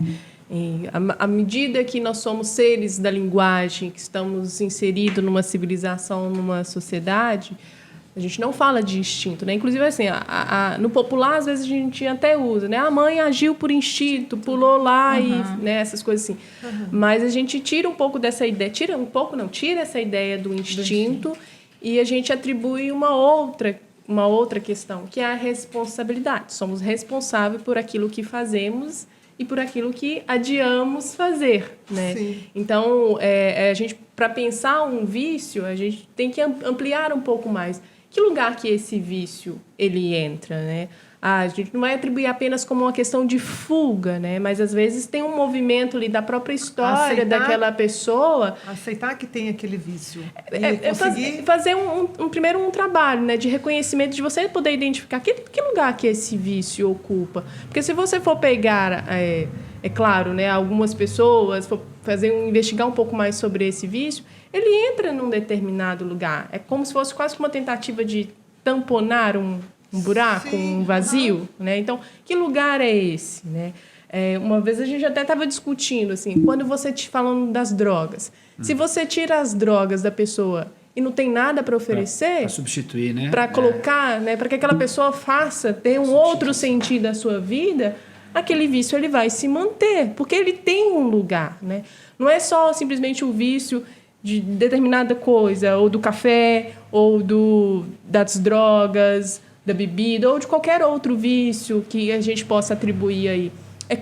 E à medida que nós somos seres da linguagem, que estamos inseridos numa civilização, numa sociedade, a gente não fala de instinto, né? Inclusive, assim, no popular, às vezes a gente até usa, né? A mãe agiu por instinto, pulou lá e, né? Essas coisas assim. Mas a gente tira um pouco dessa ideia, tira essa ideia do instinto e a gente atribui uma outra questão, que é a responsabilidade. Somos responsáveis por aquilo que fazemos e por aquilo que adiamos fazer, né? Sim. Então, a gente, para pensar um vício, a gente tem que ampliar um pouco mais. Que lugar que esse vício ele entra, né? A gente não vai atribuir apenas como uma questão de fuga, né? Mas às vezes tem um movimento ali da própria história daquela pessoa. Aceitar que tem aquele vício. Fazer primeiro um trabalho, né, de reconhecimento, de você poder identificar que lugar que esse vício ocupa. Porque se você for pegar, é claro, né, algumas pessoas, for investigar um pouco mais sobre esse vício, ele entra num determinado lugar. É como se fosse quase uma tentativa de tamponar um buraco, um vazio, né? Então, que lugar é esse, né? Uma vez a gente até estava discutindo, assim, quando você falando das drogas, se você tira as drogas da pessoa e não tem nada para oferecer, para substituir, né? Para colocar, né? Para que aquela pessoa ter um outro sentido da sua vida, aquele vício ele vai se manter, porque ele tem um lugar, né? Não é só simplesmente o vício de determinada coisa, ou do café, ou das drogas, da bebida, ou de qualquer outro vício que a gente possa atribuir aí.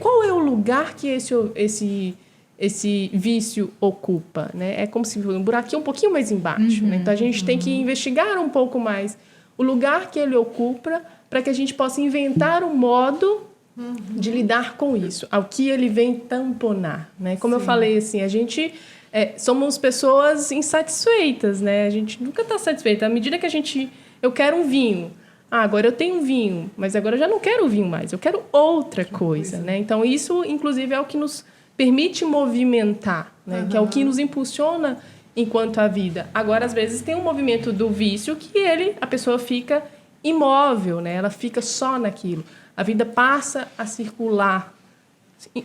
Qual é o lugar que esse vício ocupa, né? É como se fosse um buraquinho um pouquinho mais embaixo, né? Então a gente tem que investigar um pouco mais o lugar que ele ocupa para que a gente possa inventar um modo de lidar com isso, ao que ele vem tamponar, né? Como eu falei, assim, a gente somos pessoas insatisfeitas, né? A gente nunca está satisfeita. À medida que eu quero um vinho, agora eu tenho um vinho, mas agora eu já não quero o vinho mais, eu quero outra coisa, né? Então, isso, inclusive, é o que nos permite movimentar, né? Que é o que nos impulsiona enquanto a vida. Agora, às vezes, tem um movimento do vício que a pessoa fica imóvel, né? Ela fica só naquilo. A vida passa a circular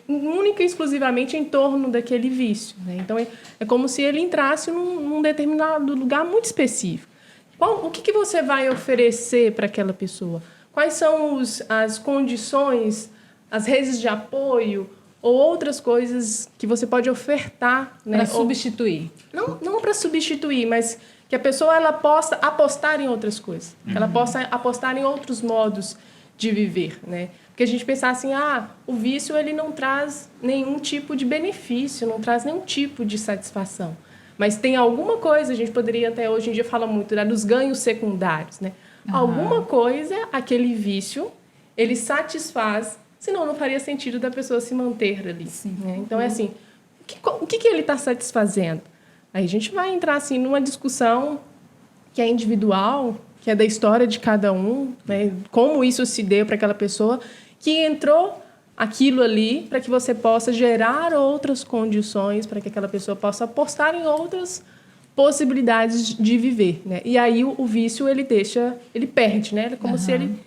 única e exclusivamente em torno daquele vício, né? Então, é como se ele entrasse num determinado lugar muito específico. O que você vai oferecer para aquela pessoa? Quais são as condições, as redes de apoio ou outras coisas que você pode ofertar, né? Para substituir. Não para substituir, mas que a pessoa ela possa apostar em outras coisas. Ela possa apostar em outros modos de viver, né? Porque a gente pensar assim, o vício ele não traz nenhum tipo de benefício, não traz nenhum tipo de satisfação. Mas tem alguma coisa, a gente poderia até hoje em dia falar muito, né, dos ganhos secundários, né? Alguma coisa, aquele vício, ele satisfaz, senão não faria sentido da pessoa se manter ali. Né? Então, é assim, o que ele está satisfazendo? Aí a gente vai entrar assim, numa discussão que é individual, que é da história de cada um, né? Como isso se deu para aquela pessoa, que entrou aquilo ali para que você possa gerar outras condições para que aquela pessoa possa apostar em outras possibilidades de viver, né? E aí o vício ele perde, né? É como se ele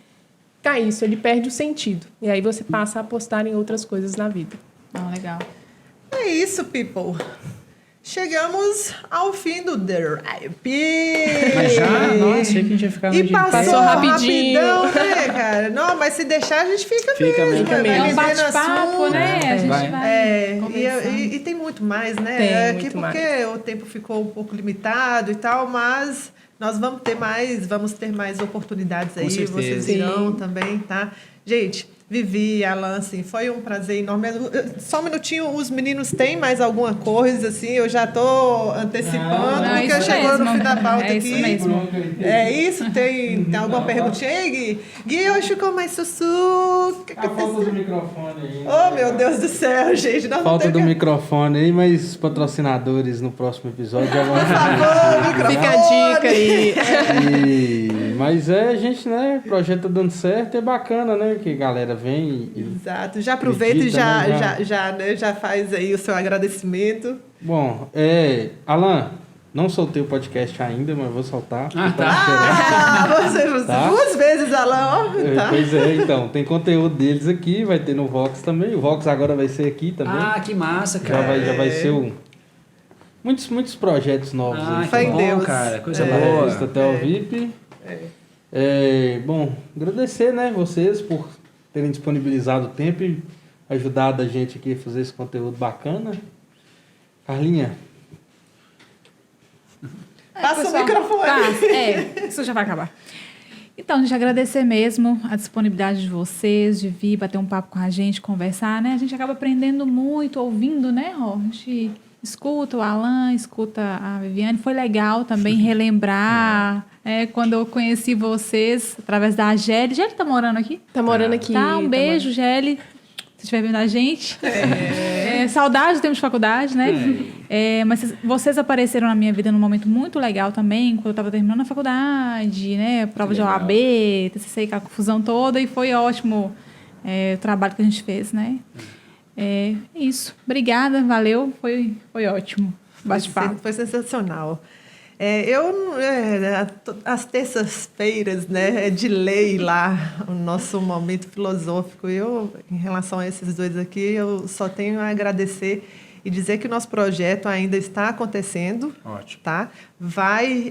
caísse, ele perde o sentido. E aí você passa a apostar em outras coisas na vida. Legal. É isso, people. Chegamos ao fim do The Rap. Mas já? Nossa, achei que a gente ia ficar no E dia inteiro. passou rapidinho. rapidão, né, cara? Não, mas se deixar, a gente fica mesmo. É um bate-papo, né? A gente vai conversando. E tem muito mais, né? Tem Aqui muito porque o tempo ficou um pouco limitado e tal, mas nós vamos ter mais oportunidades aí. certeza. Vocês irão Sim. também, tá? Gente, Vivi, Alan, assim, foi um prazer enorme. Só um minutinho, os meninos têm mais alguma coisa, assim, eu já estou antecipando, Não, porque isso chegou no mesmo. fim da pauta É aqui. isso mesmo. É isso? Tem alguma perguntinha aí, Gui? Gui, hoje ficou mais sussu. A falta do microfone aí. Oh, meu Deus do céu, gente. Nós Falta não do temos... microfone aí, mas patrocinadores no próximo episódio já vão Por favor, microfone. Fica a dica aí. Mas a gente, né, o projeto tá dando certo, é bacana, né, que a galera vem e... Exato. Já aproveita e Acredita, né, já faz aí o seu agradecimento. Bom, Alan, não soltei o podcast ainda, mas vou soltar. Ah, Tá Ah, você Tá. 2 vezes, Alan. Tá. Pois é, então, tem conteúdo deles aqui, vai ter no Vox também. O Vox agora vai ser aqui também. Ah, que massa, cara. já vai ser muitos projetos novos Ah, aí. que Fé em bom, Deus. cara. Coisa Boa. boa. Até o VIP. Bom, agradecer, né, vocês por terem disponibilizado o tempo e ajudado a gente aqui a fazer esse conteúdo bacana. Carlinha, Passa o pessoal, microfone. isso já vai acabar. Então, gente, agradecer mesmo a disponibilidade de vocês, de vir bater um papo com a gente, conversar, né? A gente acaba aprendendo muito, ouvindo, né, Rô? A gente escuta o Alan, escuta a Viviane. Foi legal também relembrar quando eu conheci vocês através da Gelli. Gelli tá morando aqui? Tá morando aqui. Tá, um tá beijo, Gelli. Se estiver vendo a gente. Saudade do tempo de faculdade, né? Mas vocês apareceram na minha vida num momento muito legal também, quando eu estava terminando a faculdade, né? Prova de OAB, TCC, aquela confusão toda, e foi ótimo o trabalho que a gente fez, né? Isso. Obrigada, valeu, foi ótimo. Bate-papo. Foi sensacional. Às terças-feiras, né, é de lei lá o nosso momento filosófico. Em relação a esses dois aqui, eu só tenho a agradecer e dizer que o nosso projeto ainda está acontecendo. Ótimo. Tá? Vai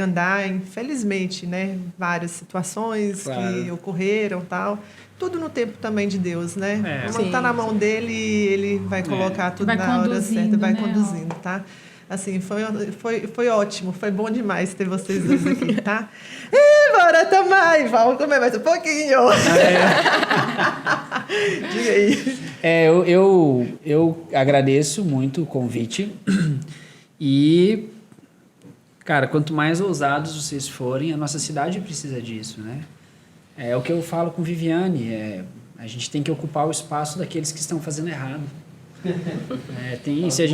andar, infelizmente, né, várias situações que ocorreram, tal. Tudo no tempo também de Deus, né? Como está na mão dele, ele vai colocar tudo Vai na hora certa, vai né, conduzindo, tá? Assim, foi ótimo, foi bom demais ter vocês dois aqui, tá? E bora tomar, e vamos comer mais um pouquinho. Diga aí. Eu agradeço muito o convite e, cara, quanto mais ousados vocês forem, a nossa cidade precisa disso, né? É o que eu falo com Viviane, a gente tem que ocupar o espaço daqueles que estão fazendo errado. Se a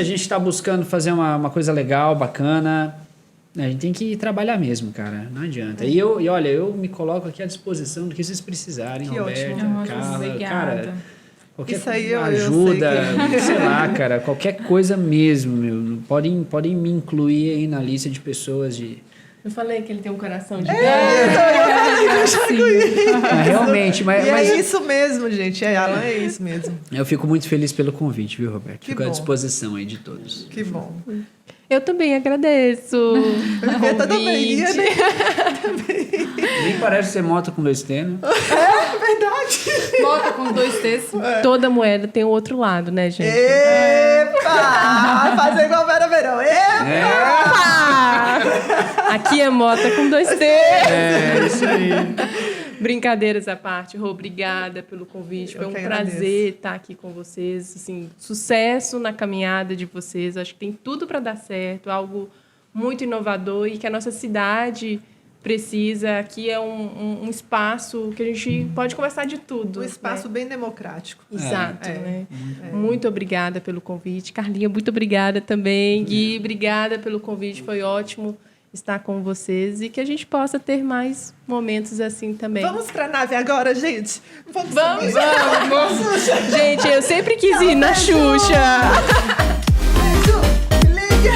gente está buscando fazer uma coisa legal, bacana, a gente tem que trabalhar mesmo, cara. Não adianta. E olha, eu me coloco aqui à disposição do que vocês precisarem, Que Roberto, ótimo. Carla, Obrigada. cara. Qualquer Isso aí eu ajuda, sei sei lá, cara, qualquer coisa mesmo, meu. Podem me incluir aí na lista de pessoas de... Eu falei que ele tem um coração de realmente, mas é isso mesmo, gente. Alan, é isso mesmo. eu fico muito feliz pelo convite, viu, Roberto? Que Fico à bom. disposição aí de todos. Que bom. Eu também agradeço. Eu também. Nem parece ser moto com 2 T, né? É verdade. Bota com 2 T's. Toda moeda tem o outro lado, né, gente? Epa! Fazer igual Vera Verão. Aqui é mota com 2 T. Isso aí. Brincadeiras à parte, Rô, obrigada pelo convite. Foi Eu um que prazer agradeço. estar aqui com vocês. Assim, sucesso na caminhada de vocês. Acho que tem tudo para dar certo, algo muito inovador e que a nossa cidade precisa. Aqui é um espaço que a gente pode conversar de tudo. Um espaço né? bem democrático. Exato, É. né? Muito obrigada pelo convite. Carlinha, muito obrigada também. Gui, obrigada pelo convite. Foi ótimo estar com vocês e que a gente possa ter mais momentos assim também. Vamos pra nave agora, gente? Vamos. Gente, eu sempre quis ir na Xuxa. Beijo. Liga.